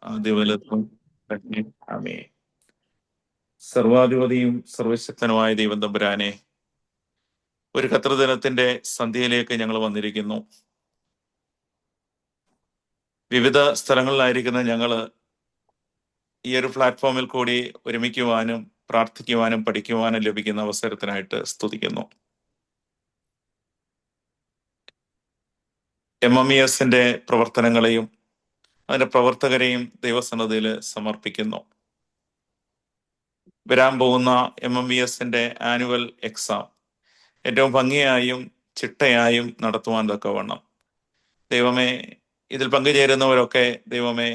ആദ്യവലത്തും ആമേ. സർവാധിപതിയും സർവശക്തനുമായ ദൈവം തമ്പുരാനെ, ഒരു കർത്തൃദിനത്തിന്റെ സന്ധ്യയിലേക്ക് ഞങ്ങൾ വന്നിരിക്കുന്നു. വിവിധ സ്ഥലങ്ങളിലായിരിക്കുന്ന ഞങ്ങള് ഈ ഒരു പ്ലാറ്റ്ഫോമിൽ കൂടി ഒരുമിക്കുവാനും പ്രാർത്ഥിക്കുവാനും പഠിക്കുവാനും ലഭിക്കുന്ന അവസരത്തിനായിട്ട് സ്തുതിക്കുന്നു. MMESന്റെ പ്രവർത്തനങ്ങളെയും അതിന്റെ പ്രവർത്തകരെയും ദൈവസന്നിധിയിൽ സമർപ്പിക്കുന്നു. വരാൻ പോകുന്ന MMESന്റെ ആനുവൽ എക്സാം ഏറ്റവും ഭംഗിയായും ചിട്ടയായും നടത്തുവാൻ തക്കവണ്ണം ദൈവമേ, ഇതിൽ പങ്കുചേരുന്നവരൊക്കെ ദൈവമേ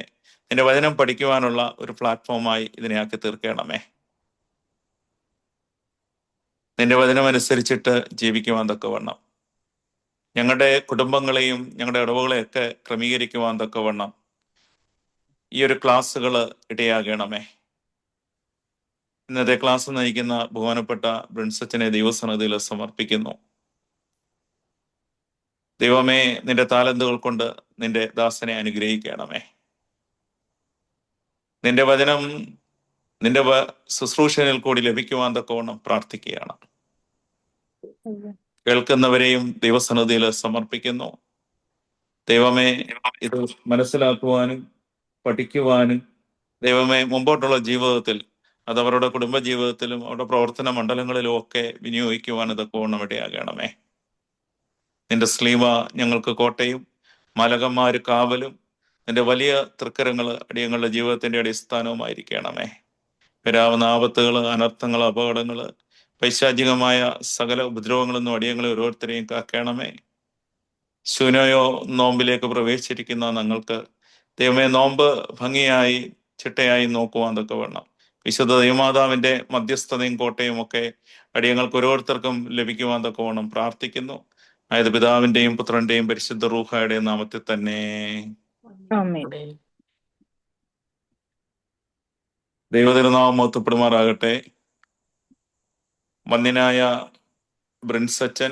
നിന്റെ വചനം പഠിക്കുവാനുള്ള ഒരു പ്ലാറ്റ്ഫോമായി ഇതിനെ ആക്കി തീർക്കണമേ. നിന്റെ വചനം അനുസരിച്ചിട്ട് ജീവിക്കുവാൻ തക്കവണ്ണം ഞങ്ങളുടെ കുടുംബങ്ങളെയും ഞങ്ങളുടെ ഇടവുകളെയൊക്കെ ക്രമീകരിക്കുവാൻ തക്കവണ്ണം ഈ ഒരു ക്ലാസ്സുകൾ ഇടയാകണമേ. ഇന്നത്തെ ക്ലാസ് നയിക്കുന്ന ബഹുമാനപ്പെട്ട ബ്രിൻസച്ചനെ ദൈവസന്നിധിയിൽ സമർപ്പിക്കുന്നു. ദൈവമേ, നിന്റെ താലന്തുകൾ കൊണ്ട് നിന്റെ ദാസനെ അനുഗ്രഹിക്കണമേ. നിന്റെ വചനം നിന്റെ ശുശ്രൂഷനിൽ കൂടി ലഭിക്കുവാൻ തക്കവണ്ണം പ്രാർത്ഥിക്കുകയാണ്. കേൾക്കുന്നവരെയും ദൈവസന്നിധിയിൽ സമർപ്പിക്കുന്നു. ദൈവമേ, ഇത് മനസ്സിലാക്കുവാനും പഠിക്കുവാനും ദൈവമേ മുമ്പോട്ടുള്ള ജീവിതത്തിൽ അത് അവരുടെ കുടുംബ ജീവിതത്തിലും അവരുടെ പ്രവർത്തന മണ്ഡലങ്ങളിലും ഒക്കെ വിനിയോഗിക്കുവാൻ തക്കവണ്ണം ഇടയാകണമേ. നിന്റെ സ്ലീവ ഞങ്ങൾക്ക് കോട്ടയും മലകന്മാര് കാവലും നിന്റെ വലിയ തൃക്കരങ്ങള് അടിയങ്ങളുടെ ജീവിതത്തിന്റെ അടിസ്ഥാനവുമായിരിക്കണമേ. വരാവുന്ന ആപത്തുകള്, അനർത്ഥങ്ങള്, അപകടങ്ങള്, പൈശാചികമായ സകല ഉപദ്രവങ്ങളൊന്നും അടിയങ്ങളെ ഓരോരുത്തരെയും കാക്കണമേ. ശൂനയോ നോമ്പിലേക്ക് പ്രവേശിച്ചിരിക്കുന്ന ഞങ്ങൾക്ക് ദൈവമേ നോമ്പ് ഭംഗിയായി ചിട്ടയായി നോക്കുവാൻ തക്കവണ്ണം വിശുദ്ധ ദൈവമാതാവിന്റെ മധ്യസ്ഥതയും കോട്ടയും ഒക്കെ അടിയങ്ങൾക്ക് ഓരോരുത്തർക്കും ലഭിക്കുവാൻ തക്കവണ്ണം പ്രാർത്ഥിക്കുന്നു. ആയത് പിതാവിന്റെയും പുത്രന്റെയും പരിശുദ്ധ റൂഹായുടെയും നാമത്തിൽ തന്നെ. ദൈവതിരുനാമം മഹത്വപ്പെടുമാറാകട്ടെ. വന്യനായ ബ്രിൻസച്ചൻ,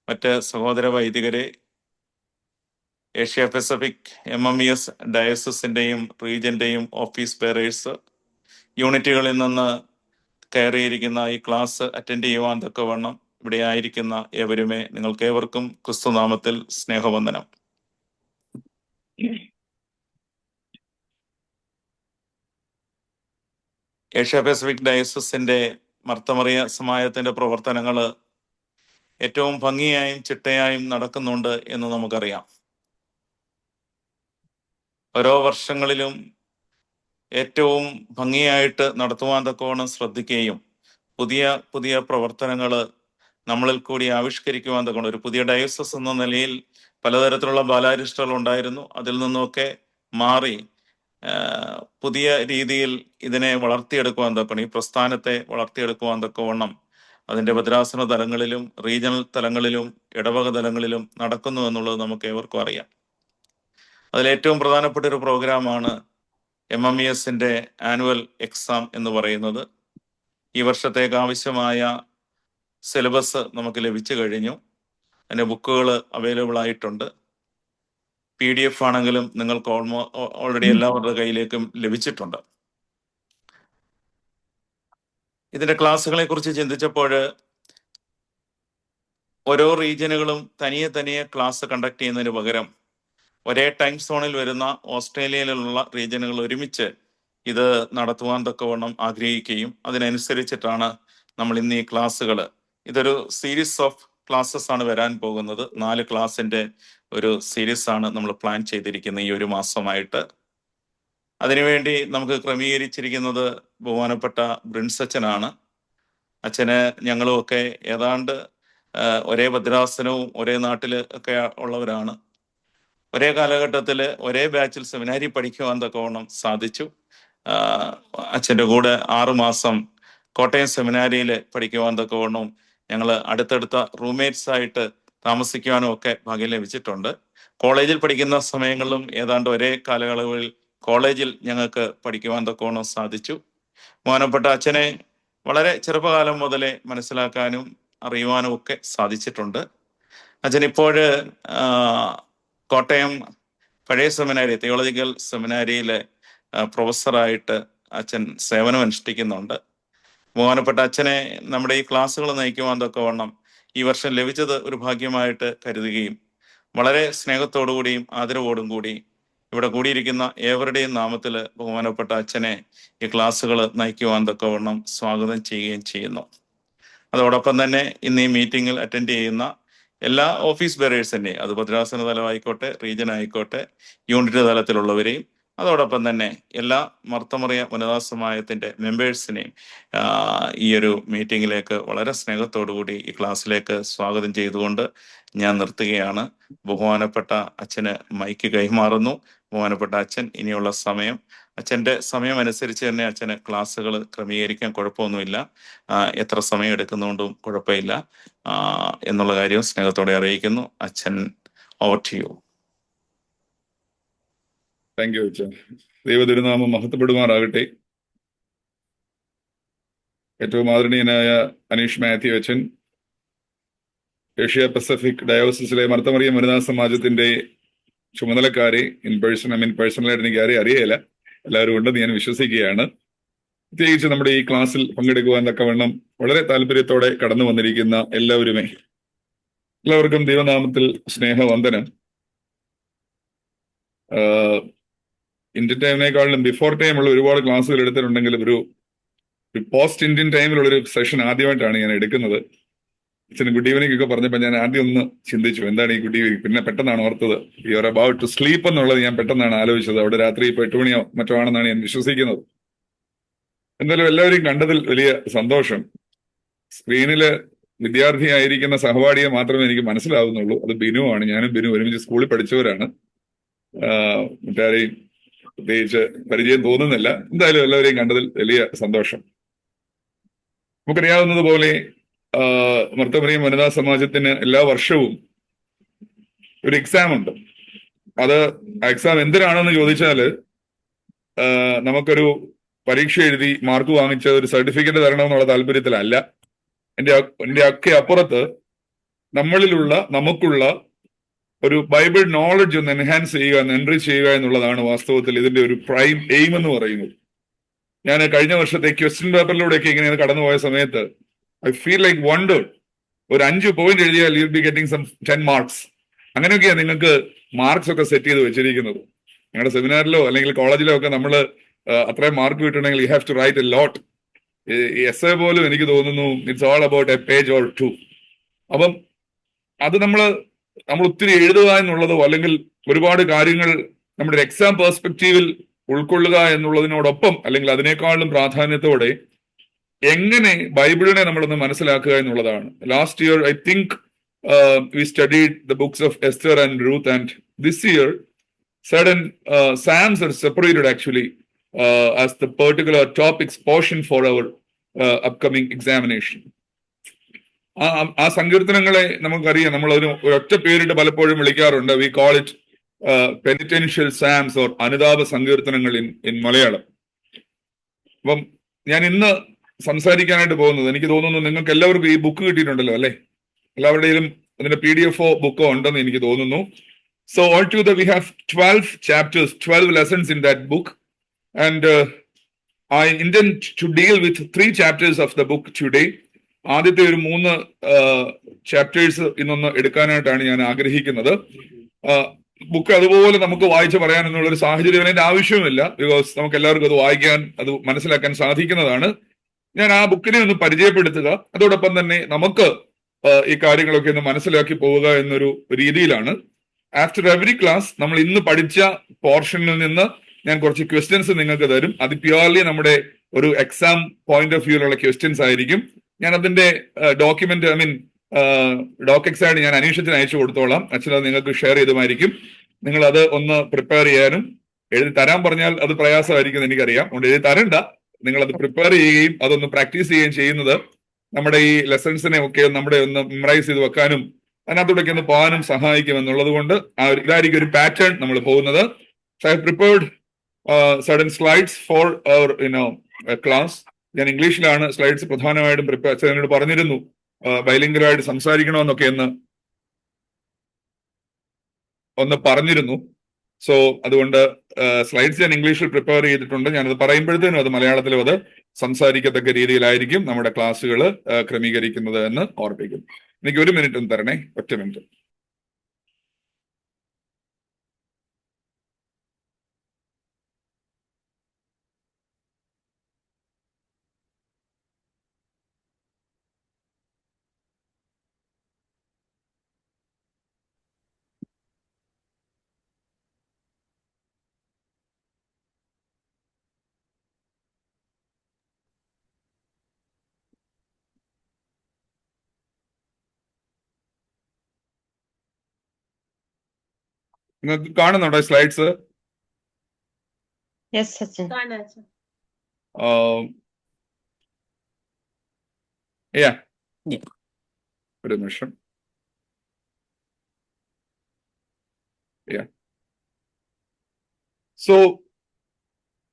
മറ്റ് സഹോദര വൈദികരെ, ഏഷ്യ പസഫിക് MMES ഡയസസിന്റെയും റീജന്റെയും ഓഫീസ് ബെയറേഴ്സ്, യൂണിറ്റുകളിൽ നിന്ന് കയറിയിരിക്കുന്ന ഈ ക്ലാസ് അറ്റൻഡ് ചെയ്യുവാൻ തക്കവണ്ണം ഇവിടെ ആയിരിക്കുന്ന ഏവരുമേ, നിങ്ങൾക്ക് ഏവർക്കും ക്രിസ്തുനാമത്തിൽ സ്നേഹവന്ദനം. ഏഷ്യ പസഫിക് ഡയസസിന്റെ മർത്തമറിയ സമാജത്തിന്റെ പ്രവർത്തനങ്ങൾ ഏറ്റവും ഭംഗിയായും ചിട്ടയായും നടക്കുന്നുണ്ട് എന്ന് നമുക്കറിയാം. ഓരോ വർഷങ്ങളിലും ഏറ്റവും ഭംഗിയായിട്ട് നടത്തുവാൻ തക്കവണ്ണം ശ്രദ്ധിക്കുകയും പുതിയ പുതിയ പ്രവർത്തനങ്ങൾ നമ്മളിൽ കൂടി ആവിഷ്കരിക്കുവാൻ തക്കവണ്ണം ഒരു പുതിയ ഡയസസ് എന്ന നിലയിൽ പലതരത്തിലുള്ള ബാലാരിഷ്ടകൾ ഉണ്ടായിരുന്നു. അതിൽ നിന്നൊക്കെ മാറി പുതിയ രീതിയിൽ ഇതിനെ വളർത്തിയെടുക്കുവാൻ തക്കണം, ഈ പ്രസ്ഥാനത്തെ വളർത്തിയെടുക്കുവാൻ തക്കവണ്ണം അതിന്റെ ഭദ്രാസന തലങ്ങളിലും റീജിയണൽ തലങ്ങളിലും ഇടവക തലങ്ങളിലും നടക്കുന്നു എന്നുള്ളത് നമുക്ക് ഏവർക്കും അറിയാം. അതിലേറ്റവും പ്രധാനപ്പെട്ട ഒരു പ്രോഗ്രാമാണ് MMESന്റെ ആനുവൽ എക്സാം എന്ന് പറയുന്നത്. ഈ വർഷത്തേക്ക് ആവശ്യമായ സിലബസ് നമുക്ക് ലഭിച്ചു കഴിഞ്ഞു. അതിന്റെ ബുക്കുകൾ അവൈലബിൾ ആയിട്ടുണ്ട്. PDF ആണെങ്കിലും നിങ്ങൾക്ക് ഓൾറെഡി എല്ലാവരുടെ കയ്യിലേക്കും ലഭിച്ചിട്ടുണ്ട്. ഇതിന്റെ ക്ലാസ്സുകളെ കുറിച്ച് ചിന്തിച്ചപ്പോൾ ഓരോ റീജിയനുകളും തനിയെ തനിയെ ക്ലാസ് കണ്ടക്ട് ചെയ്യുന്നതിന് പകരം ഒരേ ടൈം സോണിൽ വരുന്ന ഓസ്ട്രേലിയയിലുള്ള റീജിയനുകൾ ഒരുമിച്ച് ഇത് നടത്തുവാൻ തക്കവണ്ണം ആഗ്രഹിക്കുകയും അതിനനുസരിച്ചിട്ടാണ് നമ്മൾ ഇന്ന് ഈ ക്ലാസ്സുകൾ, ഇതൊരു സീരീസ് ഓഫ് ക്ലാസ്സസ് ആണ് വരാൻ പോകുന്നത്. 4 ക്ലാസിന്റെ ഒരു സീരീസ് ആണ് നമ്മൾ പ്ലാൻ ചെയ്തിരിക്കുന്നത് ഈ ഒരു മാസമായിട്ട്. അതിനുവേണ്ടി നമുക്ക് ക്രമീകരിച്ചിരിക്കുന്നത് ബഹുമാനപ്പെട്ട ബ്രിൻസച്ചനാണ്. അച്ഛന് ഞങ്ങളും ഒക്കെ ഏതാണ്ട് ഒരേ ഭദ്രാസനവും ഒരേ നാട്ടില് ഒക്കെ ഉള്ളവരാണ്. ഒരേ കാലഘട്ടത്തിൽ ഒരേ ബാച്ചിൽ സെമിനാരി പഠിക്കുവാൻ തക്കവണ്ണം സാധിച്ചു. അച്ഛൻ്റെ കൂടെ 6 മാസം കോട്ടയം സെമിനാരിയിൽ പഠിക്കുവാൻ തക്കവണ്ണം ഞങ്ങൾ അടുത്തടുത്ത റൂംമേറ്റ്സ് ആയിട്ട് താമസിക്കുവാനും ഒക്കെ ഭാഗ്യം ലഭിച്ചിട്ടുണ്ട്. കോളേജിൽ പഠിക്കുന്ന സമയങ്ങളിലും ഏതാണ്ട് ഒരേ കാലയളവിൽ കോളേജിൽ ഞങ്ങൾക്ക് പഠിക്കുവാൻ തക്കവണ്ണം സാധിച്ചു. ബഹുമാനപ്പെട്ട അച്ഛനെ വളരെ ചെറുപ്പകാലം മുതലേ മനസ്സിലാക്കാനും അറിയുവാനും ഒക്കെ സാധിച്ചിട്ടുണ്ട്. അച്ഛൻ ഇപ്പോൾ കോട്ടയം പഴയ സെമിനാരി, തിയോളജിക്കൽ സെമിനാരിയിലെ പ്രൊഫസറായിട്ട് അച്ഛൻ സേവനം അനുഷ്ഠിക്കുന്നുണ്ട്. ബഹുമാനപ്പെട്ട അച്ഛനെ നമ്മുടെ ഈ ക്ലാസ്സുകൾ നയിക്കുവാൻ തക്കവണ്ണം ഈ വർഷം ലഭിച്ചത് ഒരു ഭാഗ്യമായിട്ട് കരുതുകയും വളരെ സ്നേഹത്തോടുകൂടിയും ആദരവോടും കൂടി ഇവിടെ കൂടിയിരിക്കുന്ന ഏവരുടെയും നാമത്തിൽ ബഹുമാനപ്പെട്ട അച്ഛനെ ഈ ക്ലാസ്സുകൾ നയിക്കുവാൻ തക്കവണ്ണം സ്വാഗതം ചെയ്യുകയും ചെയ്യുന്നു. അതോടൊപ്പം തന്നെ ഇന്ന് ഈ മീറ്റിങ്ങിൽ അറ്റൻഡ് ചെയ്യുന്ന എല്ലാ ഓഫീസ് ബെറേഴ്സിൻ്റെയും, അത് ഭദ്രാസന തലമായിക്കോട്ടെ, റീജിയൻ ആയിക്കോട്ടെ, യൂണിറ്റ് തലത്തിലുള്ളവരെയും, അതോടൊപ്പം തന്നെ എല്ലാ മർത്തമറിയ വനിതാ സമാജത്തിൻ്റെ മെമ്പേഴ്സിനെയും ഈ ഒരു മീറ്റിങ്ങിലേക്ക് വളരെ സ്നേഹത്തോടുകൂടി ഈ ക്ലാസ്സിലേക്ക് സ്വാഗതം ചെയ്തുകൊണ്ട് ഞാൻ നിർത്തുകയാണ്. ബഹുമാനപ്പെട്ട അച്ഛന് മൈക്ക് കൈമാറുന്നു. ബഹുമാനപ്പെട്ട അച്ഛൻ ഇനിയുള്ള സമയം, അച്ഛൻ്റെ സമയം അനുസരിച്ച് തന്നെ അച്ഛന് ക്ലാസ്സുകൾ ക്രമീകരിക്കാൻ കുഴപ്പമൊന്നുമില്ല, എത്ര സമയം എടുക്കുന്നതുകൊണ്ടും കുഴപ്പമില്ല എന്നുള്ള കാര്യം സ്നേഹത്തോടെ അറിയിക്കുന്നു. അച്ഛൻ, over to you. Thank you അച്ഛൻ. ദൈവതിരുനാമം മഹത്വപ്പെടുമാറാകട്ടെ. ഏറ്റവും ആദരണീയനായ അനീഷ് മാത്യു അച്ഛൻ, ഏഷ്യ പസഫിക് ഡയോസിസിലെ മർത്തമറിയം വനിതാ സമാജത്തിന്റെ ചുമതലക്കാരെ പേഴ്സണലായിട്ട് എനിക്ക് ആരെയും അറിയില്ല, എല്ലാവരും ഉണ്ടെന്ന് ഞാൻ വിശ്വസിക്കുകയാണ്. പ്രത്യേകിച്ച് നമ്മുടെ ഈ ക്ലാസ്സിൽ പങ്കെടുക്കുവാൻ തക്കവണ്ണം വളരെ താല്പര്യത്തോടെ കടന്നു വന്നിരിക്കുന്ന എല്ലാവർക്കും ദൈവനാമത്തിൽ സ്നേഹവന്ദനം. ഇന്ത്യൻ ടൈമിനേക്കാളും ബിഫോർ ടൈമുള്ള ഒരുപാട് ക്ലാസ്സുകൾ എടുത്തിട്ടുണ്ടെങ്കിലും ഒരു പോസ്റ്റ് ഇന്ത്യൻ ടൈമിലുള്ളൊരു സെഷൻ ആദ്യമായിട്ടാണ് ഞാൻ എടുക്കുന്നത്. അച്ഛന് ഗുഡ് ഈവനിങ് ഒക്കെ പറഞ്ഞപ്പോൾ ഞാൻ ആദ്യം ഒന്ന് ചിന്തിച്ചു, എന്താണ് ഈ ഗുഡ് ഈവനിങ്, പിന്നെ പെട്ടെന്നാണ് ഓർത്തത് you are about to sleep എന്നുള്ളത്. ഞാൻ പെട്ടെന്നാണ് ആലോചിച്ചത്, അവിടെ രാത്രി ഇപ്പോൾ 8 മണിയോ മറ്റോ ആണെന്നാണ് ഞാൻ വിശ്വസിക്കുന്നത്. എന്തായാലും എല്ലാവരെയും കണ്ടതിൽ വലിയ സന്തോഷം. സ്ക്രീനില് വിദ്യാർത്ഥിയായിരിക്കുന്ന സഹപാഠിയെ മാത്രമേ എനിക്ക് മനസ്സിലാവുന്നുള്ളൂ, അത് ബിനുവാണ്. ഞാനും ബിനു ഒരുമിച്ച് സ്കൂളിൽ പഠിച്ചവരാണ്. മറ്റാരെയും പ്രത്യേകിച്ച് പരിചയം തോന്നുന്നില്ല. എന്തായാലും എല്ലാവരെയും കണ്ടതിൽ വലിയ സന്തോഷം. നമുക്കറിയാവുന്നതുപോലെ മർത്തമറിയം വനിതാ സമാജത്തിന് എല്ലാ വർഷവും ഒരു എക്സാം ഉണ്ട്. അത് എക്സാം എന്തിനാണെന്ന് ചോദിച്ചാല് നമുക്കൊരു പരീക്ഷ എഴുതി മാർക്ക് വാങ്ങിച്ച ഒരു സർട്ടിഫിക്കറ്റ് തരണമെന്നുള്ള താല്പര്യത്തിലല്ല. എൻ്റെ ഒക്കെ അപ്പുറത്ത് നമുക്കുള്ള ഒരു ബൈബിൾ നോളജ് ഒന്ന് എൻഹാൻസ് ചെയ്യുക, എൻറിച്ച് ചെയ്യുക എന്നുള്ളതാണ് വാസ്തവത്തിൽ ഇതിന്റെ ഒരു പ്രൈം എയിം എന്ന് പറയുന്നത്. ഞാൻ കഴിഞ്ഞ വർഷത്തെ ക്വസ്റ്റ്യൻ പേപ്പറിലൂടെയൊക്കെ ഇങ്ങനെ കടന്നുപോയ സമയത്ത് ഐ ഫീൽ ലൈക്ക് വണ്ടർ. ഒരു 5 പോയിന്റ് എഴുതിയാൽ you be getting some 10 marks. അങ്ങനെയൊക്കെയാണ് നിങ്ങൾക്ക് മാർക്സ് ഒക്കെ സെറ്റ് ചെയ്ത് വെച്ചിരിക്കുന്നത്. ഞങ്ങളുടെ സെമിനാറിലോ അല്ലെങ്കിൽ കോളേജിലോ ഒക്കെ നമ്മൾ അത്രയും മാർക്ക് കിട്ടണമെങ്കിൽ you have to write a lot. Essay പോലും എനിക്ക് തോന്നുന്നു it's all about a page or 2. അപ്പം അത് നമ്മൾ ഒത്തിരി എഴുതുക എന്നുള്ളതോ അല്ലെങ്കിൽ ഒരുപാട് കാര്യങ്ങൾ നമ്മുടെ എക്സാം പെർസ്പെക്റ്റീവിൽ ഉൾക്കൊള്ളുക എന്നുള്ളതിനോടൊപ്പം അല്ലെങ്കിൽ അതിനേക്കാളും പ്രാധാന്യത്തോടെ എങ്ങനെ ബൈബിളിനെ നമ്മളൊന്ന് മനസ്സിലാക്കുക എന്നുള്ളതാണ്. Last year I think we studied the books of Esther and Ruth, and this year certain psalms are separated actually as the particular topics portion for our upcoming examination. ആ സങ്കീർത്തനങ്ങളെ നമുക്കറിയാം, നമ്മൾ ഒരൊറ്റ പേരിട്ട് പലപ്പോഴും വിളിക്കാറുണ്ട്. We call it penitential psalms or അനുതാപ സങ്കീർത്തനങ്ങൾ in Malayalam. അപ്പം ഞാൻ ഇന്ന് സംസാരിക്കാനായിട്ട് പോകുന്നത്, എനിക്ക് തോന്നുന്നു നിങ്ങൾക്ക് എല്ലാവർക്കും ഈ ബുക്ക് കിട്ടിയിട്ടുണ്ടല്ലോ അല്ലെ, എല്ലാവരുടെയും അതിന്റെ PDF ബുക്കോ ഉണ്ടെന്ന് എനിക്ക് തോന്നുന്നു. So all together we have 12 chapters, 12 lessons in that book, and I intend to deal with 3 chapters of the book today. ആദ്യത്തെ ഒരു 3 ചാപ്റ്റേഴ്സ് ഇന്നൊന്ന് എടുക്കാനായിട്ടാണ് ഞാൻ ആഗ്രഹിക്കുന്നത്. ബുക്ക് അതുപോലെ നമുക്ക് വായിച്ച് പറയാനെന്നുള്ള ഒരു സാഹചര്യം അതിന്റെ ആവശ്യവുമില്ല, ബിക്കോസ് നമുക്ക് എല്ലാവർക്കും അത് വായിക്കാൻ, അത് മനസ്സിലാക്കാൻ സാധിക്കുന്നതാണ്. ഞാൻ ആ ബുക്കിനെ ഒന്ന് പരിചയപ്പെടുത്തുക, അതോടൊപ്പം തന്നെ നമുക്ക് ഈ കാര്യങ്ങളൊക്കെ ഒന്ന് മനസ്സിലാക്കി പോവുക എന്നൊരു രീതിയിലാണ്. ആഫ്റ്റർ എവറി ക്ലാസ് നമ്മൾ ഇന്ന് പഠിച്ച പോർഷനിൽ നിന്ന് ഞാൻ കുറച്ച് ക്വസ്റ്റ്യൻസ് നിങ്ങൾക്ക് തരും. അത് പ്യുവർലി നമ്മുടെ ഒരു എക്സാം പോയിന്റ് ഓഫ് വ്യൂയിലുള്ള ക്വസ്റ്റ്യൻസ് ആയിരിക്കും. ഞാൻ അതിന്റെ ഡോക്യുമെന്റ് ഡോക്എക്സായിട്ട് ഞാൻ അനീഷത്തിന് അയച്ചു കൊടുത്തോളാം. അച്ഛനത് നിങ്ങൾക്ക് ഷെയർ ചെയ്തുമായിരിക്കും. നിങ്ങൾ അത് ഒന്ന് പ്രിപ്പയർ ചെയ്യാനും, എഴുതി തരാൻ പറഞ്ഞാൽ അത് പ്രയാസമായിരിക്കും എനിക്കറിയാം. അതുകൊണ്ട് എഴുതി തരണ്ട, നിങ്ങൾ അത് പ്രിപ്പയർ ചെയ്യുകയും അതൊന്ന് പ്രാക്ടീസ് ചെയ്യുകയും ചെയ്യുന്നത് നമ്മുടെ ഈ ലെസൺസിനെ ഒക്കെ നമ്മുടെ ഒന്ന് മെമ്മറൈസ് ചെയ്ത് വെക്കാനും അതിനകത്തോടൊക്കെ ഒന്ന് പോകാനും സഹായിക്കും എന്നുള്ളത് കൊണ്ട് ഇതായിരിക്കും ഒരു പാറ്റേൺ നമ്മൾ പോകുന്നത്. I have prepared certain slides for our class. ഞാൻ ഇംഗ്ലീഷിലാണ് സ്ലൈഡ്സ് പ്രധാനമായിട്ടും പ്രിപ്പയർ എന്നോട് പറഞ്ഞിരുന്നു ബൈലിംഗലായിട്ട് സംസാരിക്കണമെന്നൊക്കെ ഒന്ന് പറഞ്ഞിരുന്നു. സോ അതുകൊണ്ട് സ്ലൈഡ്സ് ഞാൻ ഇംഗ്ലീഷിൽ പ്രിപ്പയർ ചെയ്തിട്ടുണ്ട്. ഞാനത് പറയുമ്പോഴത്തേനും അത് മലയാളത്തിലും അത് സംസാരിക്കത്തക്ക രീതിയിലായിരിക്കും നമ്മുടെ ക്ലാസ്സുകൾ ക്രമീകരിക്കുന്നത് എന്ന് ഓർപ്പിക്കുന്നു. എനിക്ക് 1 മിനിറ്റ് ഒന്ന് തരണേ, 1 മിനിറ്റ്. നിങ്ങൾക്ക് കാണുന്നുണ്ടോ സ്ലൈഡ്സ്? Yes, Sachin. ഒരു നിമിഷം. So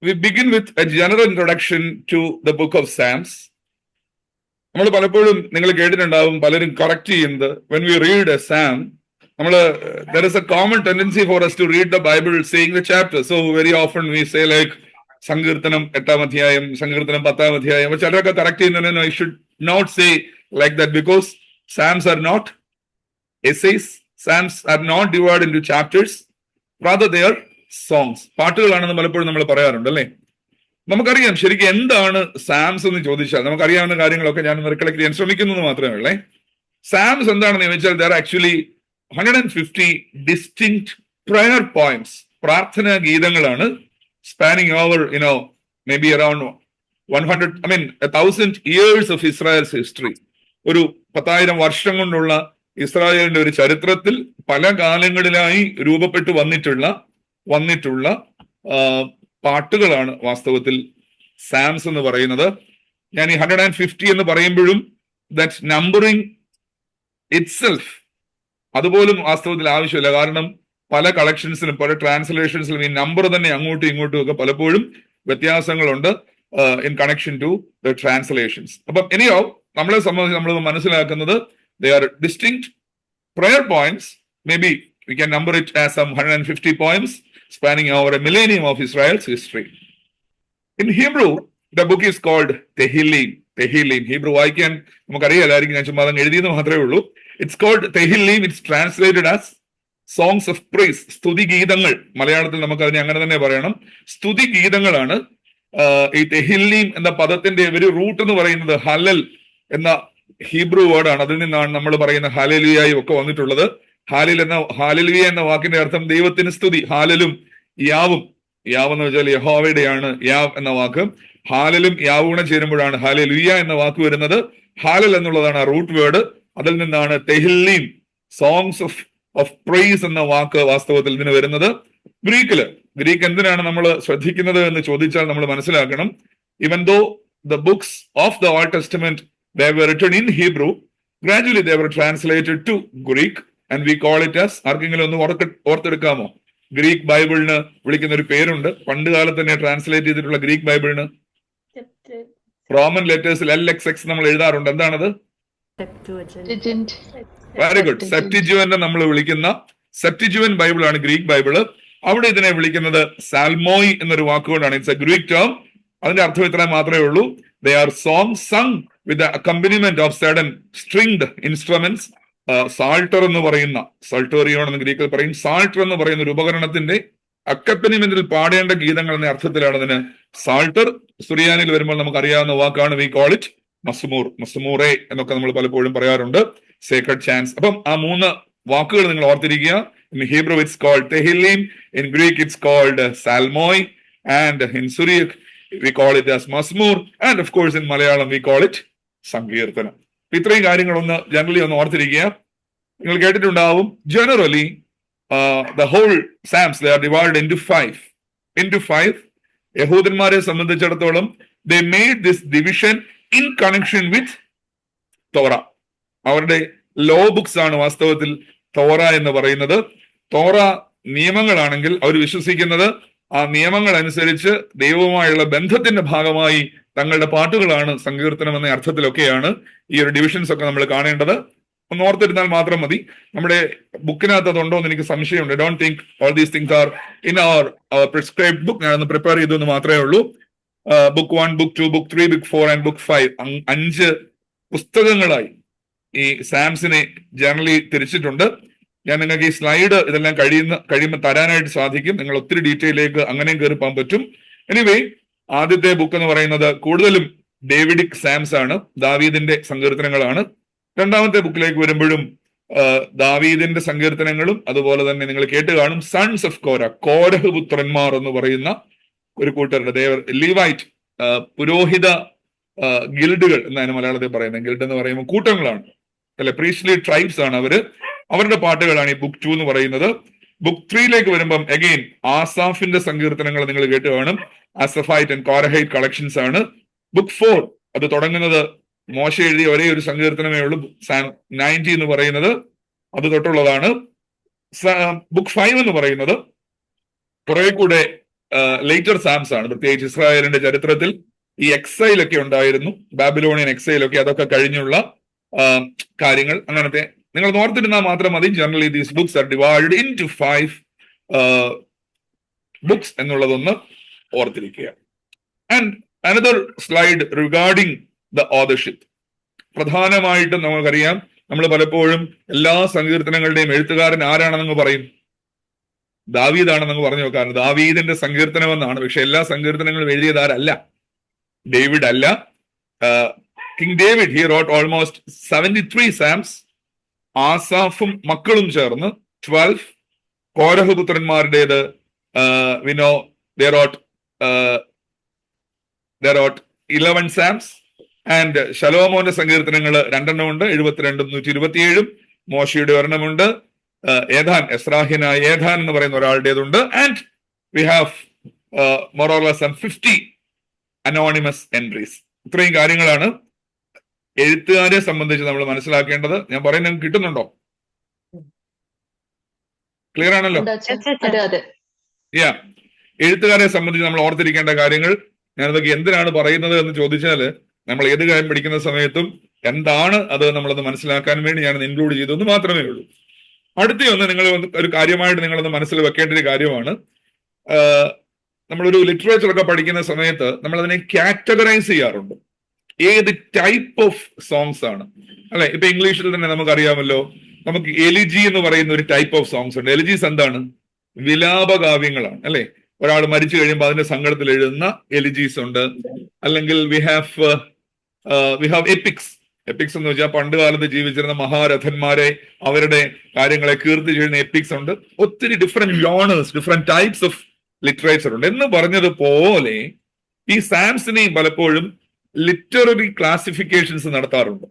we begin with a general introduction to the book of Psalms. നമ്മൾ പലപ്പോഴും നിങ്ങൾ കേട്ടിട്ടുണ്ടാവും പലരും കറക്റ്റ് ചെയ്യുന്നത്, when we read a psalm, there is a common tendency for us to read the Bible saying the chapter. So very often we say like സങ്കീർത്തനം 8-ാം അധ്യായം, സങ്കീർത്തനം 10-ാം അധ്യായം. അപ്പൊ ചിലരൊക്കെ കറക്റ്റ് ചെയ്യുന്നതിന് I should not say like that, because Psalms are not essays. Psalms are not divided into chapters. Rather they are songs. പാട്ടുകളാണെന്ന് പലപ്പോഴും നമ്മൾ പറയാറുണ്ട് അല്ലേ? നമുക്കറിയാം ശരിക്കും എന്താണ് സാംസ് എന്ന് ചോദിച്ചാൽ നമുക്കറിയാവുന്ന കാര്യങ്ങളൊക്കെ ഞാൻ റിക്കളക്ട് ചെയ്യാൻ ശ്രമിക്കുന്നത് മാത്രമേ ഉള്ളേ. സാംസ് എന്താണെന്ന് ചോദിച്ചാൽ there are actually 150 distinct prayer poems. പ്രാർത്ഥനാ ഗീതങ്ങളാണ്. spanning over maybe around 1,000 years of Israel's history. ഒരു 10,000 വർഷം കൊണ്ടുള്ള ഇസ്രായേലിന്റെ ഒരു ചരിത്രത്തിൽ പല കാലങ്ങളിലായി രൂപപ്പെട്ടു വന്നിട്ടുള്ള പാട്ടുകളാണ് വാസ്തവത്തിൽ സാംസ് എന്ന് പറയുന്നത്. ഞാൻ ഈ 150 എന്ന് പറയുമ്പോഴും ദാറ്റ് നമ്പറിംഗ് ഇറ്റ്സെൽഫ് അതുപോലും വാസ്തവത്തിൽ ആവശ്യമില്ല. കാരണം പല കളക്ഷൻസിലും പല ട്രാൻസ്ലേഷൻസിലും ഈ നമ്പർ തന്നെ അങ്ങോട്ടും ഇങ്ങോട്ടും ഒക്കെ പലപ്പോഴും വ്യത്യാസങ്ങളുണ്ട് in connection to the translations. അപ്പം എനിയോ നമ്മളെ സംബന്ധിച്ച് നമ്മൾ മനസ്സിലാക്കുന്നത് they are distinct prayer points. Maybe we can number it as some 150 points spanning over a millennium of Israel's history. In Hebrew, the book is called Tehillim. Hebrew വായിക്കാൻ നമുക്കറിയാലായിരിക്കും, ഞാൻ ചുമ്മാ എഴുതിയെന്ന് മാത്രമേ ഉള്ളൂ. It's called Tehillim. It's translated as songs of praise. സ്തുതി ഗീതങ്ങൾ. മലയാളത്തിൽ നമുക്ക് അതിനെ അങ്ങനെ തന്നെ പറയണം, സ്തുതി ഗീതങ്ങളാണ്. ഈ തെഹില്ലീം എന്ന പദത്തിന്റെ ഒരു റൂട്ട് എന്ന് പറയുന്നത് ഹലൽ എന്ന ഹീബ്രു വേർഡാണ്. അതിൽ നിന്നാണ് നമ്മൾ പറയുന്ന ഹല്ലേലൂയയും ഒക്കെ വന്നിട്ടുള്ളത്. ഹാലലുയ എന്ന വാക്കിന്റെ അർത്ഥം ദൈവത്തിന് സ്തുതി. ഹാലലും യാവും എന്ന് വെച്ചാൽ യഹോവയുടെയാണ് യാവ് എന്ന വാക്ക്. ഹാലലും യാവും കൂടെ ചേരുമ്പോഴാണ് ഹല്ലേലൂയ എന്ന വാക്ക് വരുന്നത്. ഹാലൽ എന്നുള്ളതാണ് ആ റൂട്ട് വേർഡ്. അതിൽ നിന്നാണ് തെഹില്ലീം സോങ്സ് ഓഫ് പ്രൈസ് എന്ന വാക്ക് വാസ്തവത്തിൽ ഇതിന് വരുന്നത്. ഗ്രീക്ക് എന്തിനാണ് നമ്മൾ ശ്രദ്ധിക്കുന്നത് എന്ന് ചോദിച്ചാൽ നമ്മൾ മനസ്സിലാക്കണം, even though the books of the Old Testament they were written in Hebrew, gradually they were translated to Greek and we call it as, ആർക്കെങ്കിലും ഒന്ന് ഓർത്തെടുക്കാമോ? ഗ്രീക്ക് ബൈബിളിന് വിളിക്കുന്ന ഒരു പേരുണ്ട്. പണ്ട് കാലത്ത് തന്നെ ട്രാൻസ്ലേറ്റ് ചെയ്തിട്ടുള്ള ഗ്രീക്ക് ബൈബിളിന് റോമൻ ലെറ്റേഴ്സിൽ LXX നമ്മൾ എഴുതാറുണ്ട്. എന്താണത്? Very good. സെപ്റ്റിജുവന്റ് നമ്മൾ വിളിക്കുന്ന സെപ്റ്റിജുവൻ ബൈബിളാണ് ഗ്രീക്ക് ബൈബിള്. അവിടെ ഇതിനെ വിളിക്കുന്നത് സാൽമോയ് എന്നൊരു വാക്കുകൊണ്ടാണ്. It's a Greek term. അതിന്റെ അർത്ഥം ഇത്ര മാത്രമേ ഉള്ളൂ. They are songs sung with the accompaniment of certain stringed instruments. Psalter എന്ന് പറയുന്ന, സൾട്ടോറിയോൺ എന്ന് ഗ്രീക്കിൽ പറയും, സാൾട്ടർ എന്ന് പറയുന്ന ഒരു ഉപകരണത്തിന്റെ അക്കമ്പനിമെന്റിൽ പാടേണ്ട ഗീതങ്ങൾ എന്ന അർത്ഥത്തിലാണ് അതിന് സാൾട്ടർ. സുറിയാനിൽ വരുമ്പോൾ നമുക്ക് അറിയാവുന്ന വാക്കാണ് വി കോൾ ഇറ്റ് മസ്മൂർ, മസ്മൂറെ എന്നൊക്കെ നമ്മൾ പലപ്പോഴും പറയാറുണ്ട്, സേക്രഡ് ചാൻസ്. അപ്പം ആ 3 വാക്കുകൾ നിങ്ങൾ ഓർത്തിരിക്കുക. In Hebrew it's called Tehillim, in Greek it's called Salmoi, and in Syriac we call it as Masmur, and of course in Malayalam we call it Sankirtana. ഇത്രയും കാര്യങ്ങളൊന്ന് ജനറലി ഒന്ന് ഓർത്തിരിക്കുക. നിങ്ങൾ കേട്ടിട്ടുണ്ടാവും, generally the whole Psalms they are divided into five. യഹൂദന്മാരെ സംബന്ധിച്ചിടത്തോളം they made this division in connection with Torah. അവരുടെ law books ആണ് വാസ്തവത്തിൽ തോറ എന്ന് പറയുന്നത്. തോറ നിയമങ്ങളാണെങ്കിൽ അവർ വിശ്വസിക്കുന്നത് ആ നിയമങ്ങൾ അനുസരിച്ച് ദൈവവുമായുള്ള ബന്ധത്തിന്റെ ഭാഗമായി തങ്ങളുടെ പാട്ടുകളാണ് സങ്കീർത്തനം എന്ന അർത്ഥത്തിലൊക്കെയാണ് ഈ ഒരു ഡിവിഷൻസ് ഒക്കെ നമ്മൾ കാണേണ്ടത്. ഒന്ന് ഓർത്തിരുന്നാൽ മാത്രം മതി. നമ്മുടെ ബുക്കിനകത്ത് അതുണ്ടോ എന്ന് എനിക്ക് സംശയമുണ്ട്. Don't think all these things are in our prescribed book. ഞാനൊന്ന് പ്രിപ്പയർ ചെയ്തു എന്ന് മാത്രമേ ഉള്ളൂ. Book 1, book 2, book 3, book 4 and book 5 5 പുസ്തകങ്ങളായി ഈ സാംസിനെ ജനറലി തിരിച്ചിട്ടുണ്ട്. ഞാൻ നിങ്ങൾക്ക് ഈ സ്ലൈഡ് ഇതെല്ലാം കഴിയുമ്പോൾ തരാനായിട്ട് സാധിക്കും. നിങ്ങൾ ഒത്തിരി ഡീറ്റെയിലേക്ക് അങ്ങനെയും കയറി പോകാൻ പറ്റും. എനിവേ, ആദ്യത്തെ ബുക്ക് എന്ന് പറയുന്നത് കൂടുതലും ഡേവിഡിക് സാംസ് ആണ്, ദാവീദിന്റെ സങ്കീർത്തനങ്ങളാണ്. രണ്ടാമത്തെ ബുക്കിലേക്ക് വരുമ്പോഴും ദാവീദിന്റെ സങ്കീർത്തനങ്ങളും അതുപോലെ തന്നെ നിങ്ങൾ കേട്ട് കാണും സൺസ് ഓഫ് കോര, കോരഹ് പുത്രന്മാർ എന്ന് പറയുന്ന ഒരു കൂട്ടരുടെ ലീവൈറ്റ് പുരോഹിത ഗിൽഡുകൾ എന്നാണ് മലയാളത്തിൽ പറയുന്നത്. ഗിൽഡ് എന്ന് പറയുമ്പോൾ കൂട്ടങ്ങളാണ് അല്ലെ, പ്രീസ്ലി ട്രൈബ്സ് ആണ് അവരുടെ പാട്ടുകളാണ് ഈ ബുക്ക് 2 എന്ന് പറയുന്നത്. ബുക്ക് 3ലേക്ക് വരുമ്പം അഗെയിൻ ആസാഫിന്റെ സങ്കീർത്തനങ്ങൾ നിങ്ങൾ കേട്ട് കാണും. ആസഫൈറ്റ് ആൻഡ് കോരഹൈറ്റ് കളക്ഷൻസ് ആണ്. ബുക്ക് 4 അത് തുടങ്ങുന്നത് മോശ എഴുതിയ ഒരേ ഒരു സങ്കീർത്തനമേ ഉള്ളൂ, സാം 90 എന്ന് പറയുന്നത്, അത് തൊട്ടുള്ളതാണ്. ബുക്ക് 5 എന്ന് പറയുന്നത് കുറെ കൂടെ ലേറ്റർ സാംസ് ആണ്. പ്രത്യേകിച്ച് ഇസ്രായേലിന്റെ ചരിത്രത്തിൽ ഈ എക്സൈലൊക്കെ ഉണ്ടായിരുന്നു, ബാബിലോണിയൻ എക്സൈലൊക്കെ, അതൊക്കെ കഴിഞ്ഞുള്ള കാര്യങ്ങൾ. അങ്ങനത്തെ നിങ്ങൾ ഓർത്തിരുന്നാൽ മാത്രം മതി. Generally these books are divided in to 5 books എന്നുള്ളതൊന്ന് ഓർത്തിരിക്കുക. And another slide regarding the authorship. പ്രധാനമായിട്ടും നമുക്കറിയാം, നമ്മൾ പലപ്പോഴും എല്ലാ സങ്കീർത്തനങ്ങളുടെയും എഴുത്തുകാരൻ ആരാണെന്ന് പറയും, ദാവീദാണെന്ന് പറഞ്ഞു നോക്കാറുണ്ട്. ദാവീദിന്റെ സങ്കീർത്തനം എന്നാണ്. പക്ഷെ എല്ലാ സങ്കീർത്തനങ്ങളും എഴുതിയതാരല്ല, ഡേവിഡ് അല്ല. King David he wrote almost 73 psalms. ആസാഫും മക്കളും ചേർന്ന് 12. കോരഹ് പുത്രന്മാരുടേത് വിനോ they wrote 11 സാംസ്. ആൻഡ് ശലോമോന്റെ സങ്കീർത്തനങ്ങൾ 2 ഉണ്ട്, 72, 127. മോശയുടെ ഒരെണ്ണമുണ്ട്. എസ്രാഹിനായ ഏഥാൻ എന്ന് പറയുന്ന ഒരാളുടേതുണ്ട്. And we have more or less 50 anonymous entries. ഇത്രയും കാര്യങ്ങളാണ് എഴുത്തുകാരെ സംബന്ധിച്ച് നമ്മൾ മനസ്സിലാക്കേണ്ടത്. ഞാൻ പറയുന്നത് കിട്ടുന്നുണ്ടോ? ക്ലിയർ ആണല്ലോ? യാ, എഴുത്തുകാരെ സംബന്ധിച്ച് നമ്മൾ ഓർത്തിരിക്കേണ്ട കാര്യങ്ങൾ. ഞാനതൊക്കെ എന്തിനാണ് പറയുന്നത് എന്ന് ചോദിച്ചാൽ, നമ്മൾ ഏത് കാര്യം പഠിക്കുന്ന സമയത്തും എന്താണ് അത് നമ്മളത് മനസ്സിലാക്കാൻ വേണ്ടി ഞാനത് ഇൻക്ലൂഡ് ചെയ്തെന്ന് മാത്രമേ ഉള്ളൂ. അടുത്തൊന്ന് നിങ്ങൾ ഒരു കാര്യമായിട്ട് നിങ്ങളൊന്ന് മനസ്സിൽ വെക്കേണ്ട ഒരു കാര്യമാണ്. നമ്മളൊരു ലിറ്ററേച്ചർ ഒക്കെ പഠിക്കുന്ന സമയത്ത് നമ്മൾ അതിനെ കാറ്റഗറൈസ് ചെയ്യാറുണ്ട്. ഏത് ടൈപ്പ് ഓഫ് സോങ്സ് ആണ് അല്ലെ? ഇപ്പൊ ഇംഗ്ലീഷിൽ തന്നെ നമുക്കറിയാമല്ലോ, നമുക്ക് എലിജി എന്ന് പറയുന്ന ഒരു ടൈപ്പ് ഓഫ് സോങ്സ് ഉണ്ട്. എലിജീസ് എന്താണ്? വിലാപകാവ്യങ്ങളാണ് അല്ലെ? ഒരാൾ മരിച്ചു കഴിയുമ്പോൾ അതിന്റെ സങ്കടത്തിൽ എഴുതുന്ന എലിജീസ് ഉണ്ട്. അല്ലെങ്കിൽ വി ഹാവ് എപ്പിക്സ്. എപ്പിക്സ് എന്ന് വെച്ചാൽ പണ്ട് കാലത്ത് ജീവിച്ചിരുന്ന മഹാരഥന്മാരെ, അവരുടെ കാര്യങ്ങളെ കീർത്തി ചെയ്യുന്ന എപ്പിക്സ് ഉണ്ട്. ഒത്തിരി different genres, different types of literature ഉണ്ട്. എന്ന് പറഞ്ഞതുപോലെ ഈ സാംസിനെയും പലപ്പോഴും ലിറ്റററി ക്ലാസിഫിക്കേഷൻസ് നടത്താറുണ്ട്.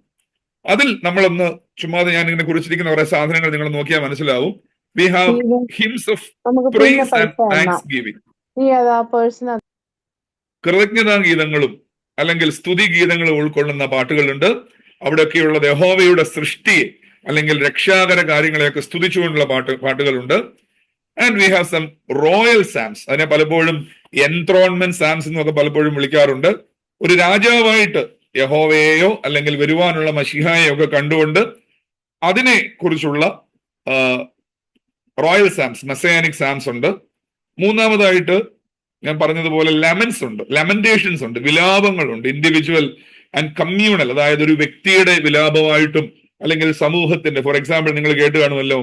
അതിൽ നമ്മളൊന്ന് ചുമ്മാതെ ഞാൻ ഇങ്ങനെ കുറിച്ചിരിക്കുന്ന കുറെ സാധനങ്ങൾ നിങ്ങൾ നോക്കിയാൽ മനസ്സിലാവും. We have hymns of praise and thanksgiving. കൃതജ്ഞതാ ഗീതങ്ങളും അല്ലെങ്കിൽ സ്തുതി ഗീതങ്ങളും ഉൾക്കൊള്ളുന്ന പാട്ടുകളുണ്ട്. അവിടെയൊക്കെയുള്ള യഹോവയുടെ സൃഷ്ടിയെ അല്ലെങ്കിൽ രക്ഷാകര കാര്യങ്ങളെയൊക്കെ സ്തുതിച്ചുകൊണ്ടുള്ള പാട്ടുകളുണ്ട്. And we have some royal psalms. അതിനെ പലപ്പോഴും എൻത്രോൺമെന്റ് സാംസ് എന്നൊക്കെ പലപ്പോഴും വിളിക്കാറുണ്ട്. ഒരു രാജാവായിട്ട് യഹോവയെയോ അല്ലെങ്കിൽ വരുവാനുള്ള മശിഹായെയോ ഒക്കെ കണ്ടുകൊണ്ട് അതിനെ കുറിച്ചുള്ള റോയൽ സാംസ്, മെസ്സയാനിക് സാംസ് ഉണ്ട്. മൂന്നാമതായിട്ട് ഞാൻ പറഞ്ഞതുപോലെ ലെമൻസ് ഉണ്ട്, ലെമന്റേഷൻസ് ഉണ്ട്, വിലാപങ്ങളുണ്ട്. ഇൻഡിവിജ്വൽ ആൻഡ് കമ്മ്യൂണൽ, അതായത് ഒരു വ്യക്തിയുടെ വിലാപമായിട്ടും അല്ലെങ്കിൽ സമൂഹത്തിന്റെ. ഫോർ എക്സാമ്പിൾ നിങ്ങൾ കേട്ട് കാണുമല്ലോ,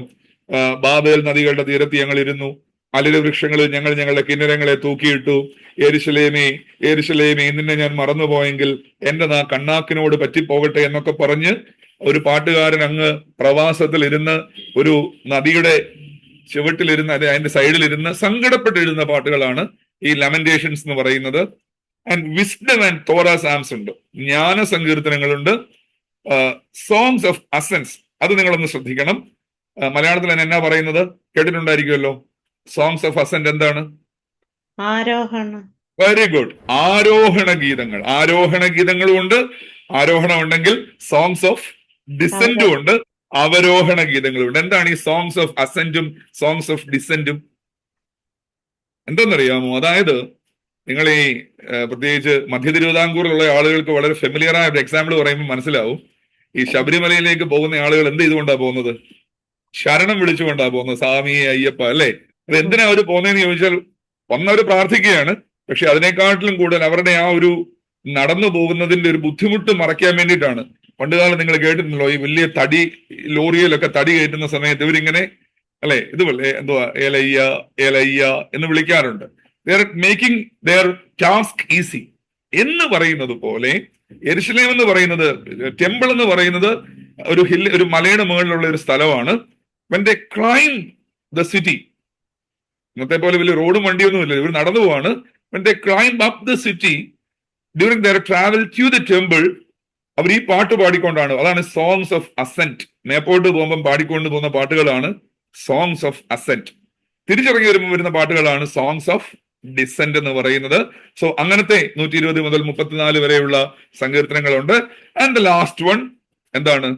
ബാബേൽ നദികളുടെ തീരത്ത് ഞങ്ങൾ ഇരുന്നു, അലിര വൃക്ഷങ്ങളിൽ ഞങ്ങൾ ഞങ്ങളുടെ കിന്നരങ്ങളെ തൂക്കിയിട്ടു, യെരുശലേമേ യെരുശലേമേ നിന്നെ ഞാൻ മറന്നുപോയെങ്കിൽ എന്റെ കണ്ണാക്കിനോട് പറ്റിപ്പോകട്ടെ എന്നൊക്കെ പറഞ്ഞ് ഒരു പാട്ടുകാരൻ അങ്ങ് പ്രവാസത്തിൽ ഇരുന്ന് ഒരു നദിയുടെ ചുവട്ടിലിരുന്ന് അതിന്റെ സൈഡിലിരുന്ന് സങ്കടപ്പെട്ടിരുന്ന പാട്ടുകളാണ് ഈ ലെമന്റേഷൻസ് എന്ന് പറയുന്നത്. ആൻഡ് വിസ്ഡം ആൻഡ് തോറ സാംസ് ഉണ്ട്, ജ്ഞാന സങ്കീർത്തനങ്ങളുണ്ട്. സോങ്സ് ഓഫ് അസൻസ്, അത് നിങ്ങളൊന്ന് ശ്രദ്ധിക്കണം. മലയാളത്തിൽ തന്നെ എന്നാ പറയുന്നത് കേട്ടിട്ടുണ്ടായിരിക്കുമല്ലോ. സോങ്സ് ഓഫ് അസെന്റ് എന്താണ്? ആരോഹണം. Very good. ആരോഹണ ഗീതങ്ങൾ. ആരോഹണ ഗീതങ്ങളും ഉണ്ട്. ആരോഹണം ഉണ്ടെങ്കിൽ സോങ്സ് ഓഫ് ഡിസെന്റും ഉണ്ട്, അവരോഹണ ഗീതങ്ങളും ഉണ്ട്. എന്താണ് ഈ സോങ്സ് ഓഫ് അസെന്റും സോങ്സ് ഓഫ് ഡിസെന്റും? എന്താണെന്നറിയാമോ? അതായത് നിങ്ങൾ ഈ പ്രത്യേകിച്ച് മധ്യ തിരുവിതാംകൂറിലുള്ള ആളുകൾക്ക് വളരെ ഫെമിലിയർ ആയ ഒരു എക്സാമ്പിൾ പറയുമ്പോൾ മനസ്സിലാവും. ഈ ശബരിമലയിലേക്ക് പോകുന്ന ആളുകൾ എന്ത് ചെയ്തുകൊണ്ടാ പോകുന്നത്? ശരണം വിളിച്ചുകൊണ്ടാ പോകുന്നത്, സ്വാമിയെ അയ്യപ്പ, അല്ലേ? അത് എന്തിനാ അവർ പോകുന്നതെന്ന് ചോദിച്ചാൽ, ഒന്നവർ പ്രാർത്ഥിക്കുകയാണ്, പക്ഷെ അതിനേക്കാട്ടിലും കൂടുതൽ അവരുടെ ആ ഒരു നടന്നു പോകുന്നതിന്റെ ഒരു ബുദ്ധിമുട്ട് മറയ്ക്കാൻ വേണ്ടിയിട്ടാണ്. പണ്ടുകാലം നിങ്ങൾ കേട്ടിട്ടുണ്ടല്ലോ, ഈ വലിയ തടി ലോറിയിലൊക്കെ തടി കയറ്റുന്ന സമയത്ത് ഇവരിങ്ങനെ, അല്ലെ, ഇത് എന്തുവാ, ഏലയ്യ ഏലയ്യ എന്ന് വിളിക്കാറുണ്ട്. They are making their task easy എന്ന് പറയുന്നത് പോലെ യെരുശലേം എന്ന് പറയുന്നത്, ടെമ്പിൾ എന്ന് പറയുന്നത് ഒരു മലയുടെ മുകളിലുള്ള ഒരു സ്ഥലമാണ്. when they climb the city, ഇന്നത്തെ പോലെ വലിയ റോഡും വണ്ടിയൊന്നും ഇല്ല, ഇവർ നടന്നു പോവാണ്. when they climb up the city during their travel to the temple, അവർ ഈ പാട്ട് പാടിക്കൊണ്ടാണ്. അതാണ് സോങ്സ് ഓഫ് അസെന്റ്. മേപ്പോട്ട് പോകുമ്പോൾ പാടിക്കൊണ്ട് പോകുന്ന പാട്ടുകളാണ് സോങ്സ് ഓഫ് അസെന്റ്. തിരിച്ചിറങ്ങി വരുമ്പോൾ വരുന്ന പാട്ടുകളാണ് സോങ്സ് ഓഫ് ഡിസെന്റ് എന്ന് പറയുന്നത്. സോ അങ്ങനത്തെ 120 മുതൽ 34 വരെയുള്ള സങ്കീർത്തനങ്ങളുണ്ട്. ആൻഡ് ദ ലാസ്റ്റ് വൺ എന്താണ്?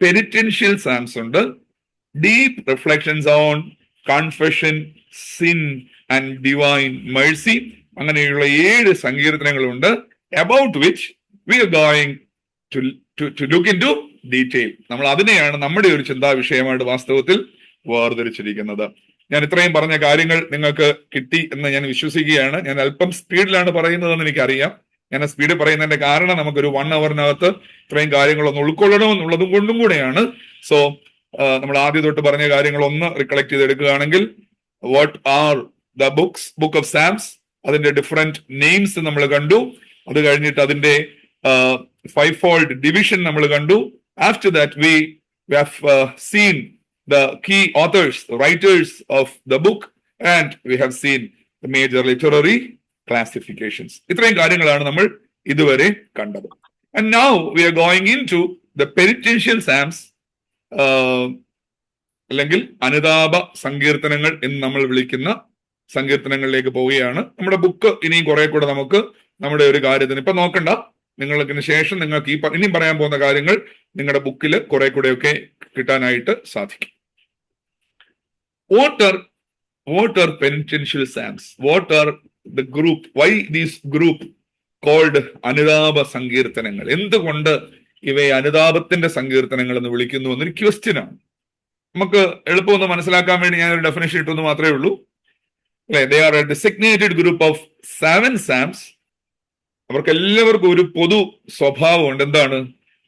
പെനിറ്റൻഷ്യൽ സാംസ് ഉണ്ട്. Deep reflections on confession, sin and divine mercy. അങ്ങനെയുള്ള 7 സങ്കീർത്തനങ്ങളുണ്ട്. About which we are going to look into detail. നമ്മൾ അതിനെയാണ് നമ്മുടെ ഒരു ചിന്താ വിഷയമായിട്ട് വാസ്തവത്തിൽ വേർതിരിച്ചിരിക്കുന്നത്. ഞാൻ ഇത്രയും പറഞ്ഞ കാര്യങ്ങൾ നിങ്ങൾക്ക് കിട്ടി എന്ന് ഞാൻ വിശ്വസിക്കുകയാണ്. ഞാൻ അല്പം സ്പീഡിലാണ് പറയുന്നതെന്ന് എനിക്കറിയാം. ഞാൻ സ്പീഡ് പറയുന്നതിന്റെ കാരണം നമുക്കൊരു 1 അവറിനകത്ത് ഇത്രയും കാര്യങ്ങളൊന്ന് ഉൾക്കൊള്ളണമെന്നുള്ളതും കൊണ്ടും കൂടെയാണ്. സോ നമ്മൾ ആദ്യം തൊട്ട് പറഞ്ഞ കാര്യങ്ങൾ ഒന്ന് റിക്കളക്ട് ചെയ്തെടുക്കുകയാണെങ്കിൽ, what are the book of psalms, അതിന്റെ ഡിഫറെന്റ് നെയിംസ് നമ്മൾ കണ്ടു. അത് കഴിഞ്ഞിട്ട് അതിന്റെ 5-fold ഡിവിഷൻ നമ്മൾ കണ്ടു. After that we have seen the key authors, the writers of the book, and we have seen the major literary classifications. ഇത്രയും കാര്യങ്ങളാണ് നമ്മൾ ഇതുവരെ കണ്ടത്. And now we are going into the penitential psalms, അല്ലെങ്കിൽ അനുതാപ സങ്കീർത്തനങ്ങൾ എന്ന് നമ്മൾ വിളിക്കുന്ന സങ്കീർത്തനങ്ങളിലേക്ക് പോവുകയാണ്. നമ്മുടെ ബുക്ക് ഇനിയും കുറെ കൂടെ നമുക്ക് നമ്മുടെ ഒരു കാര്യത്തിന് ഇപ്പൊ നോക്കണ്ട, നിങ്ങൾക്ക് ശേഷം നിങ്ങൾക്ക് ഇനിയും പറയാൻ പോകുന്ന കാര്യങ്ങൾ നിങ്ങളുടെ ബുക്കിൽ കുറെ കൂടെയൊക്കെ കിട്ടാനായിട്ട് സാധിക്കും. What are penitential psalms? What are the group? Why this group called അനുതാപ സങ്കീർത്തനങ്ങൾ? എന്തുകൊണ്ട് ഇവയെ അനുതാപത്തിന്റെ സങ്കീർത്തനങ്ങൾ എന്ന് വിളിക്കുന്നു എന്നൊരു ക്വസ്റ്റ്യൻ ആണ്. നമുക്ക് എളുപ്പമൊന്ന് മനസ്സിലാക്കാൻ വേണ്ടി ഞാൻ ഒരു ഡെഫിനേഷൻ ഇട്ടൊന്ന് മാത്രമേ ഉള്ളൂ. അല്ലെ, they are a designated group of 7 psalms. അവർക്ക് എല്ലാവർക്കും ഒരു പൊതു സ്വഭാവമുണ്ട്. എന്താണ്?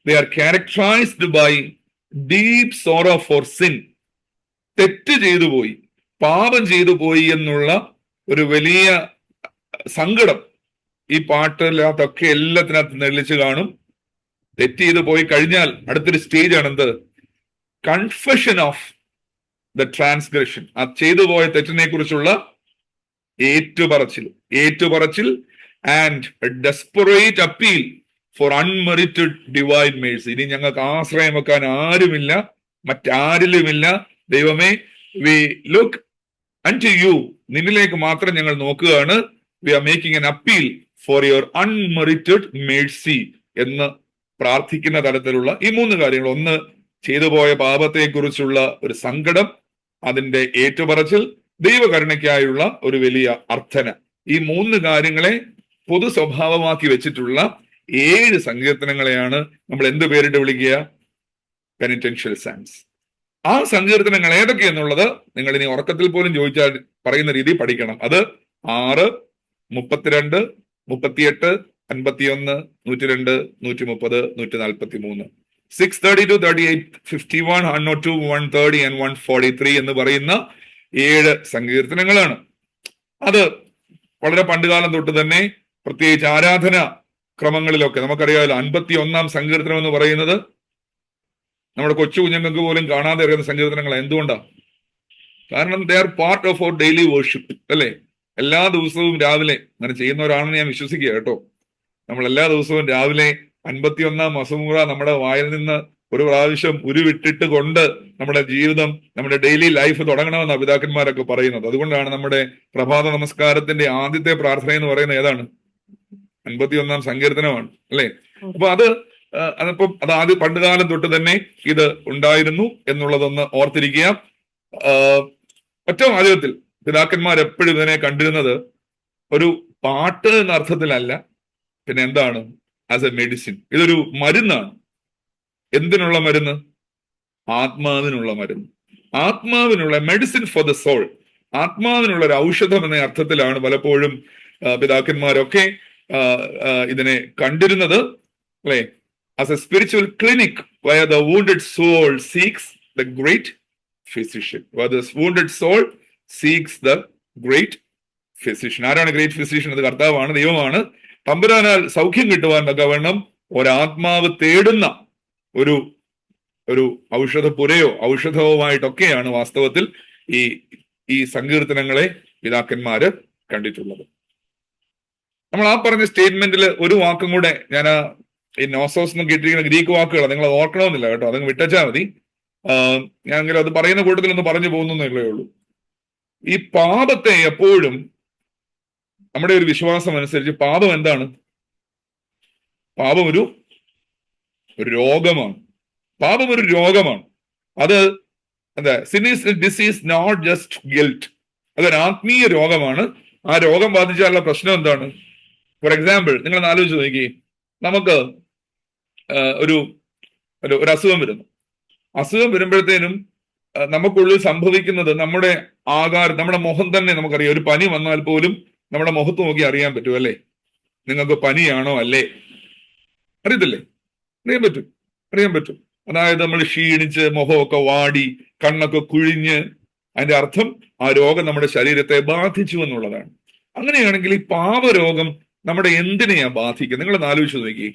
They are characterized by deep sorrow for sin. തെറ്റ് ചെയ്തു പോയി, പാപം ചെയ്തു പോയി എന്നുള്ള ഒരു വലിയ സങ്കടം ഈ പാട്ടിനകത്തൊക്കെ എല്ലാത്തിനകത്ത് നെളിച്ച് കാണും. തെറ്റ് ചെയ്തു പോയി കഴിഞ്ഞാൽ അടുത്തൊരു സ്റ്റേജ് ആണ് എന്ത്? Confession of the transgression. ആ ചെയ്തു പോയ തെറ്റിനെ കുറിച്ചുള്ള ഏറ്റുപറച്ചിൽ and desperate appeal for unmerited divine mercy. ഇനി ഞങ്ങൾക്ക് ആശ്രയം വെക്കാൻ ആരുമില്ല, മറ്റാരിലുമില്ല. ദൈവമേ, വി ലുക്ക് അൺടു യു, നിന്നിലേക്ക് മാത്രം ഞങ്ങൾ നോക്കുകയാണ്. We are making an appeal for your unmerited mercy എന്ന് പ്രാർത്ഥിക്കുന്ന തരത്തിലുള്ള ഈ 3 കാര്യങ്ങൾ. ഒന്ന്, ചെയ്തുപോയ പാപത്തെക്കുറിച്ചുള്ള ഒരു സങ്കടം, അതിന്റെ ഏറ്റുപറച്ചിൽ, ദൈവകരുണയ്ക്കായുള്ള ഒരു വലിയ അർത്ഥന. ഈ 3 കാര്യങ്ങളെ പൊതു സ്വഭാവമാക്കി വെച്ചിട്ടുള്ള 7 സങ്കീർത്തനങ്ങളെയാണ് നമ്മൾ എന്ത് പേരിട്ട് വിളിക്കുക? പെനിറ്റൻഷ്യൽ സാംസ്. ആ സങ്കീർത്തനങ്ങൾ ഏതൊക്കെയെന്നുള്ളത് നിങ്ങൾ ഇനി ഉറക്കത്തിൽ പോലും ചോദിച്ചാൽ പറയുന്ന രീതി പഠിക്കണം. അത് 6, 32, 38, 51, 102, 130, 143, 632, 38, 51, 102, 130 and 143 എന്ന് പറയുന്ന 7 സങ്കീർത്തനങ്ങളാണ്. അത് വളരെ പണ്ടുകാലം തൊട്ട് തന്നെ പ്രത്യേകിച്ച് ആരാധന ക്രമങ്ങളിലൊക്കെ നമുക്കറിയാമല്ലോ. 51-ാം സങ്കീർത്തനം എന്ന് പറയുന്നത് നമ്മുടെ കൊച്ചു കുഞ്ഞുങ്ങൾക്ക് പോലും കാണാതെ അറിയുന്ന സങ്കീർത്തനങ്ങളാണ്. എന്തുകൊണ്ടാണ്? കാരണം they are part of our daily worship, അല്ലേ? എല്ലാ ദിവസവും രാവിലെ അങ്ങനെ ചെയ്യുന്നവരാണെന്ന് ഞാൻ വിശ്വസിക്കുക കേട്ടോ. നമ്മൾ എല്ലാ ദിവസവും രാവിലെ 51-ാം മസമൂറ നമ്മുടെ വായിൽ നിന്ന് ഒരു പ്രാവശ്യം ഉരുവിട്ടിട്ട് കൊണ്ട് നമ്മുടെ ജീവിതം, നമ്മുടെ ഡെയിലി ലൈഫ് തുടങ്ങണമെന്നാണ് പിതാക്കന്മാരൊക്കെ പറയുന്നത്. അതുകൊണ്ടാണ് നമ്മുടെ പ്രഭാത നമസ്കാരത്തിന്റെ ആദ്യത്തെ പ്രാർത്ഥന എന്ന് പറയുന്നത് ഏതാണ്? 51-ാം സങ്കീർത്തനമാണ്, അല്ലെ? അപ്പൊ അതിപ്പം അത് ആദ്യം പണ്ടുകാലം തൊട്ട് തന്നെ ഇത് ഉണ്ടായിരുന്നു എന്നുള്ളതൊന്ന് ഓർത്തിരിക്കുക. ഏറ്റവും ആദ്യത്തിൽ പിതാക്കന്മാർ എപ്പോഴും ഇതിനെ കണ്ടിരുന്നത് ഒരു പാട്ട് എന്ന അർത്ഥത്തിലല്ല, പിന്നെ എന്താണ്? As A medicine. ഇതൊരു മരുന്നാണ്. എന്തിനുള്ള മരുന്ന്? ആത്മാവിനുള്ള മരുന്ന്. ആത്മാവിനുള്ള മെഡിസിൻ ഫോർ ദ സോൾ. ആത്മാവിനുള്ള ഒരു ഔഷധം എന്ന അർത്ഥത്തിലാണ് പലപ്പോഴും പിതാക്കന്മാരൊക്കെ ഇതിനെ കണ്ടിരുന്നത്, അല്ലെ? As A spiritual clinic where the wounded soul seeks the great physician. where the wounded soul seeks the great physician. ആരാണ് ഗ്രേറ്റ് ഫിസിഷ്യൻ? അത് കർത്താവാണ്, ദൈവമാണ്. തമ്പുരാനാൽ സൗഖ്യം കിട്ടുവാൻ തക്കവണ്ണം ഒരാത്മാവ് തേടുന്ന ഒരു ഒരു ഔഷധപുരയോ ഔഷധവുമായിട്ടൊക്കെയാണ് വാസ്തവത്തിൽ ഈ സങ്കീർത്തനങ്ങളെ പിതാക്കന്മാര് കണ്ടിട്ടുള്ളത്. നമ്മൾ ആ പറഞ്ഞ സ്റ്റേറ്റ്മെന്റിൽ ഒരു വാക്കും കൂടെ, ഞാൻ ഈ നോസോസ് എന്ന് കേട്ടിരിക്കുന്ന ഗ്രീക്ക് വാക്കുകളാണ്, നിങ്ങൾ ഓർക്കണമെന്നില്ല കേട്ടോ, അതങ്ങ് വിട്ടച്ചാൽ മതി. ഞാനെങ്കിലും അത് പറയുന്ന കൂട്ടത്തിൽ ഒന്ന് പറഞ്ഞു പോകുന്നേ ഉള്ളൂ. ഈ പാപത്തെ എപ്പോഴും നമ്മുടെ ഒരു വിശ്വാസം അനുസരിച്ച് പാപം എന്താണ്? പാപം ഒരു രോഗമാണ്. പാപം ഒരു രോഗമാണ്. അത് എന്താ? Sin is disease, not just guilt. അതൊരു ആത്മീയ രോഗമാണ്. ആ രോഗം ബാധിച്ചാലുള്ള പ്രശ്നം എന്താണ്? ഫോർ എക്സാമ്പിൾ, നിങ്ങൾ ആലോചിച്ച് നോക്കി, നമുക്ക് ഒരു അസുഖം വരുന്നു. അസുഖം വരുമ്പോഴത്തേനും നമുക്കുള്ളിൽ സംഭവിക്കുന്നത് നമ്മുടെ ആകാരം, നമ്മുടെ മുഖം തന്നെ നമുക്കറിയാം. ഒരു പനി വന്നാൽ പോലും നമ്മുടെ മുഖത്ത് നോക്കി അറിയാൻ പറ്റും, അല്ലേ? നിങ്ങൾക്ക് പനിയാണോ അല്ലേ? അറിയത്തില്ലേ? അറിയാൻ പറ്റും. അതായത് നമ്മൾ ക്ഷീണിച്ച് മുഖമൊക്കെ വാടി കണ്ണൊക്കെ കുഴിഞ്ഞ്, അതിന്റെ അർത്ഥം ആ രോഗം നമ്മുടെ ശരീരത്തെ ബാധിച്ചു എന്നുള്ളതാണ്. അങ്ങനെയാണെങ്കിൽ ഈ പാപരോഗം നമ്മുടെ എന്തിനെയാ ബാധിക്കുക? നിങ്ങളൊന്ന് ആലോചിച്ച് നോക്കി,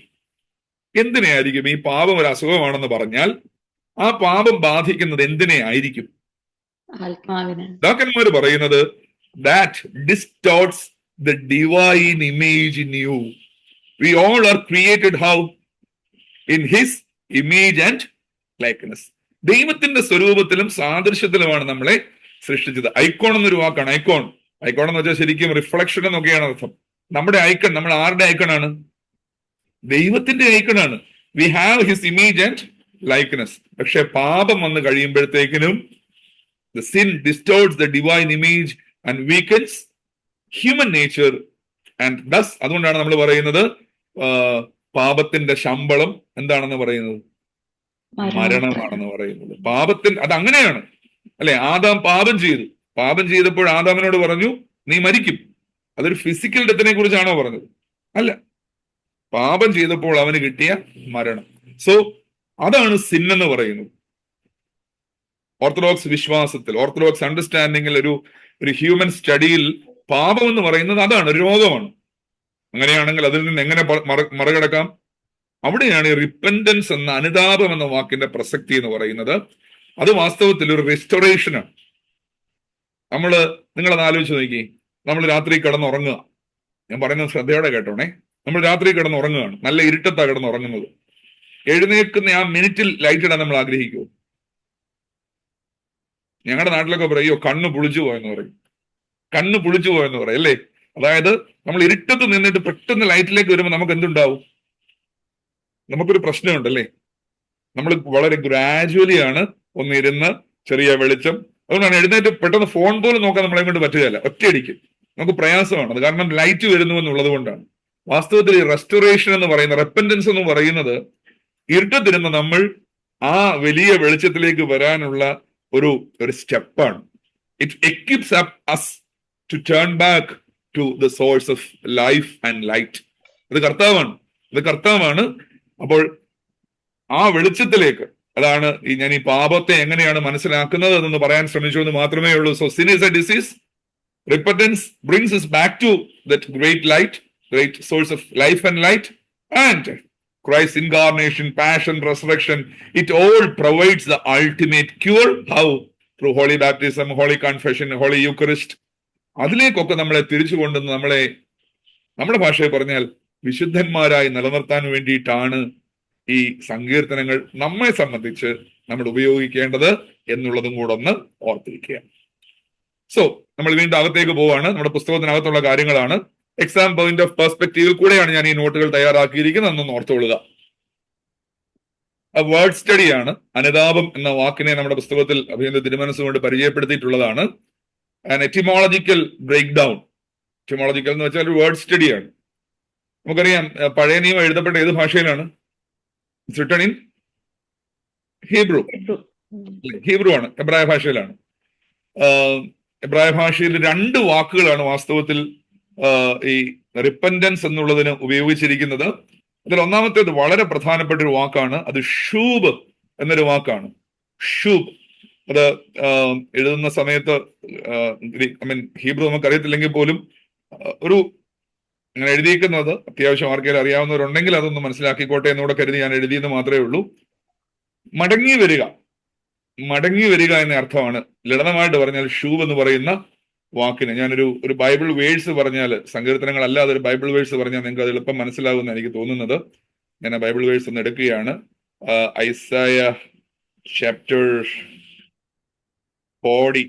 എന്തിനെയായിരിക്കും? ഈ പാപം ഒരു അസുഖമാണെന്ന് പറഞ്ഞാൽ ആ പാപം ബാധിക്കുന്നത് എന്തിനെ ആയിരിക്കും? പിതാക്കന്മാര് പറയുന്നത് that distorts the divine image in you. We all are created how? In his image and likeness. ദൈവത്തിന്റെ സ്വരൂപത്തിലും സാദൃശ്യത്തിലുമാണ് നമ്മളെ സൃഷ്ടിച്ചത്. ഐക്കോൺ എന്നൊരു വാക്കാണ്. ഐക്കോൺ എന്ന് വെച്ചാൽ ശരിക്കും റിഫ്ലക്ഷൻ എന്നൊക്കെയാണ് അർത്ഥം. നമ്മുടെ ഐക്കൺ, നമ്മൾ ആരുടെ ഐക്കണാണ്? ദൈവത്തിന്റെ ഐക്കണാണ്. We have his image and likeness. പക്ഷെ പാപം വന്ന് കഴിയുമ്പോഴത്തേക്കിനും the sin distorts the divine image and weakens human nature, and thus അതുകൊണ്ടാണ് നമ്മൾ പറയുന്നത് പാപത്തിന്റെ ശമ്പളം എന്താണെന്ന് പറയുന്നത്? മരണമാണെന്ന് പറയുന്നത്. പാപത്തിന് അത് അങ്ങനെയാണ്, അല്ലെ? ആദാം പാപം ചെയ്തപ്പോൾ ആദാമിനോട് പറഞ്ഞു നീ മരിക്കും. അതൊരു ഫിസിക്കൽ ഡെത്തിനെ കുറിച്ചാണോ പറഞ്ഞത്? അല്ല, പാപം ചെയ്തപ്പോൾ അവന് കിട്ടിയ മരണം. സോ അതാണ് സിൻ എന്ന് പറയുന്നത്. ഓർത്തഡോക്സ് വിശ്വാസത്തിൽ, ഓർത്തഡോക്സ് അണ്ടർസ്റ്റാൻഡിങ്ങിൽ, ഒരു ഹ്യൂമൻ സ്റ്റഡിയിൽ പാപം എന്ന് പറയുന്നത് അതാണ്, രോഗമാണ്. അങ്ങനെയാണെങ്കിൽ അതിൽ നിന്ന് എങ്ങനെ മറികടക്കാം? അവിടെയാണ് റിപ്പന്റൻസ് എന്ന, അനുതാപം എന്ന വാക്കിന്റെ പ്രസക്തി എന്ന് പറയുന്നത്. അത് വാസ്തവത്തിൽ ഒരു റെസ്റ്റോറേഷനാണ്. നിങ്ങളത് ആലോചിച്ച് നോക്കി, നമ്മൾ രാത്രി കിടന്നുറങ്ങുക. ഞാൻ പറയുന്നത് ശ്രദ്ധയോടെ കേട്ടോണേ. നമ്മൾ രാത്രി കിടന്നുറങ്ങുകയാണ്, നല്ല ഇരുട്ടത്താണ് കിടന്നുറങ്ങുന്നത്. എഴുന്നേൽക്കുന്ന ആ മിനിറ്റിൽ ലൈറ്റ് ഇടാൻ നമ്മൾ ആഗ്രഹിക്കുമോ? ഞങ്ങളുടെ നാട്ടിലൊക്കെ പറയോ കണ്ണ് പുളിച്ചു പോയെന്ന് പറയും. അല്ലേ? അതായത് നമ്മൾ ഇരുട്ടത്ത് നിന്നിട്ട് പെട്ടെന്ന് ലൈറ്റിലേക്ക് വരുമ്പോൾ നമുക്ക് എന്തുണ്ടാവും? നമുക്കൊരു പ്രശ്നമുണ്ടല്ലേ? നമ്മൾ വളരെ ഗ്രാജുവലി ആണ് ഒന്നിരുന്ന് ചെറിയ വെളിച്ചം. അതുകൊണ്ടാണ് എഴുന്നേറ്റ് പെട്ടെന്ന് ഫോൺ പോലും നോക്കാൻ നമ്മളെ കൊണ്ട് പറ്റുകയല്ല, ഒറ്റയടിക്ക് നമുക്ക് പ്രയാസമാണ്. അത് കാരണം ലൈറ്റ് വരുന്നു എന്നുള്ളത് കൊണ്ടാണ്. വാസ്തവത്തിൽ ഈ റെസ്റ്റോറേഷൻ എന്ന് പറയുന്ന, റെപ്പന്റൻസ് എന്ന് പറയുന്നത്, ഇരുട്ടത്തിരുന്ന് നമ്മൾ ആ വലിയ വെളിച്ചത്തിലേക്ക് വരാനുള്ള ഒരു സ്റ്റെപ്പാണ്. It equips us to turn back to the source of life and light. ഇത് കർത്താവാണ്. അപ്പോൾ ആ വെളിച്ചത്തിലേക്ക്, അതാണ് ഞാൻ ഈ പാപത്തെ എങ്ങനെയാണ് മനസ്സിലാക്കുന്നത് എന്ന് പറയാൻ ശ്രമിച്ചു എന്ന് മാത്രമേ ഉള്ളൂ. So sin is a disease. Repentance brings us back to that great light, great source of life and light, and Christ's incarnation, passion, resurrection, it all provides the ultimate cure. How? Through holy baptism, holy confession, holy Eucharist. അതിലേക്കൊക്കെ നമ്മളെ തിരിച്ചു കൊണ്ടുവന്ന് നമ്മുടെ ഭാഷയിൽ പറഞ്ഞാൽ വിശുദ്ധന്മാരായി നിലനിർത്താൻ വേണ്ടിയിട്ടാണ് ഈ സങ്കീർത്തനങ്ങൾ നമ്മെ സംബന്ധിച്ച് നമ്മൾ ഉപയോഗിക്കേണ്ടത് എന്നുള്ളതും കൂടെ ഒന്ന് ഓർത്തിരിക്കുക. സോ നമ്മൾ വീണ്ടും അകത്തേക്ക് പോവാണ്. നമ്മുടെ പുസ്തകത്തിനകത്തുള്ള കാര്യങ്ങളാണ്. എക്സാം പോയിന്റ് ഓഫ് പെർസ്പെക്റ്റീവിൽ കൂടെയാണ് ഞാൻ ഈ നോട്ടുകൾ തയ്യാറാക്കിയിരിക്കുന്നത് എന്നൊന്ന് ഓർത്തുകൊള്ളുക. വേർഡ് സ്റ്റഡിയാണ്. അനുതാപം എന്ന വാക്കിനെ നമ്മുടെ പുസ്തകത്തിൽ അഭിനന്ദ തിരുമനസ്സുകൊണ്ട് പരിചയപ്പെടുത്തിയിട്ടുള്ളതാണ്. Etymological breakdown. എറ്റിമോളജിക്കൽ എന്ന് വെച്ചാൽ ഒരു വേർഡ് സ്റ്റഡിയാണ്. നമുക്കറിയാം, പഴയ നിയമം എഴുതപ്പെട്ട ഏത് ഭാഷയിലാണ്? It's written in Hebrew. Hebrew. ഉം. ഹീബ്രു ആണ്, എബ്രായ ഭാഷയിലാണ്. എബ്രായ ഭാഷയിൽ 2 വാക്കുകളാണ് വാസ്തവത്തിൽ ഈ റിപ്പൻഡൻസ് എന്നുള്ളതിന് ഉപയോഗിച്ചിരിക്കുന്നത്. അതിൽ ഒന്നാമത്തേത് വളരെ പ്രധാനപ്പെട്ട ഒരു വാക്കാണ്, അത് ഷൂബ് എന്നൊരു വാക്കാണ്. ഷൂബ് അത് എഴുതുന്ന സമയത്ത് ഹീബ്രു നമുക്ക് അറിയത്തില്ലെങ്കിൽ പോലും ഒരു അങ്ങനെ എഴുതിയിരിക്കുന്നത് അത്യാവശ്യം ആർക്കെങ്കിലും അറിയാവുന്നവരുണ്ടെങ്കിൽ അതൊന്ന് മനസ്സിലാക്കിക്കോട്ടെ എന്നൂടെ കരുതി ഞാൻ എഴുതിയെന്ന് മാത്രമേ ഉള്ളൂ. മടങ്ങി വരിക, മടങ്ങി വരിക എന്ന അർത്ഥമാണ് ലളിതമായിട്ട് പറഞ്ഞാൽ ഷൂബ് എന്ന് പറയുന്ന വാക്കിന്. ഞാനൊരു ബൈബിൾ വേഴ്സ് പറഞ്ഞാൽ, സങ്കീർത്തനങ്ങളല്ലാതെ ഒരു ബൈബിൾ വേഴ്സ് പറഞ്ഞാൽ നിങ്ങൾക്ക് അത് എളുപ്പം മനസ്സിലാകുമെന്ന് എനിക്ക് തോന്നുന്നത്. ഞാൻ ആ ബൈബിൾ വേഴ്സ് ഒന്ന് എടുക്കുകയാണ്. ഐസായ ചാപ്റ്റർ 40.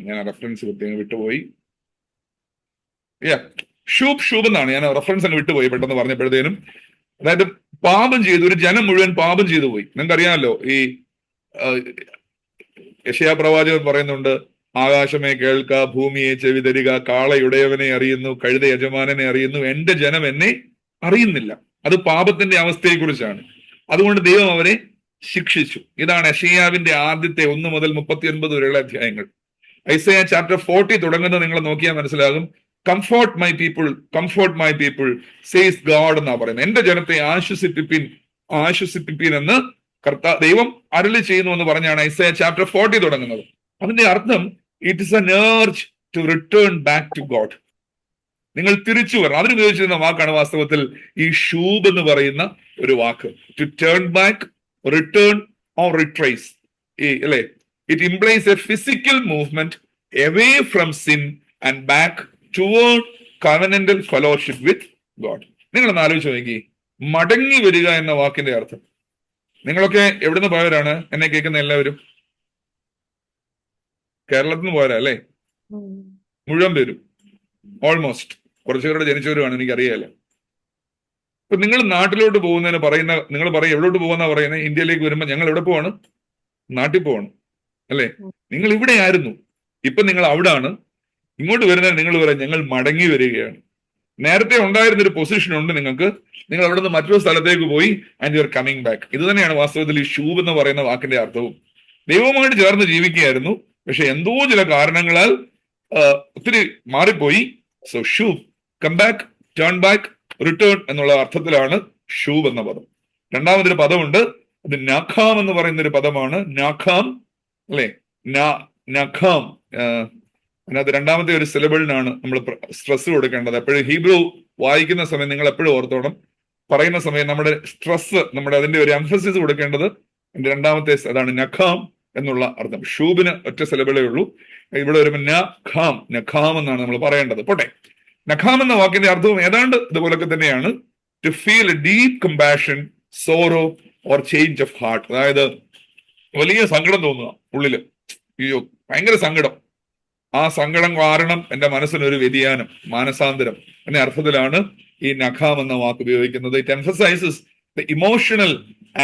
ഞാൻ റെഫറൻസ് വിട്ടുപോയി. ഷൂബ് എന്നാണ്, ഞാൻ റെഫറൻസ് അങ്ങ് വിട്ടുപോയി പെട്ടെന്ന് പറഞ്ഞപ്പോഴത്തേനും. അതായത് പാപം ചെയ്തു, ഒരു ജനം മുഴുവൻ പാപം ചെയ്തു പോയി. നിങ്ങൾക്കറിയാമല്ലോ, ഈ യെശയ്യാ പ്രവാചകൻ പറയുന്നുണ്ട്, ആകാശമേ കേൾക്ക, ഭൂമിയെ ചെവി തരിക, കാളയുടയവനെ അറിയുന്നു, കഴുത യജമാനനെ അറിയുന്നു, എന്റെ ജനം എന്നെ അറിയുന്നില്ല. അത് പാപത്തിന്റെ അവസ്ഥയെക്കുറിച്ചാണ്. അതുകൊണ്ട് ദൈവം അവരെ ശിക്ഷിച്ചു. ഇതാണ് യെശയ്യാവിന്റെ ആദ്യത്തെ 1 മുതൽ 39 വരെയുള്ള അധ്യായങ്ങൾ. ഐസയ ചാപ്റ്റർ 40 തുടങ്ങുന്നത് നിങ്ങൾ നോക്കിയാൽ മനസ്സിലാകും. Comfort my people says God എന്നാ പറയുന്നത്. എന്റെ ജനത്തെ ആശ്വസിപ്പിപ്പിൻ എന്ന് ദൈവം അരുളി ചെയ്യുന്നു എന്ന് പറഞ്ഞാണ് ഐസയ ചാപ്റ്റർ 40 തുടങ്ങുന്നത്. അതിന്റെ അർത്ഥം it is an urge to return back to God. നിങ്ങൾ തിരിച്ചു വരണം. അതിനുപയോഗിച്ചിരുന്ന വാക്കാണ് വാസ്തവത്തിൽ ഈ ഷൂബ് എന്ന് പറയുന്ന ഒരു വാക്ക്. To turn back, return or retrace. അല്ലെ, it implies a physical movement away from sin and back toward covenantal fellowship with God. നിങ്ങളൊന്ന് ആലോചിച്ച് നോക്കി, മടങ്ങി വരിക എന്ന വാക്കിന്റെ അർത്ഥം. നിങ്ങളൊക്കെ എവിടുന്ന് പോയവരാണ് എന്നെ കേൾക്കുന്ന എല്ലാവരും? കേരളത്തിൽ നിന്ന് പോയവരാ അല്ലേ? മുഴുവൻ പേരും, ഓൾമോസ്റ്റ്. കുറച്ചുപേരുടെ ജനിച്ചവരുമാണ്, എനിക്കറിയാലോ. ഇപ്പൊ നിങ്ങൾ നാട്ടിലോട്ട് പോകുന്നതിന് നിങ്ങൾ പറയും എവിടോട്ട് പോകുന്ന പറയുന്നത്? ഇന്ത്യയിലേക്ക് വരുമ്പോൾ ഞങ്ങൾ എവിടെ പോവാണ്? നാട്ടിൽ പോവാണ് അല്ലേ? നിങ്ങൾ ഇവിടെ ആയിരുന്നു, ഇപ്പൊ നിങ്ങൾ അവിടാണ്. ഇങ്ങോട്ട് വരുന്നതിന് നിങ്ങൾ പറയും ഞങ്ങൾ മടങ്ങി വരികയാണ്. നേരത്തെ ഉണ്ടായിരുന്നൊരു പൊസിഷൻ ഉണ്ട് നിങ്ങൾക്ക്, നിങ്ങൾ അവിടെ നിന്ന് മറ്റൊരു സ്ഥലത്തേക്ക് പോയി and you are coming back. ഇത് തന്നെയാണ് വാസ്തവത്തിൽ ഈ ഷൂബ് എന്ന് പറയുന്ന വാക്കിന്റെ അർത്ഥവും. ദൈവവുമായിട്ട് ചേർന്ന് ജീവിക്കുകയായിരുന്നു, പക്ഷെ എന്തോ ചില കാരണങ്ങളാൽ ഒത്തിരി മാറിപ്പോയി. സോ ഷൂബ്, come back, turn back, return എന്നുള്ള അർത്ഥത്തിലാണ് ഷൂബ് എന്ന പദം. രണ്ടാമതൊരു പദമുണ്ട്, അത് നാഖാം എന്ന് പറയുന്ന ഒരു പദമാണ്. നാഖാം അല്ലെ, നഖാം. അതിനകത്ത് രണ്ടാമത്തെ ഒരു സിലബിളിനാണ് നമ്മൾ സ്ട്രെസ് കൊടുക്കേണ്ടത്. എപ്പോഴും ഹീബ്രു വായിക്കുന്ന സമയം നിങ്ങൾ എപ്പോഴും ഓർത്തോണം, പറയുന്ന സമയം നമ്മുടെ സ്ട്രെസ്, നമ്മുടെ അതിന്റെ ഒരു എംഫസിസ് കൊടുക്കേണ്ടത് എന്റെ രണ്ടാമത്തെ അതാണ്, നഖാം എന്നുള്ള അർത്ഥം. ഷൂബിന് ഒറ്റ സിലബിളേ ഉള്ളൂ. ഇവിടെ വരുമ്പോൾ നഖാം എന്നാണ് നമ്മൾ പറയേണ്ടത്. പോട്ടെ, നഖാം എന്ന വാക്കിന്റെ അർത്ഥവും ഏതാണ്ട് ഇതുപോലൊക്കെ തന്നെയാണ്. To feel a deep compassion, sorrow or change of heart. അതായത് വലിയ സങ്കടം തോന്നുക ഉള്ളില്, അയ്യോ ഭയങ്കര സങ്കടം, ആ സങ്കടം കാരണം എന്റെ മനസ്സിനൊരു വ്യതിയാനം, മാനസാന്തരം എന്ന അർത്ഥത്തിലാണ് ഈ നഖാം എന്ന വാക്ക് ഉപയോഗിക്കുന്നത്. It emphasises the emotional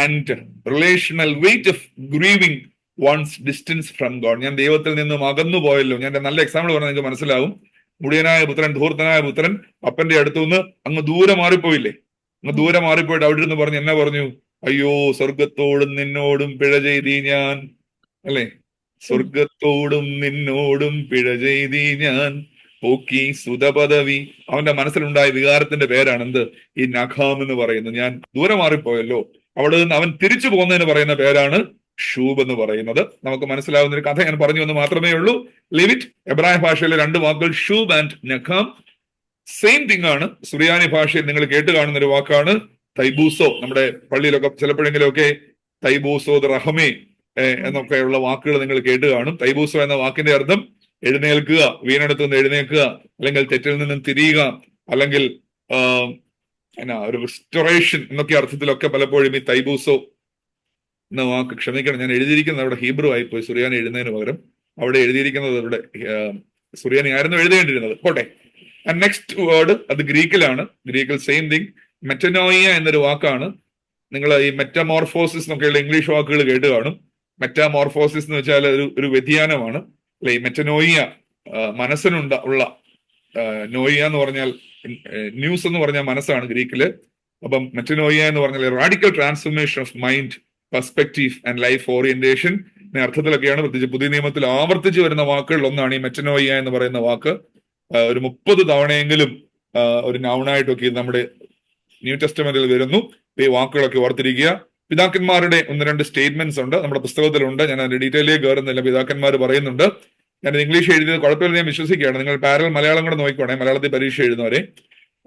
and relational weight of grieving one's distance from God. ഞാൻ ദൈവത്തിൽ നിന്നും അകന്നു പോയല്ലോ. ഞാൻ നല്ല എക്സാമ്പിൾ പറഞ്ഞാൽ നിങ്ങൾക്ക് മനസ്സിലാവും. മുടിയനായ പുത്രൻ, ധൂർത്തനായ പുത്രൻ അപ്പന്റെ അടുത്തുനിന്ന് അങ്ങ് ദൂരെ മാറിപ്പോയില്ലേ? അങ്ങ് ദൂരെ മാറിപ്പോയിട്ട് അവിടെ ഇരുന്ന് പറഞ്ഞു, എന്നെ പറഞ്ഞു, അയ്യോ സ്വർഗത്തോടും നിന്നോടും പിഴ ചെയ്തി ഞാൻ, അല്ലെ, സ്വർഗത്തോടും നിന്നോടും പിഴ ചെയ്തി ഞാൻ, പോക്കി സുതപദവി. അവന്റെ മനസ്സിലുണ്ടായ വികാരത്തിന്റെ പേരാണ് എന്ത്? ഈ നഖാം എന്ന് പറയുന്നത്. ഞാൻ ദൂരെ മാറിപ്പോയല്ലോ, അവിടെ നിന്ന് അവൻ തിരിച്ചു പോകുന്നതിന് പറയുന്ന പേരാണ് ഷൂബ് എന്ന് പറയുന്നത്. നമുക്ക് മനസ്സിലാവുന്ന ഒരു കഥ ഞാൻ പറഞ്ഞു എന്ന് മാത്രമേ ഉള്ളൂ. ലിവിറ്റ്, എബ്രായ ഭാഷയിലെ 2 വാക്കുകൾ ഷൂബ് ആൻഡ് നഖാം സെയിം തിങ് ആണ്. സുറിയാനി ഭാഷയിൽ നിങ്ങൾ കേട്ട് കാണുന്ന ഒരു വാക്കാണ് തൈബൂസോ. നമ്മുടെ പള്ളിയിലൊക്കെ ചിലപ്പോഴെങ്കിലുമൊക്കെ തൈബൂസോ, റഹമേ എന്നൊക്കെയുള്ള വാക്കുകൾ നിങ്ങൾ കേട്ട് കാണും. തൈബൂസോ എന്ന വാക്കിന്റെ അർത്ഥം എഴുന്നേൽക്കുക, വീണെടുത്ത് നിന്ന് എഴുന്നേൽക്കുക, അല്ലെങ്കിൽ തെറ്റിൽ നിന്നും തിരിയുക, അല്ലെങ്കിൽ ഒരു റിസ്റ്റോറേഷൻ എന്നൊക്കെ അർത്ഥത്തിലൊക്കെ പലപ്പോഴും ഈ തൈബൂസോ എന്ന വാക്ക്, ക്ഷമിക്കണം ഞാൻ എഴുതിയിരിക്കുന്നത് അവിടെ ഹീബ്രു ആയിപ്പോയി, സുറിയാനി എഴുതുന്നതിന് പകരം അവിടെ എഴുതിയിരിക്കുന്നത് ഇവിടെ സുറിയാനി ആയിരുന്നു എഴുതേണ്ടിയിരുന്നത്. പോട്ടെ, നെക്സ്റ്റ് വേർഡ് അത് ഗ്രീക്കിലാണ്. ഗ്രീക്കിൽ സെയിം തിങ്, മെറ്റനോയിയ എന്നൊരു വാക്കാണ്. നിങ്ങൾ ഈ മെറ്റമോർഫോസിസ് എന്നൊക്കെയുള്ള ഇംഗ്ലീഷ് വാക്കുകൾ കേട്ട് കാണും. മെറ്റാമോർഫോസിസ് എന്ന് വെച്ചാൽ ഒരു വ്യതിയാനമാണ് അല്ലെ. മെറ്റനോയിയ മനസ്സിനുണ്ട ഉള്ള നോയിയ എന്ന് പറഞ്ഞാൽ ന്യൂസ് എന്ന് പറഞ്ഞാൽ മനസ്സാണ് ഗ്രീക്കില്. അപ്പം മെറ്റനോയിയ എന്ന് പറഞ്ഞാൽ radical transformation of mind, perspective and life orientation എന്ന അർത്ഥത്തിലൊക്കെയാണ് പ്രത്യേകിച്ച് പുതിയ നിയമത്തിൽ ആവർത്തിച്ച് വരുന്ന വാക്കുകളിൽ ഒന്നാണ് ഈ മെറ്റനോയിയ എന്ന് പറയുന്ന വാക്ക്. ഒരു 30 തവണയെങ്കിലും ഒരു നൗണായിട്ടൊക്കെ നമ്മുടെ ന്യൂ ടെസ്റ്റമെന്റിൽ വരുന്നു. ഈ വാക്കുകളൊക്കെ ഓർത്തിരിക്കുക. പിതാക്കന്മാരുടെ 1-2 സ്റ്റേറ്റ്മെന്റ്സ് ഉണ്ട്, നമ്മുടെ പുസ്തകത്തിലുണ്ട്. ഞാൻ അതിന്റെ ഡീറ്റെയിലേക്ക് കയറുന്നില്ല. പിതാക്കന്മാർ പറയുന്നുണ്ട്. ഞാൻ ഇംഗ്ലീഷ് എഴുതിയത് കുഴപ്പമില്ല, ഞാൻ വിശ്വസിക്കുകയാണ്. നിങ്ങൾ പാരൽ മലയാളം കൂടെ നോക്കിക്കോണേ, മലയാളത്തിൽ പരീക്ഷ എഴുതുന്നവരെ.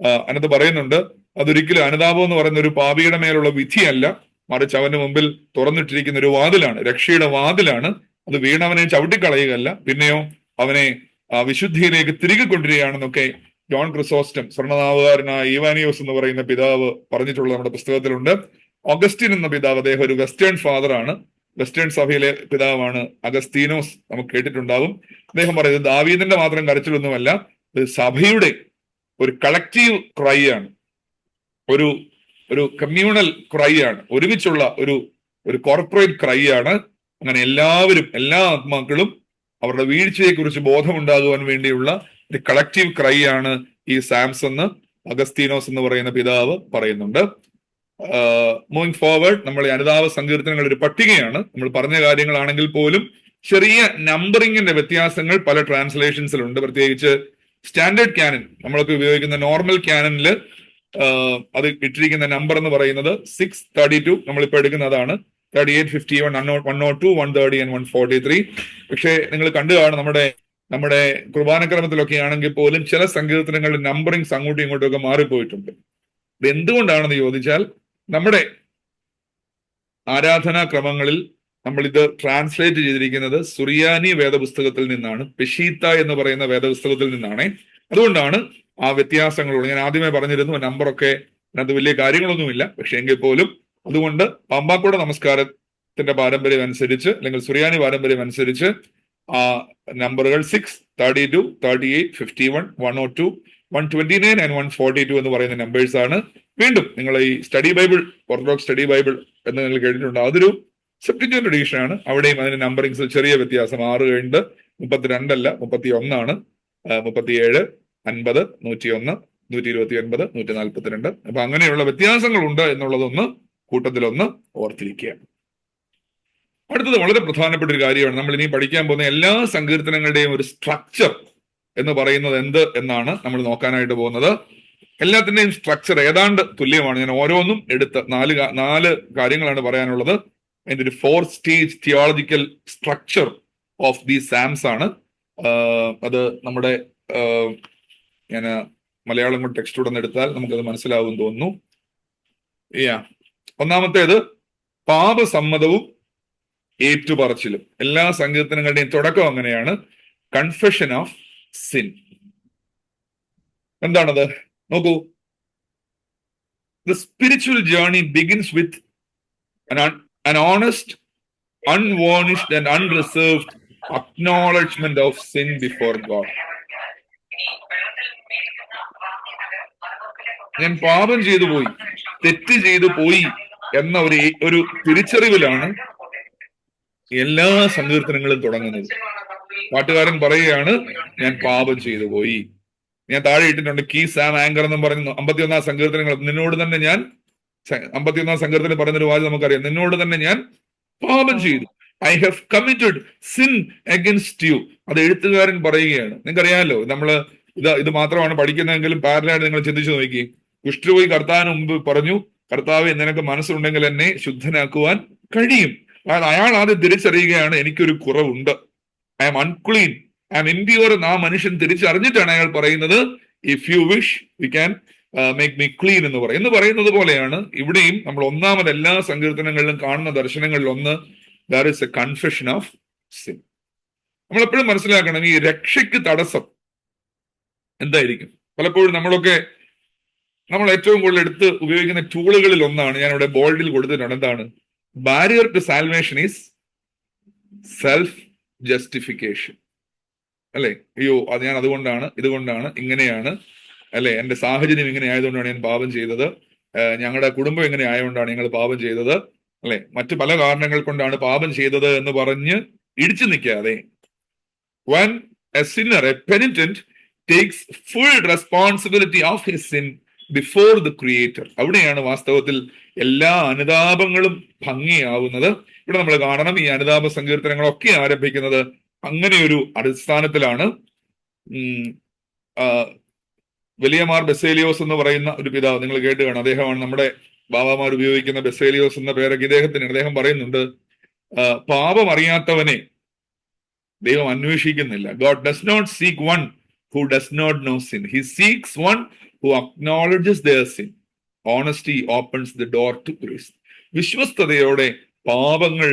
അതിനകത്ത് പറയുന്നുണ്ട്, അതൊരിക്കലും അനുതാപം എന്ന് പറയുന്ന ഒരു പാപിയുടെ മേലുള്ള വിധിയല്ല, മറിച്ച് അവന്റെ മുമ്പിൽ തുറന്നിട്ടിരിക്കുന്ന ഒരു വാതിലാണ്, രക്ഷയുടെ വാതിലാണ്. അത് വീണവനെ ചവിട്ടിക്കളയുകയല്ല, പിന്നെയോ അവനെ വിശുദ്ധിയിലേക്ക് തിരികെ കൊണ്ടുവരികയാണെന്നൊക്കെ ജോൺ ക്രിസോസ്റ്റം, സ്വർണ്ണനാവുകാരനായ ഈവാനിയോസ് എന്ന് പറയുന്ന പിതാവ് പറഞ്ഞിട്ടുള്ള നമ്മുടെ പുസ്തകത്തിലുണ്ട്. ഓഗസ്റ്റിൻ എന്ന പിതാവ്, അദ്ദേഹം ഒരു വെസ്റ്റേൺ ഫാദർ ആണ്, വെസ്റ്റേൺ സഭയിലെ പിതാവാണ് അഗസ്തീനോസ്, നമുക്ക് കേട്ടിട്ടുണ്ടാവും. അദ്ദേഹം പറയുന്നത് ദാവീദിന്റെ മാത്രം കരച്ചിലൊന്നുമല്ല, ഇത് സഭയുടെ ഒരു കളക്റ്റീവ് ക്രൈ ആണ്, ഒരു കമ്മ്യൂണൽ ക്രൈ ആണ്, ഒരുമിച്ചുള്ള ഒരു കോർപ്പറേറ്റ് ക്രൈ ആണ്. അങ്ങനെ എല്ലാവരും, എല്ലാ ആത്മാക്കളും അവരുടെ വീഴ്ചയെക്കുറിച്ച് ബോധമുണ്ടാകുവാൻ വേണ്ടിയുള്ള ഒരു കളക്റ്റീവ് ക്രൈ ആണ് ഈ സാംസ് എന്ന് അഗസ്തീനോസ് എന്ന് പറയുന്ന പിതാവ് പറയുന്നുണ്ട്. മൂവിങ് ഫോർവേഡ്, നമ്മൾ ഈ അനുതാപ സങ്കീർത്തനങ്ങളുടെ ഒരു പട്ടികയാണ്. നമ്മൾ പറഞ്ഞ കാര്യങ്ങളാണെങ്കിൽ പോലും ചെറിയ നമ്പറിങ്ങിന്റെ വ്യത്യാസങ്ങൾ പല ട്രാൻസ്ലേഷൻസിലുണ്ട്. പ്രത്യേകിച്ച് സ്റ്റാൻഡേർഡ് ക്യാനൻ, നമ്മളൊക്കെ ഉപയോഗിക്കുന്ന നോർമൽ ക്യാനനിൽ അത് ഇട്ടിരിക്കുന്ന നമ്പർ എന്ന് പറയുന്നത് 632. നമ്മളിപ്പോൾ എടുക്കുന്നതാണ് 38, 51, 102, 130 and 143. പക്ഷേ നിങ്ങൾ കണ്ടു കാണും, നമ്മുടെ കുർബാനക്രമത്തിലൊക്കെ ആണെങ്കിൽ പോലും ചില സങ്കീർത്തനങ്ങളുടെ നമ്പറിങ്സ് അങ്ങോട്ടും ഇങ്ങോട്ടും ഒക്കെ മാറിപ്പോയിട്ടുണ്ട്. ഇത് എന്തുകൊണ്ടാണെന്ന് ചോദിച്ചാൽ, നമ്മുടെ ആരാധനാക്രമങ്ങളിൽ നമ്മൾ ഇത് ട്രാൻസ്ലേറ്റ് ചെയ്തിരിക്കുന്നത് സുറിയാനി വേദപുസ്തകത്തിൽ നിന്നാണ്, പെഷീത്ത എന്ന് പറയുന്ന വേദപുസ്തകത്തിൽ നിന്നാണ്. അതുകൊണ്ടാണ് ആ വ്യത്യാസങ്ങളുള്ളത്. ഞാൻ ആദ്യമേ പറഞ്ഞിരുന്നു, നമ്പറൊക്കെ അതിനകത്ത് വലിയ കാര്യങ്ങളൊന്നുമില്ല. പക്ഷെ എങ്കിൽ പോലും അതുകൊണ്ട് പാമ്പാക്കോട് നമസ്കാരത്തിന്റെ പാരമ്പര്യം അനുസരിച്ച്, അല്ലെങ്കിൽ സുറിയാനി പാരമ്പര്യം അനുസരിച്ച് ആ നമ്പറുകൾ 6, 32, 38, 51, 102, 129 and 142 എന്ന് പറയുന്ന നമ്പേഴ്സ് ആണ്. വീണ്ടും നിങ്ങൾ ഈ study Bible, orthodox study Bible എന്ന് നിങ്ങൾ കേട്ടിട്ടുണ്ട്, അതൊരു സെപ്റ്റിറ്റ്വന്റ് എഡിഷൻ ആണ്. അവിടെയും അതിന്റെ നമ്പറിങ്സ് ചെറിയ വ്യത്യാസം. 6 കഴിഞ്ഞിട്ട് 32 അല്ല, 31 ആണ്, 37, 50, 101, 129, 142. അപ്പൊ അങ്ങനെയുള്ള വ്യത്യാസങ്ങളുണ്ട് എന്നുള്ളതൊന്ന് കൂട്ടത്തിലൊന്ന് ഓർത്തിരിക്കുക. അടുത്തത് വളരെ പ്രധാനപ്പെട്ട ഒരു കാര്യമാണ്. നമ്മൾ ഇനി പഠിക്കാൻ പോകുന്ന എല്ലാ സങ്കീർത്തനങ്ങളുടെയും ഒരു സ്ട്രക്ചർ എന്ന് പറയുന്നത് എന്ത് എന്നാണ് നമ്മൾ നോക്കാനായിട്ട് പോകുന്നത്. എല്ലാത്തിന്റെയും സ്ട്രക്ചർ ഏതാണ്ട് തുല്യമാണ്. ഞാൻ ഓരോന്നും എടുത്ത് 4 കാര്യങ്ങളാണ് പറയാനുള്ളത്. അതിന്റെ ഒരു 4 stage theological structure of the psalms ആണ്. അത് നമ്മുടെ ഞാൻ മലയാളം കൊണ്ട് ടെക്സ്റ്റ് കൂടെ എടുത്താൽ നമുക്കത് മനസ്സിലാവും തോന്നുന്നു. ഒന്നാമത്തേത് പാപസമ്മതവും ഏറ്റുപറച്ചിലും. എല്ലാ സങ്കീർത്തനങ്ങളുടെയും തുടക്കം അങ്ങനെയാണ്, കൺഫെഷൻ ഓഫ് സിൻ. എന്താണത് നോക്കൂ. The spiritual journey begins with an honest, unvarnished and unreserved acknowledgement of sin before God. ഞാൻ പാപം ചെയ്തു പോയി, തെറ്റ് ചെയ്തു പോയി എന്ന ഒരു തിരിച്ചറിവിലാണ് എല്ലാ സങ്കീർത്തനങ്ങളും തുടങ്ങുന്നത്. പാട്ടുകാരൻ പറയുകയാണ്, ഞാൻ പാപം ചെയ്തു പോയി. ഞാൻ താഴെ ഇട്ടിട്ടുണ്ട്, കീ സാം ആങ്കർ എന്നും പറഞ്ഞു 51 സങ്കീർത്തനങ്ങൾ. നിന്നോട് തന്നെ ഞാൻ 51 സങ്കീർത്തനം പറയുന്നൊരു വാചകം നമുക്കറിയാം, നിന്നോട് തന്നെ ഞാൻ പാപം ചെയ്തു. I have committed sin against you. അത് എഴുത്തുകാരൻ പറയുകയാണ്. നിങ്ങൾക്കറിയാമല്ലോ, ഇത് മാത്രമാണ് പഠിക്കുന്നതെങ്കിലും പാരലായിട്ട് നിങ്ങൾ ചിന്തിച്ചു നോക്കി. കുഷ്ഠരോഗി കർത്താവിന് മുമ്പ് പറഞ്ഞു, കർത്താവെ നിനക്ക് മനസ്സുണ്ടെങ്കിൽ എന്നെ ശുദ്ധനാക്കുവാൻ കഴിയും. അയാൾ ആദ്യം തിരിച്ചറിയുകയാണ്, എനിക്കൊരു കുറവുണ്ട്, I am unclean, I am impure എന്ന് ആ മനുഷ്യൻ തിരിച്ചറിഞ്ഞിട്ടാണ് അയാൾ പറയുന്നത്, if you wish we can make me clean എന്ന് പറയും. എന്ന് പറയുന്നത് പോലെയാണ് ഇവിടെയും നമ്മൾ ഒന്നാമത് എല്ലാ സങ്കീർത്തനങ്ങളിലും കാണുന്ന ദർശനങ്ങളിൽ ഒന്ന്, that is a confession of sin. നമ്മൾ എപ്പോഴും മനസ്സിലാക്കണം, ഈ രക്ഷയ്ക്ക് തടസ്സം എന്തായിരിക്കും. പലപ്പോഴും നമ്മൾ ഏറ്റവും കൂടുതൽ എടുത്ത് ഉപയോഗിക്കുന്ന ടൂളുകളിൽ ഒന്നാണ്, ഞാൻ ഇവിടെ ബോൾഡിൽ കൊടുത്തിട്ടുണ്ട്, എന്താണ് barrier to salvation is self justification. അല്ലെ, അയ്യോ അത് ഞാൻ അതുകൊണ്ടാണ്, ഇതുകൊണ്ടാണ്, ഇങ്ങനെയാണ്, അല്ലെ, എന്റെ സാഹചര്യം ഇങ്ങനെ ആയതുകൊണ്ടാണ് ഞാൻ പാപം ചെയ്തത്, ഞങ്ങളുടെ കുടുംബം ഇങ്ങനെ ആയതുകൊണ്ടാണ് ഞങ്ങൾ പാപം ചെയ്തത്, അല്ലെ, മറ്റു പല കാരണങ്ങൾ കൊണ്ടാണ് പാപം ചെയ്തത് എന്ന് പറഞ്ഞ് ഇടിച്ചു നിൽക്കാതെ, when a sinner, a penitent takes full responsibility of his sin before the creator. അവിടെയാണ് വാസ്തവത്തിൽ എല്ലാ അനുതാപങ്ങളും ഭംഗിയാവുന്നത്. ഇവിടെ നമ്മൾ കാണണം, ഈ അനുതാപ സങ്കീർത്തനങ്ങളൊക്കെ ആരംഭിക്കുന്നത് അങ്ങനെ ഒരു അടിസ്ഥാനത്തിലാണ്. വലിയമാർ ബെസേലിയോസ് എന്ന് പറയുന്ന ഒരു പിതാവ് നിങ്ങൾ കേട്ട് കാണും. അദ്ദേഹമാണ് നമ്മുടെ ബാബാമാർ ഉപയോഗിക്കുന്ന ബെസേലിയോസ് എന്ന പേരൊക്കെ ഇദ്ദേഹത്തിന്. അദ്ദേഹം പറയുന്നുണ്ട്, പാപം അറിയാത്തവനെ ദൈവം അന്വേഷിക്കുന്നില്ല. God does not seek one who does not know sin. He seeks one who acknowledges their sin. Honesty opens the door to grace. വിശ്വസ്തയോടെ പാപങ്ങൾ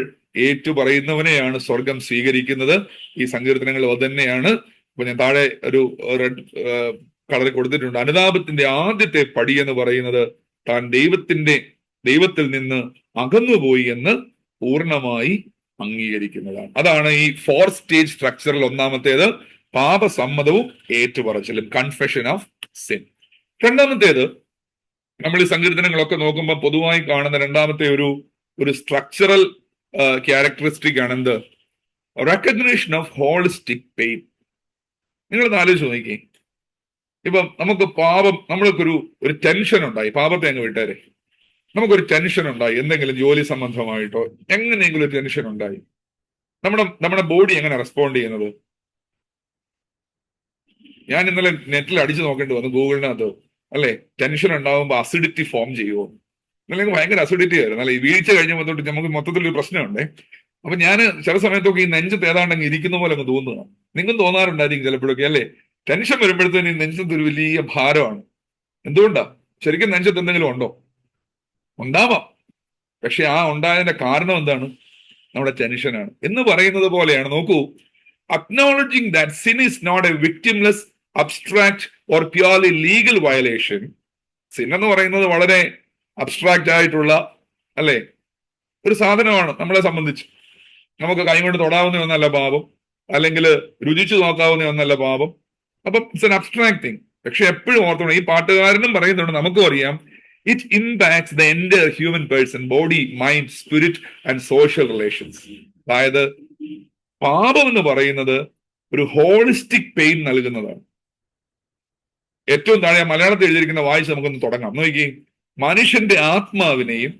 ഏറ്റുപറയുന്നവനെയാണ് സ്വർഗം സ്വീകരിക്കുന്നത്. ഈ സങ്കീർത്തനങ്ങൾ അത് തന്നെയാണ്. ഇപ്പൊ ഞാൻ താഴെ ഒരു റെഡ് കളർ കൊടുത്തിട്ടുണ്ട്. അനുതാപത്തിന്റെ ആദ്യത്തെ പടി എന്ന് പറയുന്നത് താൻ ദൈവത്തിൽ നിന്ന് അകന്നുപോയി എന്ന് പൂർണ്ണമായി അംഗീകരിക്കുന്നതാണ്. അതാണ് ഈ 4 സ്റ്റേജ് സ്ട്രക്ചറിൽ ഒന്നാമത്തേത്, പാപസമ്മതവും ഏറ്റുപറച്ചിലും, കൺഫെഷൻ ഓഫ് സിൻ. രണ്ടാമത്തേത്, നമ്മൾ ഈ സങ്കീർത്തനങ്ങളൊക്കെ നോക്കുമ്പോൾ പൊതുവായി കാണുന്ന രണ്ടാമത്തെ ഒരു സ്ട്രക്ചറൽ ക്യാരക്ടറിസ്റ്റിക് ആണ് എന്ത്? Recognition of holistic pain. നിങ്ങളൊന്ന് ആലോചിച്ച് നോക്കിക്കേ. ഇപ്പം നമുക്ക് നമ്മൾക്കൊരു ടെൻഷൻ ഉണ്ടായി, പാപത്തെ അങ്ങ് വിട്ടേരെ, നമുക്കൊരു ടെൻഷൻ ഉണ്ടായി, എന്തെങ്കിലും ജോലി സംബന്ധമായിട്ടോ എങ്ങനെയെങ്കിലും ഒരു ടെൻഷൻ ഉണ്ടായി, നമ്മുടെ ബോഡി എങ്ങനെ റെസ്പോണ്ട് ചെയ്യുന്നത്? ഞാൻ ഇന്നലെ നെറ്റിൽ അടിച്ചു നോക്കേണ്ടി വന്നു ഗൂഗിളിനകത്ത്, അല്ലെ, ടെൻഷൻ ഉണ്ടാകുമ്പോൾ അസിഡിറ്റി ഫോം ചെയ്യുമോ? അല്ലെങ്കിൽ ഭയങ്കര അസിഡിറ്റി ആയിരുന്നു, അല്ലെ, ഈ വീഴ്ച കഴിഞ്ഞപ്പോൾ തൊട്ട് നമുക്ക് മൊത്തത്തിലൊരു പ്രശ്നമുണ്ടേ. അപ്പൊ ഞാൻ ചില സമയത്തൊക്കെ ഈ നെഞ്ചത്ത് ഏതാണ്ടെങ്കിൽ ഇരിക്കുന്ന പോലെ അങ്ങ് തോന്നുക. നിങ്ങൾക്കും തോന്നാറുണ്ടായിരിക്കും ചിലപ്പോഴൊക്കെ, അല്ലെ? ടെൻഷൻ വരുമ്പോഴത്തേന് ഈ നെഞ്ചത്ത് ഒരു വലിയ ഭാരമാണ്. എന്തുകൊണ്ടാ? ശരിക്കും നെഞ്ചത്ത് എന്തെങ്കിലും ഉണ്ടോ? ഉണ്ടാവാം, പക്ഷെ ആ ഉണ്ടായതിന്റെ കാരണം എന്താണ്? നമ്മുടെ ടെൻഷനാണ് എന്ന് പറയുന്നത് പോലെയാണ്. നോക്കൂ, acknowledging that sin is not a victimless, abstract or purely legal violation. sin എന്ന് പറയുന്നത് വളരെ അബ്സ്ട്രാക്റ്റ് ആയിട്ടുള്ള, അല്ലെ, ഒരു സാധനമാണ് നമ്മളെ സംബന്ധിച്ച്. നമുക്ക് കൈകൊണ്ട് തൊടാവുന്ന ഒന്നല്ല പാപം, അല്ലെങ്കിൽ രുചിച്ചു നോക്കാവുന്ന ഒന്നല്ല പാപം. അപ്പം ഇറ്റ്സ് എൻ അബ്സ്ട്രാക്ട് തിങ്. പക്ഷെ എപ്പോഴും ഓർത്തോണം, ഈ പാട്ടുകാരനും പറയുന്നുണ്ട്, നമുക്കും അറിയാം, it impacts the entire human person, body, mind, spirit and social relations. അതായത് പാപം എന്ന് പറയുന്നത് ഒരു ഹോളിസ്റ്റിക് പെയിൻ നൽകുന്നതാണ്. ഏറ്റവും താഴെ മലയാളത്തിൽ എഴുതിയിരിക്കുന്ന വായിച്ച് നമുക്കൊന്ന് തുടങ്ങാം. നോക്കി, മനുഷ്യന്റെ ആത്മാവിനെയും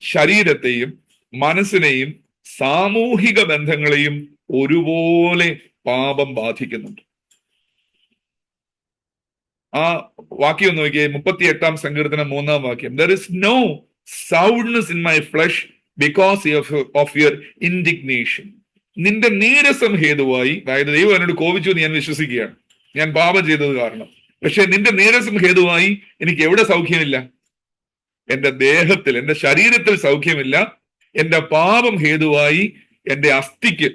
ശരീരത്തെയും മനസ്സിനെയും സാമൂഹിക ബന്ധങ്ങളെയും ഒരുപോലെ പാപം ബാധിക്കുന്നുണ്ട്. ആ വാക്യം ഒന്ന് നോക്കിയേ, 38-ാം സങ്കീർത്തനം 3-ാം വാക്യം. There is no soundness in my flesh because of your indignation. നിന്റെ നീരസം ഹേതുവായി, അതായത് ദൈവം എന്നോട് കോപിച്ചു എന്ന് ഞാൻ വിശ്വസിക്കുകയാണ്, ഞാൻ പാപം ചെയ്തത് കാരണം. പക്ഷെ നിന്റെ നീരസം ഹേതുവായി എനിക്ക് എവിടെ സൗഖ്യമില്ല? എന്റെ ദേഹത്തിൽ, എന്റെ ശരീരത്തിൽ സൗഖ്യമില്ല. എന്റെ പാപം ഹേതുവായി എന്റെ അസ്ഥിക്ക്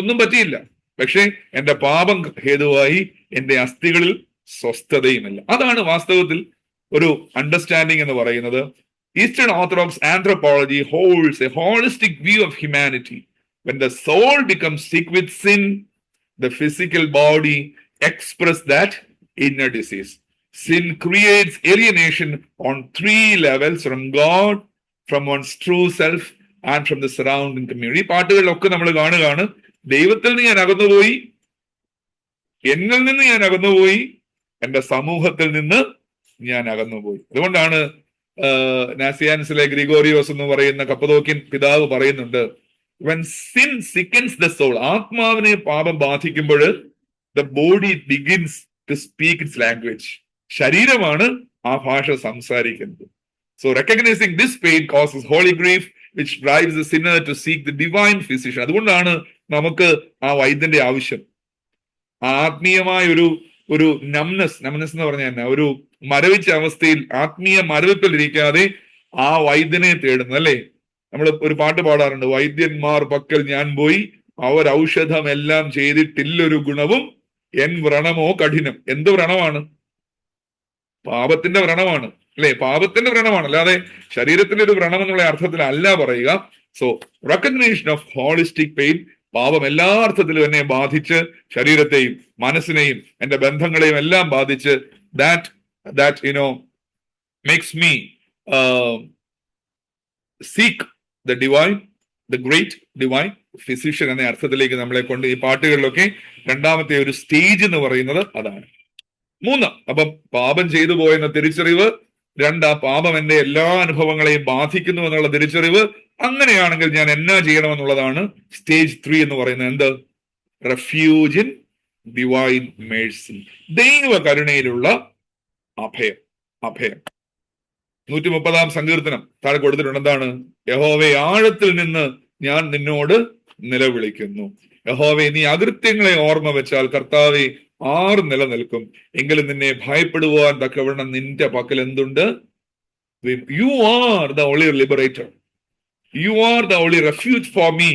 ഒന്നും പറ്റിയില്ല. പക്ഷെ എന്റെ പാപം ഹേതുവായി എന്റെ അസ്ഥികളിൽ സ്വസ്ഥതയുമില്ല. അതാണ് വാസ്തവത്തിൽ ഒരു അണ്ടർസ്റ്റാൻഡിങ് എന്ന് പറയുന്നത്. Eastern orthodox anthropology holds A holistic view of humanity. When the soul becomes sick with sin, the physical body expresses that inner disease. Sin creates alienation on 3 levels: from God, from one's true self, and from the surrounding community. ഈ പാട്ടുകളിലൊക്കെ നമ്മൾ കാണുകയാണ്, ദൈവത്തിൽ നിന്ന് ഞാൻ അകന്നുപോയി, എന്നിൽ നിന്ന് ഞാൻ അകന്നുപോയി, എന്റെ സമൂഹത്തിൽ നിന്ന് ഞാൻ അകന്നുപോയി. അതുകൊണ്ടാണ് നാസിയാൻസിലെ ഗ്രിഗോറിയോസ് എന്ന് പറയുന്ന കപ്പദോക്യൻ പിതാവ് പറയുന്നുണ്ട്, when sin sickens the soul, ആത്മാവിനെ പാപം ബാധിക്കുമ്പോൾ the body begins to speak its language. ശരീരമാണ് ആ ഭാഷ സംസാരിക്കുന്നത്. So recognizing this pain causes holy grief, which drives the sinner to seek the divine physician. അതുകൊണ്ടാണ് നമുക്ക് ആ വൈദ്യന്റെ ആവശ്യം. ആത്മീയമായ ഒരു നംനെസ് എന്ന് പറഞ്ഞാൽ തന്നെ ഒരു മരവിച്ച അവസ്ഥയിൽ, ആത്മീയ മരവിപ്പിലിരിക്കാതെ ആ വൈദ്യനെ തേടുന്നു, അല്ലേ? നമ്മൾ ഒരു പാട്ട് പാടാറുണ്ട്, വൈദ്യന്മാർ പക്കൽ ഞാൻ പോയി, അവർ ഔഷധമെല്ലാം ചെയ്തിട്ടില്ലൊരു ഗുണവും, എൻ വ്രണമോ കഠിനം. എന്ത് വ്രണമാണ്? പാപത്തിന്റെ വ്രണമാണ്, അല്ലെ? പാപത്തിന്റെ വ്രണമാണ്, അല്ലാതെ ശരീരത്തിന്റെ ഒരു വ്രണം എന്നുള്ള അർത്ഥത്തിലല്ല പറയുക. So recognition of holistic pain, പാപം എല്ലാ അർത്ഥത്തിലും എന്നെ ബാധിച്ച്, ശരീരത്തെയും മനസ്സിനെയും എന്റെ ബന്ധങ്ങളെയും എല്ലാം ബാധിച്ച്, that makes me seek the divine, the great divine physician എന്ന അർത്ഥത്തിലേക്ക് നമ്മളെ കൊണ്ട് ഈ പാട്ടുകളിലൊക്കെ രണ്ടാമത്തെ ഒരു സ്റ്റേജ് എന്ന് പറയുന്നത് അതാണ്. 3, അപ്പം പാപം ചെയ്തു പോയെന്ന തിരിച്ചറിവ്. 2, ആ പാപം എന്റെ എല്ലാ അനുഭവങ്ങളെയും ബാധിക്കുന്നു എന്നുള്ള തിരിച്ചറിവ്. അങ്ങനെയാണെങ്കിൽ ഞാൻ എന്നാ ചെയ്യണമെന്നുള്ളതാണ് സ്റ്റേജ് 3 എന്ന് പറയുന്നത്. എന്ത്? റെഫ്യൂജ് ഇൻ ഡിവൈൻ മേഴ്സി, ദൈവ കരുണയിലുള്ള അഭയം. അഭയം. 130 സങ്കീർത്തനം താഴെ കൊടുത്തിട്ടുണ്ട്. എന്താണ്? യഹോവേ, ആഴത്തിൽ നിന്ന് ഞാൻ നിന്നോട് നിലവിളിക്കുന്നു. യഹോവേ, നീ അകൃത്യങ്ങളെ ഓർമ്മ വെച്ചാൽ കർത്താവെ ആറ് നിലനിൽക്കും. എങ്കിലും നിന്നെ ഭയപ്പെടുവാൻ തക്കവണ്ണം നിന്റെ പക്കൽ എന്തുണ്ട്? You are the only Liberator. You are the only refuge for me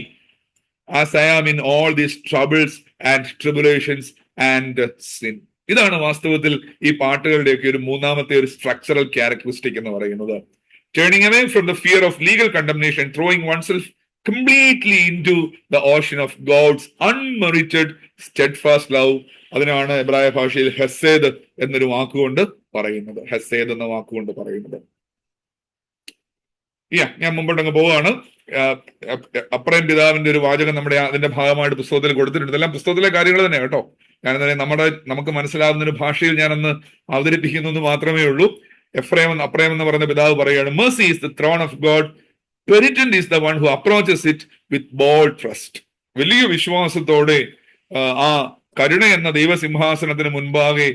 as I am in all these troubles and tribulations and sin. ഇതാണ് വാസ്തവത്തിൽ ഈ പാട്ടുകളുടെയൊക്കെ ഒരു മൂന്നാമത്തെ ഒരു സ്ട്രക്ചറൽ ക്യാരക്ടറിസ്റ്റിക് എന്ന് പറയുന്നത്. Turning away from the fear of legal condemnation, throwing oneself completely into the ocean of God's unmerited steadfast love. അതിനാണ് എബ്രായ ഭാഷയിൽ ഹെസേദ് എന്നൊരു വാക്കുകൊണ്ട് പറയുന്നത്. ഹെസേദ് എന്ന വാക്കുകൊണ്ട് പറയുന്നത്. ഞാൻ മുമ്പോട്ടങ്ങ് പോവുകയാണ്. അപ്രയം പിതാവിന്റെ ഒരു വാചകം നമ്മുടെ അതിന്റെ ഭാഗമായിട്ട് പുസ്തകത്തിൽ കൊടുത്തിട്ടുണ്ട്. ഇതെല്ലാം പുസ്തകത്തിലെ കാര്യങ്ങൾ തന്നെ കേട്ടോ. ഞാനെന്താ നമുക്ക് മനസ്സിലാവുന്ന ഒരു ഭാഷയിൽ ഞാനൊന്ന് അവതരിപ്പിക്കുന്നു എന്ന് മാത്രമേ ഉള്ളൂ. അപ്രയം എന്ന് പറയുന്ന പിതാവ് പറയുകയാണ്, mercy is the throne of God, penitent is the one who approaches it with bold trust. വലിയ വിശ്വാസത്തോടെ ആ കരുണ എന്ന ദൈവസിംഹാസനത്തിന് മുൻപാകെ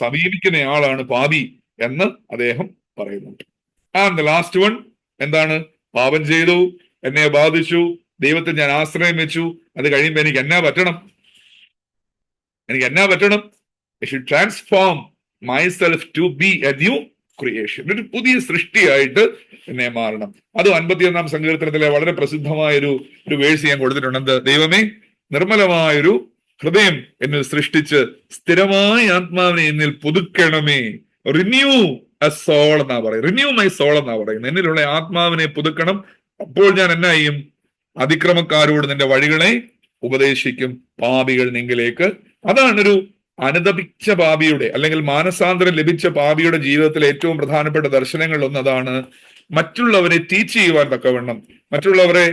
സമീപിക്കുന്നയാളാണ് പാപി എന്ന് അദ്ദേഹം പറയുന്നുണ്ട്. ആൻഡ് ദ ലാസ്റ്റ് വൺ എന്താണ്? പാപം ചെയ്തു, എന്നെ ബാധിച്ചു, ദൈവത്തിൽ ഞാൻ ആശ്രയം വെച്ചു. അത് കഴിയുമ്പോൾ എനിക്ക് എന്നാ പറ്റണം? I should transform myself to be a new creation. ഒരു പുതിയ സൃഷ്ടിയായിട്ട് എന്നെ മാറണം. അത് 51 സങ്കീർത്തനത്തിലെ വളരെ പ്രസിദ്ധമായ ഒരു വേഴ്സ് ഞാൻ കൊടുത്തിട്ടുണ്ട്. എന്ത്? ദൈവമേ, നിർമ്മലമായൊരു ഹൃദയം എന്നിൽ സൃഷ്ടിച്ച് സ്ഥിരമായ ആത്മാവിനെ എന്നിൽ പുതുക്കണമേ. റിന്യൂ a soul എന്നാ പറയും. റിന്യൂ മൈ സോൾ എന്നാ പറയുന്നത്. എന്നിലുള്ള ആത്മാവിനെ പുതുക്കണം. അപ്പോൾ ഞാൻ എന്നാ ചെയ്യും? അതിക്രമക്കാരോട് നിന്റെ വഴികളെ ഉപദേശിക്കും, പാപികൾ നിങ്കിലേക്ക്. അതാണൊരു അനുതപിച്ച പാപിയുടെ അല്ലെങ്കിൽ മാനസാന്തരം ലഭിച്ച പാപിയുടെ ജീവിതത്തിലെ ഏറ്റവും പ്രധാനപ്പെട്ട ദർശനങ്ങളിൽ ഒന്ന് അതാണ്. മറ്റുള്ളവരെ ടീച്ച് ചെയ്യുവാൻ തക്കവണ്ണം, മറ്റുള്ളവരെ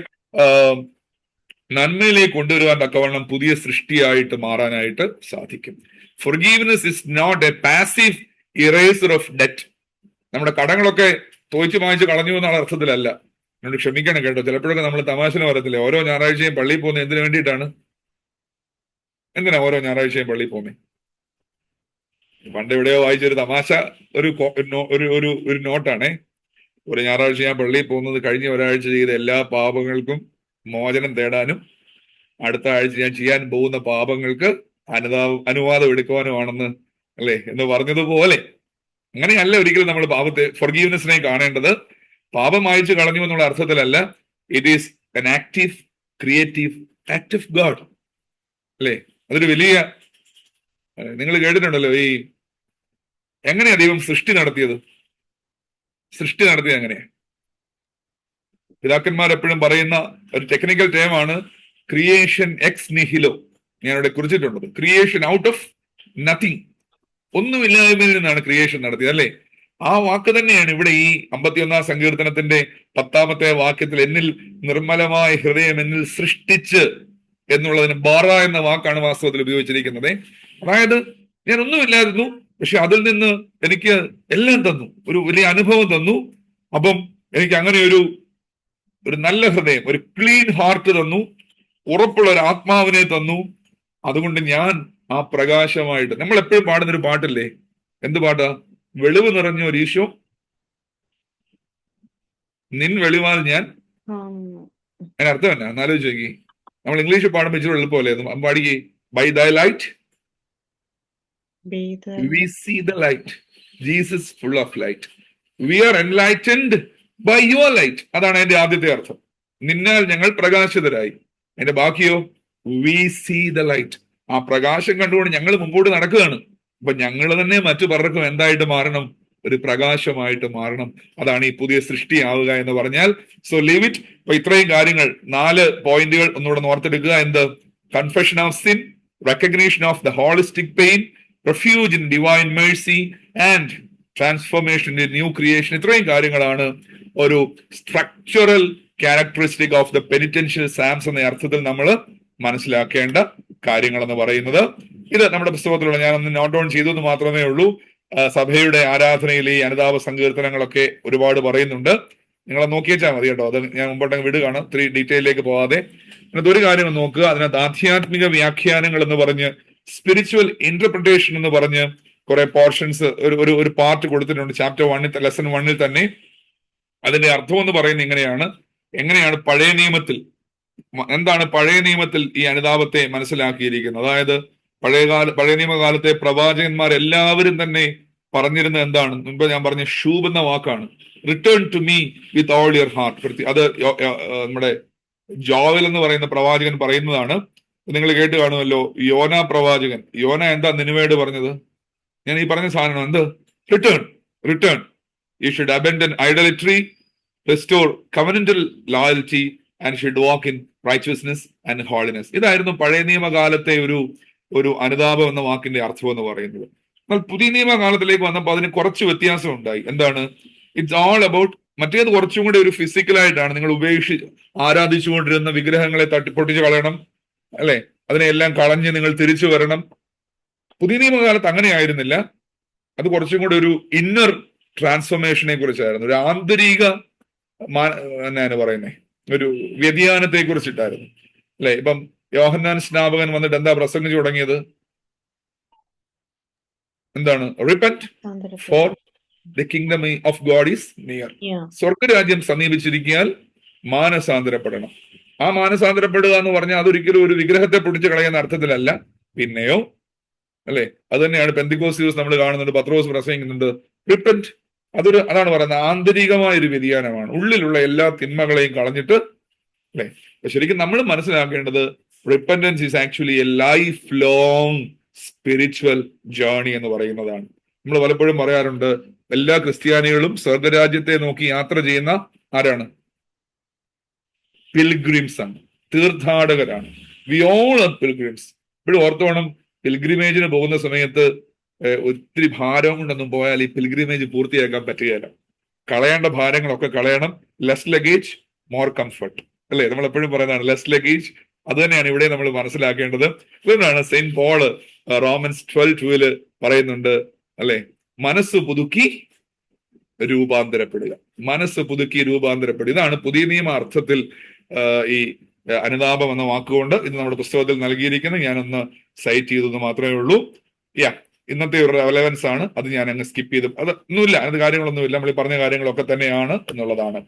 നന്മയിലേക്ക് കൊണ്ടുവരുവാൻ തക്കവണ്ണം പുതിയ സൃഷ്ടിയായിട്ട് മാറാനായിട്ട് സാധിക്കും. Forgiveness is not a passive eraser of debt. നമ്മുടെ കടങ്ങളൊക്കെ തോച്ചു മായ്ച്ച് കളഞ്ഞു എന്നുള്ള അർത്ഥത്തിലല്ല. എന്നോട് ക്ഷമിക്കണം കേട്ടോ. ചിലപ്പോഴൊക്കെ നമ്മൾ തമാശന് പറയത്തില്ലേ, ഓരോ ഞായറാഴ്ചയും പള്ളിയിൽ പോകുന്നത് എന്തിനു വേണ്ടിയിട്ടാണ്? എന്തിനാ ഓരോ ഞായറാഴ്ചയും പള്ളിയിൽ പോകുന്നത്? പണ്ട് എവിടെയോ വായിച്ചൊരു തമാശ ഒരു നോട്ടാണേ. ഒരു ഞായറാഴ്ച ഞാൻ പള്ളിയിൽ പോകുന്നത് കഴിഞ്ഞ ഒരാഴ്ച ചെയ്ത എല്ലാ പാപങ്ങൾക്കും മോചനം തേടാനും അടുത്ത ആഴ്ച ഞാൻ ചെയ്യാൻ പോകുന്ന പാപങ്ങൾക്ക് അനുവാദം എടുക്കുവാനുമാണെന്ന് അല്ലേ എന്ന് പറഞ്ഞതുപോലെ, അങ്ങനെയല്ല ഒരിക്കലും നമ്മൾ പാപത്തെ ഫൊർഗീവ്നെസ്സിനെ കാണേണ്ടത്. പാപം മായ്ച്ചു കളഞ്ഞു എന്നുള്ള അർത്ഥത്തിലല്ല. It is an active creative act of God. അല്ലേ? അതൊരു വലിയ, നിങ്ങൾ കേട്ടിട്ടുണ്ടല്ലോ ഈ എങ്ങനെയാ ദൈവം സൃഷ്ടി നടത്തിയത്? സൃഷ്ടി നടത്തിയത് എങ്ങനെയാ? പിതാക്കന്മാർ എപ്പോഴും പറയുന്ന ഒരു ടെക്നിക്കൽ ടേമാണ് ക്രിയേഷൻ എക്സ് നിഹിലോ. ഞാനിവിടെ കുറിച്ചിട്ടുള്ളത് ക്രിയേഷൻ ഔട്ട് ഓഫ് നത്തിങ്. ഒന്നുമില്ലായ്മയിൽ നിന്നാണ് ക്രിയേഷൻ നടത്തിയത് അല്ലേ? ആ വാക്ക് തന്നെയാണ് ഇവിടെ ഈ 51 സങ്കീർത്തനത്തിന്റെ 10 വാക്യത്തിൽ എന്നിൽ നിർമ്മലമായ ഹൃദയം എന്നിൽ സൃഷ്ടിച്ച് എന്നുള്ളതിന് ബാറ എന്ന വാക്കാണ് വാസ്തവത്തിൽ ഉപയോഗിച്ചിരിക്കുന്നത്. അതായത് ഞാൻ ഒന്നുമില്ലായിരുന്നു, പക്ഷെ അതിൽ നിന്ന് എനിക്ക് എല്ലാം തന്നു, ഒരു വലിയ അനുഭവം തന്നു. അപ്പം എനിക്ക് അങ്ങനെ ഒരു നല്ല ഹൃദയം, ഒരു ക്ലീൻ ഹാർട്ട് തന്നു, ഉറപ്പുള്ള ഒരു ആത്മാവിനെ തന്നു. അതുകൊണ്ട് ഞാൻ ആ പ്രകാശമായിട്ട്, നമ്മൾ എപ്പോഴും പാടുന്നൊരു പാട്ടില്ലേ, എന്ത് പാട്ടാ? വെളിവ് നിറഞ്ഞ ഒരു ഈശോ നിൻ വെളിവാൽ ഞാൻ. അതിന് അർത്ഥം എന്നാ എന്നാലോചിച്ച് നോക്കി. നമ്മൾ ഇംഗ്ലീഷ് പാടുമ്പോൾ ഇച്ചിരി എളുപ്പമല്ലേ? പാടിക്കേ. ബൈ ദൈ light we see the light. Jesus full of light. We are enlightened by your light. അതാണ് അതിന്റെ ആദ്യത്തെ അർത്ഥം. നിന്നാൽ ഞങ്ങൾ പ്രകാശിതരായി. അതിന്റെ ബാക്കിയോ? we see the light. ആ പ്രകാശം കണ്ടുകൊണ്ട് ഞങ്ങൾ മുമ്പോട്ട് നടക്കുകയാണ്. അപ്പൊ ഞങ്ങൾ തന്നെ മറ്റു പലർക്കും എന്തായിട്ട് മാറണം? ഒരു പ്രകാശമായിട്ട് മാറണം. അതാണ് ഈ പുതിയ സൃഷ്ടിയാവുക എന്ന് പറഞ്ഞാൽ. So leave it. അപ്പൊ ഇത്രയും കാര്യങ്ങൾ, 4 പോയിന്റുകൾ ഒന്നുകൂടെ ഓർത്തെടുക്കുക. എന്ത്? Confession of sin, recognition of the holistic pain, refuge in divine mercy and transformation in new creation. ഇത്രയും കാര്യങ്ങളാണ് ഒരു structural characteristic of the penitential psalms എന്ന അർത്ഥത്തിൽ നമ്മൾ മനസ്സിലാക്കേണ്ട കാര്യങ്ങൾ എന്ന് പറയുന്നത്. ഇത് നമ്മുടെ പുസ്തകത്തിലുള്ള ഞാനൊന്ന് നോട്ട് ഡൗൺ ചെയ്തെന്ന് മാത്രമേ ഉള്ളൂ. സഭയുടെ ആരാധനയിൽ ഈ അനുതാപ സങ്കീർത്തനങ്ങളൊക്കെ ഒരുപാട് പറയുന്നുണ്ട്. നിങ്ങളെ നോക്കിയേച്ചാൽ മതി കേട്ടോ. അത് ഞാൻ മുമ്പോട്ടങ്ങ് വിടുകയാണ്, ഇത്തിരി ഡീറ്റെയിലേക്ക് പോവാതെ. അതിനകത്ത് ഒരു കാര്യം നോക്കുക, അതിനകത്ത് ആധ്യാത്മിക വ്യാഖ്യാനങ്ങൾ എന്ന് പറഞ്ഞ്, സ്പിരിച്വൽ ഇന്റർപ്രിട്ടേഷൻ എന്ന് പറഞ്ഞ് കുറെ പോർഷൻസ് ഒരു പാർട്ട് കൊടുത്തിട്ടുണ്ട് ചാപ്റ്റർ 1 ലെസൺ 1 തന്നെ. അതിന്റെ അർത്ഥം എന്ന് പറയുന്നത് എങ്ങനെയാണ് പഴയ നിയമത്തിൽ എന്താണ് പഴയ നിയമത്തിൽ ഈ അനുതാപത്തെ മനസ്സിലാക്കിയിരിക്കുന്നത്. അതായത് പഴയ നിയമകാലത്തെ പ്രവാചകന്മാരെല്ലാവരും തന്നെ പറഞ്ഞിരുന്നത് എന്താണ്? മുൻപ് ഞാൻ പറഞ്ഞ ഷൂബ് എന്ന വാക്കാണ്. Return to me with all your heart. അത് നമ്മുടെ ജോവൽ എന്ന് പറയുന്ന പ്രവാചകൻ പറയുന്നതാണ്. നിങ്ങൾ കേട്ട് കാണുമല്ലോ, യോന പ്രവാചകൻ. യോന എന്താ നിനിവേയോട് പറഞ്ഞത്? ഞാൻ ഈ പറഞ്ഞ സാധനം എന്ത്? Return you should abundant idolatry, restore covenantal loyalty and should walk in righteousness and holiness. ഇതായിരുന്നു പഴയ നിയമകാലത്തെ ഒരു അനുതാപം എന്ന വാക്കിന്റെ അർത്ഥം എന്ന് പറയുന്നത്. എന്നാൽ പുതിയ നിയമകാലത്തിലേക്ക് വന്നപ്പോൾ അതിന് കുറച്ച് വ്യത്യാസം ഉണ്ടായി. എന്താണ്? ഇറ്റ്സ് ഓൾ അബൌട്ട്, മറ്റേത് കുറച്ചും കൂടി ഒരു ഫിസിക്കലായിട്ടാണ്. നിങ്ങൾ ആരാധിച്ചുകൊണ്ടിരുന്ന വിഗ്രഹങ്ങളെ തട്ടിപ്പൊട്ടിച്ച് കളയണം, അല്ലെ? അതിനെല്ലാം കളഞ്ഞ് നിങ്ങൾ തിരിച്ചു വരണം. പുതിയ നിയമകാലത്ത് അങ്ങനെ ആയിരുന്നില്ല. അത് കുറച്ചും കൂടി ഒരു ഇന്നർ ട്രാൻസ്ഫോർമേഷനെ കുറിച്ചായിരുന്നു, ഒരു ആന്തരിക എന്നാണ് പറയുന്നത്, ഒരു വ്യതിയാനത്തെ കുറിച്ചിട്ടായിരുന്നു, അല്ലെ? ഇപ്പം യോഹന്നാൻ സ്നാപകൻ വന്നിട്ട് എന്താ പ്രസംഗിച്ചു തുടങ്ങിയത്? എന്താണ്? Repent for the kingdom of God is near. സ്വർഗരാജ്യം സമീപിച്ചിരിക്കാൻ മാനസാന്തരപ്പെടണം. ആ മാനസാന്തരപ്പെടുക എന്ന് പറഞ്ഞാൽ അതൊരിക്കലും ഒരു വിഗ്രഹത്തെ പൊടിച്ചു കളയുന്ന അർത്ഥത്തിലല്ല. പിന്നെയോ, അല്ലെ? അത് തന്നെയാണ് പെന്തിക്കോസ്ത് ദിവസം നമ്മൾ കാണുന്നുണ്ട്, പത്രോസ് പ്രസംഗിക്കുന്നുണ്ട്, റിപ്പന്റ്. അതാണ് പറയുന്നത്, ആന്തരികമായ ഒരു വ്യതിയാനമാണ്. ഉള്ളിലുള്ള എല്ലാ തിന്മകളെയും കളഞ്ഞിട്ട്, അല്ലെ? ശരിക്കും നമ്മൾ മനസ്സിലാക്കേണ്ടത് repentance is actually A life long spiritual journey എന്ന് പറയുന്നതാണ്. നമ്മൾ പലപ്പോഴും പറയാറുണ്ട്, എല്ലാ ക്രിസ്ത്യാനികളും സ്വർഗരാജ്യത്തെ നോക്കി യാത്ര ചെയ്യുന്ന ആരാണ്? പിൽഗ്രിംസ് ആണ്, തീർത്ഥാടകരാണ്. We all are pilgrims. ഇപ്പോഴും ഓർത്തോണം, പിൽഗ്രിമേജിന് പോകുന്ന സമയത്ത് ഒത്തിരി ഭാരം കൊണ്ടൊന്നും പോയാൽ ഈ പിൽഗ്രിമേജ് പൂർത്തിയാക്കാൻ പറ്റുകയില്ല. കളയേണ്ട ഭാരങ്ങളൊക്കെ കളയണം. ലെസ് ലഗേജ് മോർ കംഫർട്ട്, അല്ലെ? നമ്മൾ എപ്പോഴും പറയുന്നതാണ് ലെസ് ലഗേജ്. അത് തന്നെയാണ് ഇവിടെ നമ്മൾ മനസ്സിലാക്കേണ്ടത്. ഇതാണ് സെയിന്റ് പോള് റോമൻസ് 12:2 പറയുന്നുണ്ട്, അല്ലെ? മനസ്സ് പുതുക്കി രൂപാന്തരപ്പെടുക. ഇതാണ് പുതിയ നിയമ അർത്ഥത്തിൽ ഈ അനുതാപം എന്ന വാക്കുകൊണ്ട് ഇത് നമ്മുടെ പുസ്തകത്തിൽ നൽകിയിരിക്കുന്നത്. ഞാനൊന്ന് സൈറ്റ് ചെയ്തെന്ന് മാത്രമേ ഉള്ളൂ. ഇന്നത്തെ ഒരു റെലവൻസ് ആണ്, അത് ഞാൻ അങ്ങ് സ്കിപ്പ് ചെയ്തു. അതൊന്നുമില്ല, അത് കാര്യങ്ങളൊന്നുമില്ല, നമ്മൾ ഈ പറഞ്ഞ കാര്യങ്ങളൊക്കെ തന്നെയാണ് എന്നുള്ളതാണ്.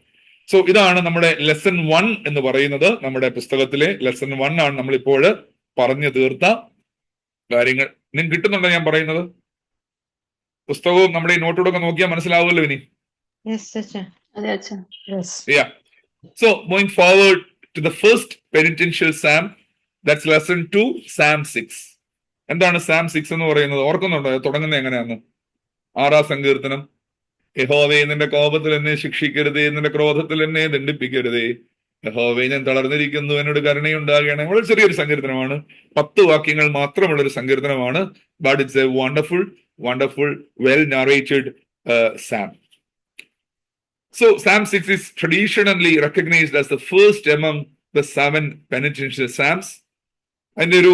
സോ ഇതാണ് നമ്മുടെ ലെസൺ 1 എന്ന് പറയുന്നത്. നമ്മുടെ പുസ്തകത്തിലെ ലെസൺ 1 ആണ് നമ്മളിപ്പോൾ പറഞ്ഞു തീർത്ത കാര്യങ്ങൾ. നിങ്ങൾക്ക് കിട്ടുന്നുണ്ടോ ഞാൻ പറയുന്നത്? പുസ്തകവും നമ്മുടെ ഈ നോട്ടോടൊക്കെ നോക്കിയാൽ മനസ്സിലാവുമല്ലോ ഇനി. So going forward to the first penitential psalm, that's lesson 2, Psalm 6. എന്താണ് Psalm 6 എന്ന് പറയുന്നത്? ഓർക്കുന്നുണ്ടോ? തുടങ്ങുന്നത് എങ്ങനെയാന്ന്? 6-ാം സങ്കീർത്തനം. യഹോവേ, നിന്റെ കോപത്തിൽ എന്നെ ശിക്ഷിക്കരുതേ, നിന്റെ ക്രോധത്തിൽ എന്നെ ദണ്ഡിപ്പിക്കരുതേ. യഹോവേ, ഞാൻ തളർന്നിരിക്കുന്നു, എന്നോട് കരുണയുണ്ടാകണേ. വളരെ ചെറിയൊരു സങ്കീർത്തനമാണ്, 10 വാക്യങ്ങൾ മാത്രമുള്ള ഒരു സങ്കീർത്തനമാണ്. But it's a wonderful well narrated psalm. So Psalm 6 is traditionally recognized as the first among the 7 penitential psalms. അതിന്റെ ഒരു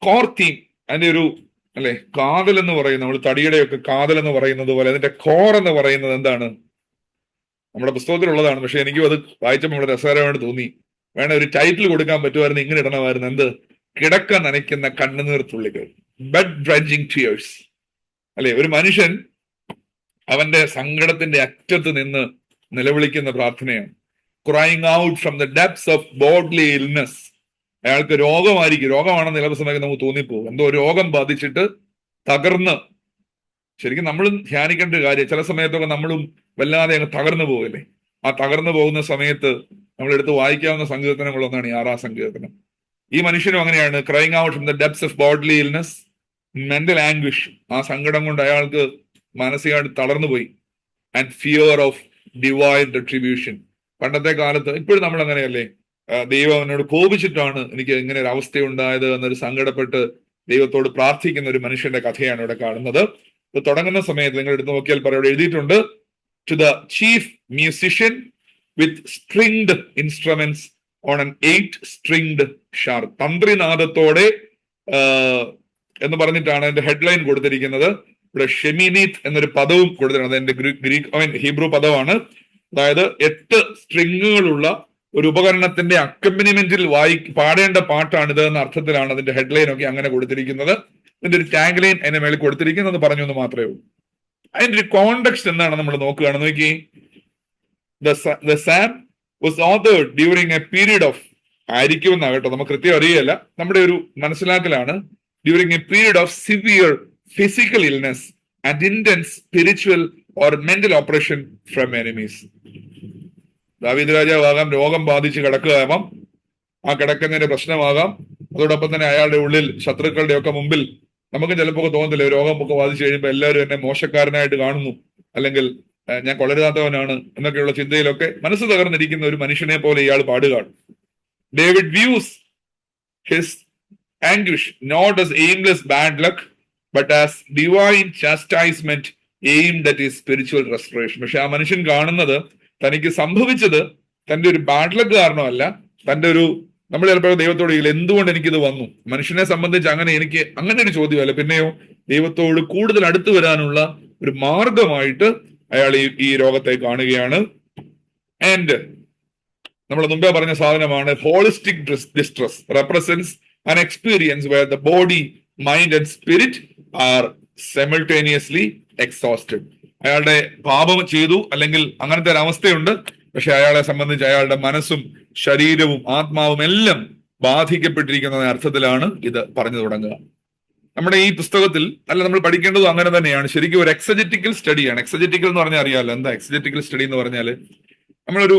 കോർ തീം, അതിന്റെ ഒരു, അല്ലെ, കാതൽ എന്ന് പറയുന്നത്, നമ്മൾ തടിയുടെ ഒക്കെ കാതൽ എന്ന് പറയുന്നത് പോലെ അതിന്റെ കോർ എന്ന് പറയുന്നത് എന്താണ്? നമ്മുടെ പുസ്തകത്തിലുള്ളതാണ്. പക്ഷെ എനിക്കും അത് വായിച്ചപ്പോൾ വളരെ രസകരമായിട്ട് തോന്നി. വേണം ഒരു ടൈറ്റിൽ കൊടുക്കാൻ പറ്റുമായിരുന്നു, ഇങ്ങനെ ഇടണമായിരുന്നു. എന്ത്? കിടക്ക നനയ്ക്കുന്ന കണ്ണുനീർ തുള്ളികൾ, ബെഡ് ഡ്രഡ്ജിങ് ടിയേഴ്സ്, അല്ലെ? ഒരു മനുഷ്യൻ അവന്റെ സങ്കടത്തിന്റെ അറ്റത്ത് നിന്ന് നിലവിളിക്കുന്ന പ്രാർത്ഥനയാണ്. Crying out from the depths of bodily illness. അയാൾക്ക് രോഗമാണെന്ന് ചില സമയത്ത് നമുക്ക് തോന്നിപ്പോകും, എന്തോ രോഗം ബാധിച്ചിട്ട് തകർന്ന്. ശരിക്കും നമ്മളും ധ്യാനിക്കേണ്ട ഒരു കാര്യം, ചില സമയത്തൊക്കെ നമ്മളും വല്ലാതെ അങ്ങ് തകർന്നു പോകല്ലേ. ആ തകർന്നു പോകുന്ന സമയത്ത് നമ്മളെടുത്ത് വായിക്കാവുന്ന സങ്കീർത്തനങ്ങളൊന്നാണ് ഈ 6-ാം സങ്കീർത്തനം. ഈ മനുഷ്യനും അങ്ങനെയാണ്. Crying out from the depths of bodily illness, mental anguish. ആ സങ്കടം കൊണ്ട് അയാൾക്ക് മാനസികമായിട്ട് തളർന്നുപോയി. And fear of divine retribution. പണ്ടത്തെ കാലത്ത്, ഇപ്പോഴും നമ്മൾ അങ്ങനെയല്ലേ, ദൈവം എന്നോട് കോപിച്ചിട്ടാണ് എനിക്ക് ഇങ്ങനെ ഒരു അവസ്ഥ ഉണ്ടായത് എന്നൊരു സങ്കടപ്പെട്ട് ദൈവത്തോട് പ്രാർത്ഥിക്കുന്ന ഒരു മനുഷ്യന്റെ കഥയാണ് ഇവിടെ കാണുന്നത്. ഇത് തുടങ്ങുന്ന സമയത്ത് നിങ്ങൾ എടുത്ത് നോക്കിയാൽ ഇവിടെ എഴുതിയിട്ടുണ്ട്, to the chief musician with stringed instruments on an 8-stringed harp. തന്ത്രിനാദത്തോടെ എന്ന് പറഞ്ഞിട്ടാണ് എന്റെ ഹെഡ്ലൈൻ കൊടുത്തിരിക്കുന്നത്. ഇവിടെ ഷെമിനീത്ത് എന്നൊരു പദവും കൊടുത്തിട്ടുണ്ട്. എന്റെ ഗ്രീക്ക് ഹീബ്രു പദമാണ്. അതായത് 8 സ്ട്രിങ്ങുകളുള്ള ഒരു ഉപകരണത്തിന്റെ അക്കമ്പനിമെന്റിൽ പാടേണ്ട പാട്ടാണിത് എന്ന അർത്ഥത്തിലാണ് അതിന്റെ ഹെഡ്ലൈൻ ഒക്കെ അങ്ങനെ കൊടുത്തിരിക്കുന്നത്. ഇതിന്റെ ഒരു ടാഗ് ലൈൻ അതിന്റെ മേളിൽ കൊടുത്തിരിക്കുന്നത് പറഞ്ഞു എന്ന് മാത്രമേ ഉള്ളൂ. അതിന്റെ ഒരു കോണ്ടെക്സ്റ്റ് എന്താണ് നമ്മൾ നോക്കുകയാണ്. നോക്കി, the psalm was authored during a period of, ആയിരിക്കുമെന്നാ കേട്ടോ, നമുക്ക് കൃത്യം അറിയില്ല, നമ്മുടെ ഒരു മനസ്സിലാക്കലാണ്, during a period of severe physical illness and intense spiritual or mental oppression from enemies. ദാവീദ് രാജാവാകാം, രോഗം ബാധിച്ച് കിടക്കുകയാവാം, ആ കിടക്കുന്നതിന്റെ പ്രശ്നമാകാം, അതോടൊപ്പം തന്നെ അയാളുടെ ഉള്ളിൽ ശത്രുക്കളുടെ ഒക്കെ മുമ്പിൽ നമുക്ക് ചിലപ്പോൾ തോന്നത്തില്ല, രോഗമൊക്കെ ബാധിച്ചു കഴിയുമ്പോൾ എല്ലാവരും എന്നെ മോശക്കാരനായിട്ട് കാണുന്നു, അല്ലെങ്കിൽ ഞാൻ കൊള്ളരുതാത്തവനാണ് എന്നൊക്കെയുള്ള ചിന്തയിലൊക്കെ മനസ്സ് തകർന്നിരിക്കുന്ന ഒരു മനുഷ്യനെ പോലെ ഇയാൾ പാടുകയാണ്. David views his anguish not as aimless bad luck but as divine chastisement aimed at his spiritual restoration. പക്ഷെ ആ മനുഷ്യൻ കാണുന്നത് തനിക്ക് സംഭവിച്ചത് തന്റെ ഒരു ബാഡ് ലക്ക് കാരണമല്ല, തന്റെ ഒരു, നമ്മൾ ചിലപ്പോൾ ദൈവത്തോട് എന്തുകൊണ്ട് എനിക്കിത് വന്നു, മനുഷ്യനെ സംബന്ധിച്ച് അങ്ങനെ എനിക്ക് അങ്ങനെ ഒരു ചോദ്യമല്ല, പിന്നെയോ ദൈവത്തോട് കൂടുതൽ അടുത്ത് വരാനുള്ള ഒരു മാർഗമായിട്ട് അയാൾ ഈ രോഗത്തെ കാണുകയാണ്. ആൻഡ് നമ്മൾ മുമ്പേ പറഞ്ഞ സാധനമാണ് holistic distress represents an experience where the body, mind and spirit are simultaneously exhausted. അയാളുടെ പാപം ചെയ്തു അല്ലെങ്കിൽ അങ്ങനത്തെ ഒരു അവസ്ഥയുണ്ട്, പക്ഷെ അയാളെ സംബന്ധിച്ച് അയാളുടെ മനസ്സും ശരീരവും ആത്മാവും എല്ലാം ബാധിക്കപ്പെട്ടിരിക്കുന്ന അർത്ഥത്തിലാണ് ഇത് പറഞ്ഞു തുടങ്ങുക. നമ്മുടെ ഈ പുസ്തകത്തിൽ അല്ല നമ്മൾ പഠിക്കേണ്ടതും അങ്ങനെ തന്നെയാണ്. ശരിക്കും ഒരു എക്സജറ്റിക്കൽ സ്റ്റഡിയാണ്. എക്സജറ്റിക്കൽ എന്ന് പറഞ്ഞാൽ അറിയാമല്ലോ എന്താ എക്സജറ്റിക്കൽ സ്റ്റഡി എന്ന് പറഞ്ഞാൽ, നമ്മളൊരു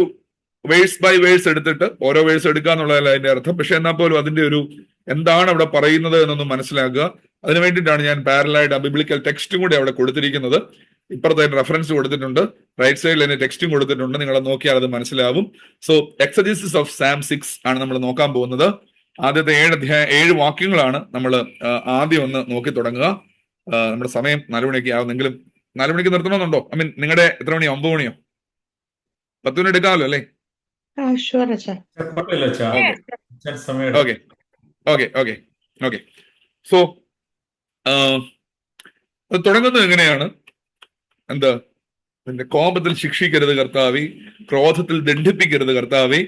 വേഴ്സ് ബൈ വേഴ്സ് എടുത്തിട്ട് ഓരോ വേഴ്സ് എടുക്കുക എന്നുള്ളതല്ല അതിന്റെ അർത്ഥം. പക്ഷെ എന്നാൽ പോലും അതിന്റെ ഒരു എന്താണ് അവിടെ പറയുന്നത് എന്നൊന്ന് മനസ്സിലാക്കുക. അതിനു വേണ്ടിയിട്ടാണ് ഞാൻ പാരലായിട്ട് ആ ബിബ്ലിക്കൽ ടെക്സ്റ്റും കൂടി അവിടെ കൊടുത്തിരിക്കുന്നത്. ഇപ്പുറത്തെ റെഫറൻസ് കൊടുത്തിട്ടുണ്ട്, റൈറ്റ് സൈഡിൽ അതിന്റെ ടെക്സ്റ്റും കൊടുത്തിട്ടുണ്ട്. നിങ്ങൾ നോക്കിയാൽ അത് മനസ്സിലാവും. സോ എക്സജസിസ് ഓഫ് സാം 6 ആണ് നമ്മൾ നോക്കാൻ പോകുന്നത്. ആദ്യത്തെ 7 വാക്യങ്ങളാണ് നമ്മൾ ആദ്യം ഒന്ന് നോക്കി തുടങ്ങുക. നമ്മുടെ സമയം 4 മണിയൊക്കെ ആവുന്നെങ്കിലും 4 മണിക്ക് നിർത്തണമെന്നുണ്ടോ? ഐ മീൻ നിങ്ങളുടെ എത്ര മണിയോ, 9 മണിയോ? 10 മിനിറ്റ് എടുക്കാമല്ലോ അല്ലേ? Okay okay okay okay. So അത് തുടങ്ങുന്നത് എങ്ങനെയാണ്? എന്താ, നിന്റെ കോപത്തിൽ ശിക്ഷിക്കരുത് കർത്താവേ, ക്രോധത്തിൽ ദണ്ഡിപ്പിക്കരുത് കർത്താവേ.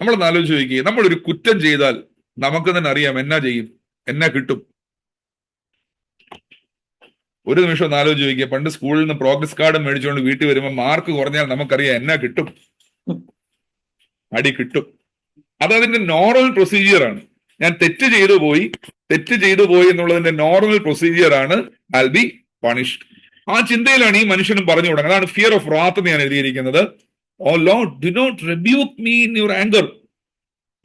നമ്മളൊന്ന് ആലോചിച്ച് നോക്കിയേ, നമ്മളൊരു കുറ്റം ചെയ്താൽ നമുക്ക് തന്നെ അറിയാം എന്നാ ചെയ്യും, എന്നാ കിട്ടും. ഒരു നിമിഷം ഒന്ന് ആലോചിച്ച് നോക്കിയേ, പണ്ട് സ്കൂളിൽ നിന്ന് പ്രോഗ്രസ് കാർഡ് മേടിച്ചുകൊണ്ട് വീട്ടിൽ വരുമ്പോൾ മാർക്ക് കുറഞ്ഞാൽ നമുക്കറിയാം എന്നാ കിട്ടും, അടി കിട്ടും. അതതിന്റെ നോർമൽ പ്രൊസീജിയറാണ്. ഞാൻ തെറ്റ് ചെയ്തു പോയി എന്നുള്ളതിന്റെ നോർമൽ പ്രൊസീജിയറാണ് ഐ ബി പണിഷ്ഡ്. ആ ചിന്തയിലാണ് ഈ മനുഷ്യനും പറഞ്ഞു തുടങ്ങുന്നത്. അതാണ് ഫിയർ ഓഫ് റാത്ത് എന്ന് ഞാൻ എഴുതിയിരിക്കുന്നത്. O Lord, do not rebuke me in your anger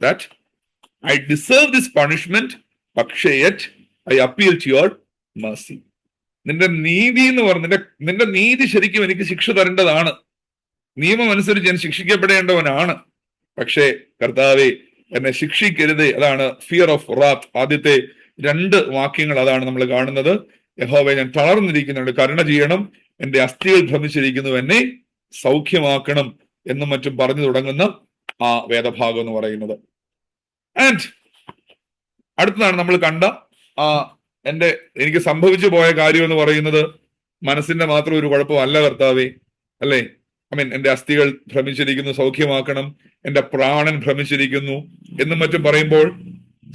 that I deserve this punishment, പക്ഷേ yet I appeal to your mercy. നിന്റെ നീതി എന്ന് പറഞ്ഞ നിന്റെ നീതി ശരിക്കും എനിക്ക് ശിക്ഷ തരേണ്ടതാണ്, നിയമം അനുസരിച്ച് ഞാൻ ശിക്ഷിക്കപ്പെടേണ്ടവനാണ്. പക്ഷേ കർത്താവെ എന്നെ ശിക്ഷിക്കരുതേ. അതാണ് ഫിയർ ഓഫ് റാത്ത്. ആദ്യത്തെ 2 വാക്യങ്ങൾ അതാണ് നമ്മൾ കാണുന്നത്. യഹോവേ, ഞാൻ തളർന്നിരിക്കുന്നുണ്ട്, കരുണ ചെയ്യണം, എന്റെ അസ്ഥികൾ ഭ്രമിച്ചിരിക്കുന്നു, എന്നെ സൗഖ്യമാക്കണം എന്നും മറ്റും പറഞ്ഞു തുടങ്ങുന്ന ആ വേദഭാഗം എന്ന് പറയുന്നത്. ആൻഡ് അടുത്തതാണ് നമ്മൾ കണ്ട എനിക്ക് സംഭവിച്ചു പോയ കാര്യം എന്ന് പറയുന്നത് മനസ്സിന്റെ മാത്രം ഒരു കുഴപ്പമല്ല കർത്താവേ, അല്ലേ? ഐ മീൻ എന്റെ അസ്ഥികൾ ഭ്രമിച്ചിരിക്കുന്നു, സൗഖ്യമാക്കണം, എന്റെ പ്രാണൻ ഭ്രമിച്ചിരിക്കുന്നു എന്നും മറ്റും പറയുമ്പോൾ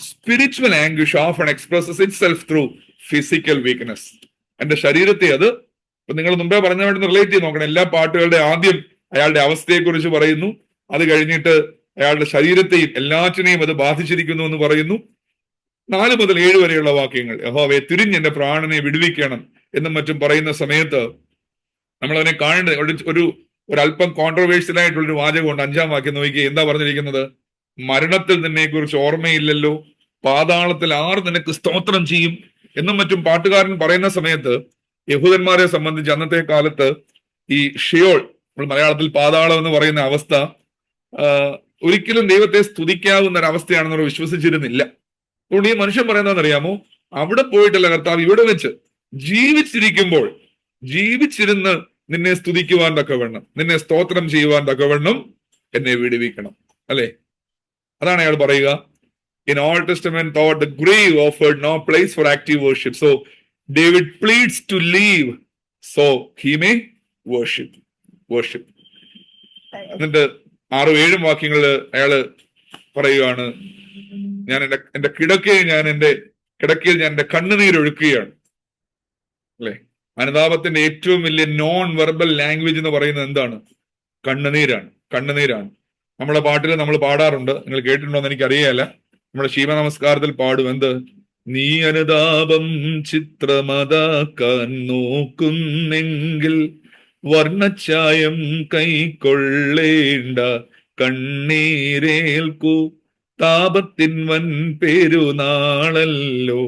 spiritual anguish often expresses itself through physical weakness. എന്റെ ശരീരത്തെ അത് നിങ്ങൾ മുമ്പേ പറഞ്ഞ റിലേറ്റ് ചെയ്ത് നോക്കണം. എല്ലാ പാട്ടുകളുടെ ആദ്യം അയാളുടെ അവസ്ഥയെക്കുറിച്ച് പറയുന്നു, അത് കഴിഞ്ഞിട്ട് അയാളുടെ ശരീരത്തെയും എല്ലാറ്റിനെയും അത് ബാധിച്ചിരിക്കുന്നു എന്ന് പറയുന്നു. 4 മുതൽ 7 വരെയുള്ള വാക്യങ്ങൾ യഹോവേ തിരിഞ്ഞ് എന്റെ പ്രാണനെ വിടുവിക്കണം എന്നും മറ്റും പറയുന്ന സമയത്ത് നമ്മൾ അവനെ കാണേണ്ട ഒരു അല്പം കോൺട്രവേഴ്സ്യൽ ആയിട്ടുള്ളൊരു വാചകമുണ്ട്. 5-ാം വാക്യം നോക്കി എന്താ പറഞ്ഞിരിക്കുന്നത്? മരണത്തിൽ നിന്നെ കുറിച്ച് ഓർമ്മയില്ലല്ലോ, പാതാളത്തിൽ ആർ നിനക്ക് സ്തോത്രം ചെയ്യും എന്നും മറ്റും പാട്ടുകാരൻ പറയുന്ന സമയത്ത് യഹൂദന്മാരെ സംബന്ധിച്ച് അന്നത്തെ കാലത്ത് ഈ ഷിയോൾ, നമ്മൾ മലയാളത്തിൽ പാതാളം എന്ന് പറയുന്ന അവസ്ഥ ഒരിക്കലും ദൈവത്തെ സ്തുതിക്കാവുന്ന ഒരു അവസ്ഥയാണെന്ന് വിശ്വസിച്ചിരുന്നില്ല. അതുകൊണ്ട് ഈ മനുഷ്യൻ പറയുന്നതെന്നറിയാമോ, അവിടെ പോയിട്ടല്ല കർത്താവ്, ഇവിടെ വെച്ച് ജീവിച്ചിരുന്ന് നിന്നെ സ്തുതിക്കുവാൻ തക്കവണ്ണം, നിന്നെ സ്തോത്രം ചെയ്യുവാൻ തക്കവണ്ണം എന്നെ വിടുവിക്കണം, അല്ലെ? അതാണ് അയാൾ പറയുക. in Old Testament thought the grave offered no place for active worship. So David pleads to leave so he may worship. എന്നിട്ട് 6-7 വാക്യങ്ങളില് അയാള് പറയുകയാണ്, ഞാൻ എന്റെ കിടക്കയിൽ ഞാൻ എന്റെ കണ്ണുനീരൊഴുക്കുകയാണ്. അല്ലെ, അനുതാപത്തിന്റെ ഏറ്റവും വലിയ നോൺ വെർബൽ ലാംഗ്വേജ് എന്ന് പറയുന്നത് എന്താണ്? കണ്ണുനീരാണ്. നമ്മുടെ പാട്ടിൽ നമ്മൾ പാടാറുണ്ട്, നിങ്ങൾ കേട്ടിട്ടുണ്ടോ എന്ന് എനിക്കറിയാല. നമ്മുടെ ശീവ നമസ്കാരത്തിൽ പാടും, എന്ത്? നീ അനുതാപം ചിത്രമതാക്കാൻ നോക്കുന്നെങ്കിൽ വർണ്ണച്ചായം കൈക്കൊള്ളേണ്ട കണ്ണീരേൽക്കൂ, താപത്തിൻ വൻ പെരുനാളല്ലോ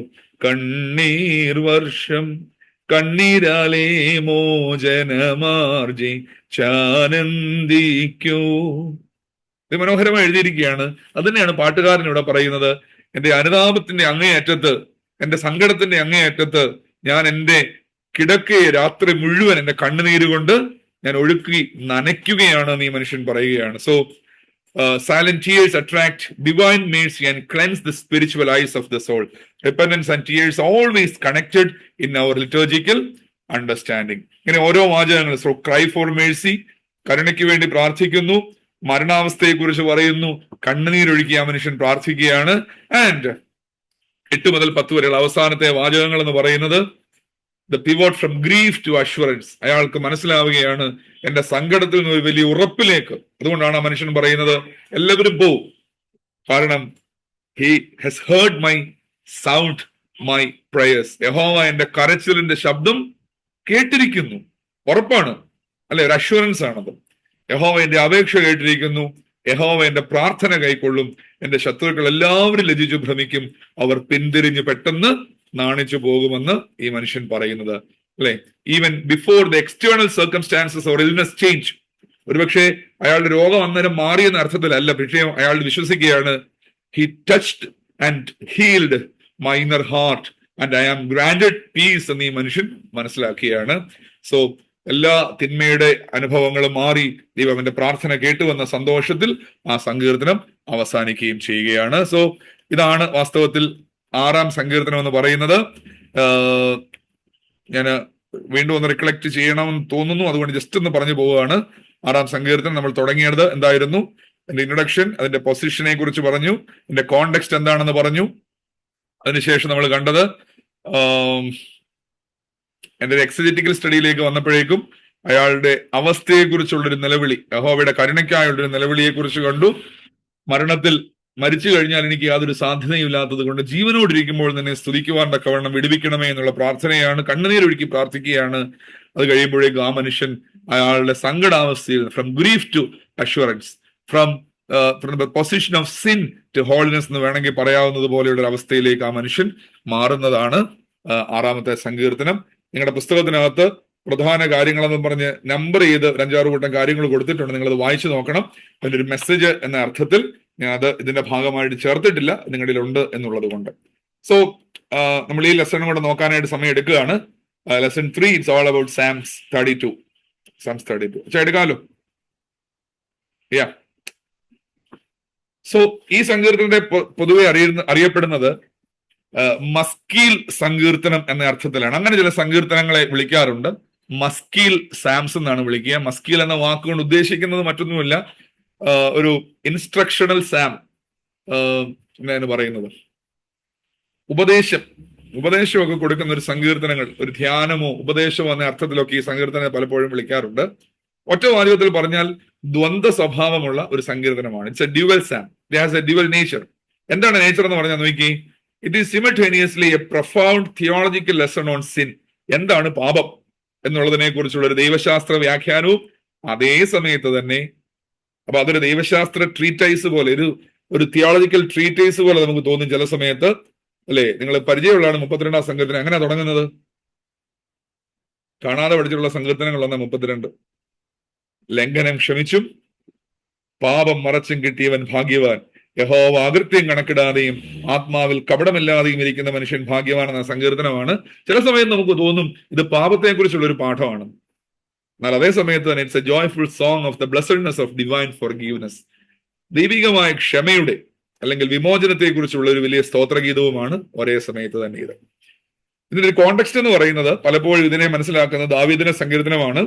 കണ്ണീർ വർഷം, കണ്ണീരാലേ മോചനമാർജി ചാനന്ദിക്കൂ. ഇത് മനോഹരമായി എഴുതിയിരിക്കുകയാണ്. അത് തന്നെയാണ് പാട്ടുകാരൻ ഇവിടെ പറയുന്നത്. എന്റെ അനുതാപത്തിന്റെ അങ്ങേയറ്റത്ത്, എന്റെ സങ്കടത്തിന്റെ അങ്ങേയറ്റത്ത് ഞാൻ എന്റെ കിടക്കയെ രാത്രി മുഴുവൻ എന്റെ കണ്ണുനീര് കൊണ്ട് ഞാൻ ഒഴുക്കി നനയ്ക്കുകയാണ് എന്ന് ഈ മനുഷ്യൻ പറയുകയാണ്. So silent tears attract divine mercy and cleanse the spiritual eyes of the soul. Repentance and tears always connected in our liturgical understanding. ഇങ്ങനെ ഓരോ വാചകങ്ങൾ, സോ cry for mercy, കരുണയ്ക്ക് വേണ്ടി പ്രാർത്ഥിക്കുന്നു, മരണാവസ്ഥയെ കുറിച്ച് പറയുന്നു, കണ്ണുനീരൊഴുക്കി ആ മനുഷ്യൻ പ്രാർത്ഥിക്കുകയാണ്. ആൻഡ് 8 മുതൽ 10 വരെയുള്ള അവസാനത്തെ വാചകങ്ങൾ എന്ന് പറയുന്നത് the pivot from grief to assurance. അയാൾക്ക് മനസ്സിലാവുകയാണ് എന്റെ സങ്കടത്തിൽ നിന്ന് ഒരു വലിയ ഉറപ്പിലേക്ക്. അതുകൊണ്ടാണ് ആ മനുഷ്യൻ പറയുന്നത്, എല്ലാവരും പോവും, കാരണം he has heard my sound, my prayers. യഹോവ എന്റെ കരച്ചിലിന്റെ ശബ്ദം കേട്ടിരിക്കുന്നു. ഉറപ്പാണ്, അല്ലെ? ഒരു അഷ്വറൻസ് ആണത്. യഹോവ എന്റെ അപേക്ഷ കേട്ടിരിക്കുന്നു, യഹോവ എന്റെ പ്രാർത്ഥന കൈക്കൊള്ളും, എന്റെ ശത്രുക്കൾ എല്ലാവരും ലജ്ജിച്ചു ഭ്രമിക്കും, അവർ പിന്തിരിഞ്ഞ് പെട്ടെന്ന് നാണിച്ചു പോകുമെന്ന് ഈ മനുഷ്യൻ പറയുന്നത്, അല്ലെ? Even before the external circumstances or illness change. ഒരുപക്ഷെ അയാളുടെ രോഗം അന്നേരം മാറിയെന്ന അർത്ഥത്തിലല്ല, പക്ഷേ അയാൾ വിശ്വസിക്കുകയാണ്, he touched and healed my inner heart and I am granted peace എന്ന് ഈ മനുഷ്യൻ മനസ്സിലാക്കിയാണ്. സോ എല്ലാ തിന്മയുടെ അനുഭവങ്ങളും മാറി ദൈവം അവന്റെ പ്രാർത്ഥന കേട്ടുവന്ന സന്തോഷത്തിൽ ആ സങ്കീർത്തനം അവസാനിക്കുകയും ചെയ്യുകയാണ്. സോ ഇതാണ് വാസ്തവത്തിൽ 6-ാം സങ്കീർത്തനം എന്ന് പറയുന്നത്. ഞാൻ വീണ്ടും ഒന്ന് റിക്കളക്ട് ചെയ്യണമെന്ന് തോന്നുന്നു, അതുകൊണ്ട് ജസ്റ്റ് ഒന്ന് പറഞ്ഞു പോവുകയാണ്. 6-ാം സങ്കീർത്തനം നമ്മൾ തുടങ്ങിയത് എന്തായിരുന്നു? എന്റെ ഇൻട്രൊഡക്ഷൻ, അതിന്റെ പൊസിഷനെ കുറിച്ച് പറഞ്ഞു, എന്റെ കോണ്ടെക്സ്റ്റ് എന്താണെന്ന് പറഞ്ഞു. അതിനുശേഷം നമ്മൾ കണ്ടത് എന്റെ ഒരു എക്സജറ്റിക്കൽ സ്റ്റഡിയിലേക്ക് വന്നപ്പോഴേക്കും അയാളുടെ അവസ്ഥയെക്കുറിച്ചുള്ളൊരു നിലവിളി, യഹോവയുടെ കരുണയ്ക്കായുള്ളൊരു നിലവിളിയെ കുറിച്ച് കണ്ടു. മരിച്ചു കഴിഞ്ഞാൽ എനിക്ക് യാതൊരു സാധ്യതയും ഇല്ലാത്തത് കൊണ്ട് ജീവനോടിരിക്കുമ്പോൾ തന്നെ സ്തുതിക്കുവാൻ തക്കവണ്ണം വിടുവിക്കണമേ എന്നുള്ള പ്രാർത്ഥനയാണ്, കണ്ണുനീരൊഴുക്കി പ്രാർത്ഥിക്കുകയാണ്. അത് കഴിയുമ്പോഴേക്കും ആ മനുഷ്യൻ അയാളുടെ സങ്കടാവസ്ഥയിൽ from grief to assurance, from the position of sin to holiness എന്ന് വേണമെങ്കിൽ പറയാവുന്നത് പോലെയുള്ള ഒരു അവസ്ഥയിലേക്ക് ആ മനുഷ്യൻ മാറുന്നതാണ് 6-ാമത്തെ സങ്കീർത്തനം. നിങ്ങളുടെ പുസ്തകത്തിനകത്ത് പ്രധാന കാര്യങ്ങളെന്ന് പറഞ്ഞ് നമ്പർ ചെയ്ത് 5-6 കൂട്ടം കാര്യങ്ങൾ കൊടുത്തിട്ടുണ്ട്, നിങ്ങളത് വായിച്ചു നോക്കണം. അതിന്റെ ഒരു മെസ്സേജ് എന്ന അർത്ഥത്തിൽ ഞാൻ അത് ഇതിന്റെ ഭാഗമായിട്ട് ചേർത്തിട്ടില്ല, നിങ്ങളിൽ ഉണ്ട് എന്നുള്ളത് കൊണ്ട്. സോ നമ്മൾ ഈ ലെസൺ കൂടെ നോക്കാനായിട്ട് സമയം എടുക്കുകയാണ്. Lesson 3 it's all about Psalms 32. എടുക്കാമല്ലോ? യാ. സോ ഈ സങ്കീർത്തനത്തെ പൊതുവെ അറിയപ്പെടുന്നത് മസ്കീൽ സങ്കീർത്തനം എന്ന അർത്ഥത്തിലാണ്. അങ്ങനെ ചില സങ്കീർത്തനങ്ങളെ വിളിക്കാറുണ്ട് മസ്കീൽ സാംസ് എന്നാണ് വിളിക്കുക. മസ്കീൽ എന്ന വാക്കുകൊണ്ട് ഉദ്ദേശിക്കുന്നത് മറ്റൊന്നുമില്ല, ഒരു ഇൻസ്ട്രക്ഷണൽ സാം എന്നാണ് പറയുന്നത്. ഉപദേശമൊക്കെ കൊടുക്കുന്ന ഒരു സങ്കീർത്തനങ്ങൾ, ഒരു ധ്യാനമോ ഉപദേശമോ എന്ന അർത്ഥത്തിലൊക്കെ ഈ സങ്കീർത്തനം പലപ്പോഴും വിളിക്കാറുണ്ട്. ഒറ്റ വാചകത്തിൽ പറഞ്ഞാൽ ദ്വന്ദ്വ സ്വഭാവമുള്ള ഒരു സങ്കീർത്തനമാണ്. It's a dual psalm, it has a dual nature. എന്താണ് നേച്ചർ എന്ന് പറഞ്ഞാൽ നോക്കി, it is simultaneously a profound theological lesson on sin. എന്താണ് പാപം എന്നുള്ളതിനെ കുറിച്ചുള്ള ഒരു ദൈവശാസ്ത്ര വ്യാഖ്യാനവും അതേ സമയത്ത് തന്നെ, അപ്പൊ അതൊരു ദൈവശാസ്ത്ര ട്രീറ്റൈസ് പോലെ, ഒരു തിയോളജിക്കൽ ട്രീറ്റൈസ് പോലെ നമുക്ക് തോന്നും ചില സമയത്ത്, അല്ലെ? നിങ്ങൾ പരിചയമുള്ളതാണ് 32-ാം സങ്കീർത്തനം. എങ്ങനെ തുടങ്ങുന്നത്? കാണാതെ പഠിച്ചിട്ടുള്ള സങ്കീർത്തനങ്ങളൊന്ന 32. ലംഘനം ക്ഷമിച്ചും പാപം മറച്ചും കിട്ടിയവൻ ഭാഗ്യവാൻ, യഹോവ അകൃത്യം കണക്കിടാതെയും ആത്മാവിൽ കപടമില്ലാതെയും ഇരിക്കുന്ന മനുഷ്യൻ ഭാഗ്യവാൻ എന്ന സങ്കീർത്തനമാണ്. ചില സമയത്ത് നമുക്ക് തോന്നും ഇത് പാപത്തെ കുറിച്ചുള്ള ഒരു പാഠമാണ്, എന്നാൽ അതേ സമയത്ത് തന്നെ it's A joyful song of the ബ്ലെസ്സഡ്നെസ് of divine forgiveness. ദൈവികമായ ക്ഷമയുടെ, അല്ലെങ്കിൽ വിമോചനത്തെക്കുറിച്ചുള്ള ഒരു വലിയ സ്തോത്രഗീതവുമാണ് ഒരേ സമയത്ത് തന്നെ ഇത്. ഇതിന്റെ ഒരു കോണ്ടെക്സ്റ്റ് എന്ന് പറയുന്നത് പലപ്പോഴും ഇതിനെ മനസ്സിലാക്കുന്നത് ദാവീദിന്റെ സങ്കീർത്തനമാണ്.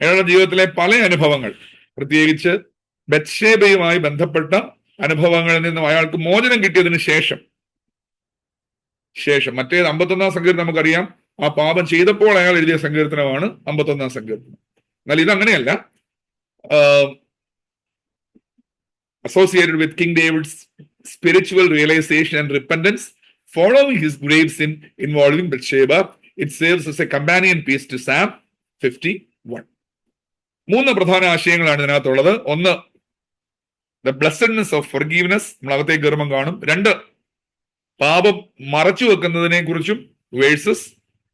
അയാളുടെ ജീവിതത്തിലെ പല അനുഭവങ്ങൾ, പ്രത്യേകിച്ച് ബത്ശേബയുമായി ബന്ധപ്പെട്ട അനുഭവങ്ങളിൽ നിന്നും അയാൾക്ക് മോചനം കിട്ടിയതിന് ശേഷം മറ്റേത് 51 സങ്കീർത്തനം നമുക്കറിയാം, ആ പാപം ചെയ്തപ്പോൾ അയാൾ എഴുതിയ സങ്കീർത്തനമാണ് 51 സങ്കീർത്തനം. എന്നാൽ ഇതങ്ങനെയല്ല. Associated with King David's spiritual realization and repentance following his grave sin involving Bathsheba, it serves as a companion piece to Psalm 51. 3 പ്രധാന ആശയങ്ങളാണ് ഇതിനകത്തുള്ളത്. ഒന്ന്, ദ ബ്ലെസ്സഡ്നെസ് ഓഫ് ഫർഗീവ്നെസ്, നമ്മൾ അകത്തേക്ക് കയറുമ്പം കാണും. 2, പാപം മറച്ചു വെക്കുന്നതിനെ കുറിച്ചും വേഴ്സസ്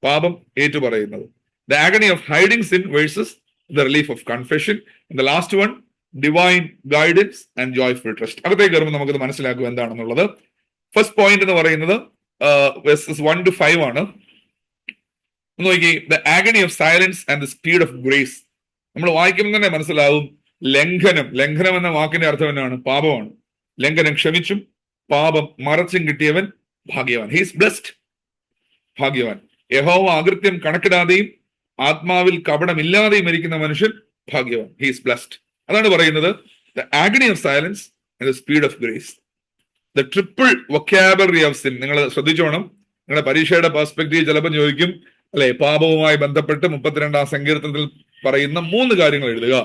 പാപം ഏറ്റുപറയുന്നത്. The agony of hiding sin versus the relief of confession. The last one, divine guidance and joyful trust. അകത്തേക്ക് കയറുമ്പോൾ നമുക്കത് മനസ്സിലാക്കുക എന്താണെന്നുള്ളത്. ഫസ്റ്റ് പോയിന്റ് എന്ന് പറയുന്നത് വേഴ്സസ് 1 to 5 ആണ്. നോക്കി, the agony of silence and the speed of grace. നമ്മൾ വായിക്കുമ്പോൾ തന്നെ മനസ്സിലാവും ലംഘനം എന്ന വാക്കിന്റെ അർത്ഥം എന്നാണ്? പാപമാണ്. ലംഘനം ക്ഷമിച്ചും പാപം മറച്ചും കിട്ടിയവൻ ഭാഗ്യവാൻ. ഹീസ് ബ്ലെസ്ഡ്, ഭാഗ്യവാൻ. യഹോവ അകൃത്യം കണക്കിടാതെയും ആത്മാവിൽ കപടമില്ലാതെയും മരിക്കുന്ന മനുഷ്യൻ ഭാഗ്യവാൻ. He's blessed. അതാണ് പറയുന്നത് the agony of silence and the speed of grace. The triple vocabulary of sin. നിങ്ങൾ ശ്രദ്ധിച്ചോണം. നിങ്ങളുടെ പരീക്ഷയുടെ പെർസ്പെക്റ്റീവ് ചിലപ്പോൾ ചോദിക്കും, അല്ലെ, പാപവുമായി ബന്ധപ്പെട്ട് 32 സങ്കീർത്തനത്തിൽ പറയുന്ന 3 കാര്യങ്ങൾ എഴുതുക,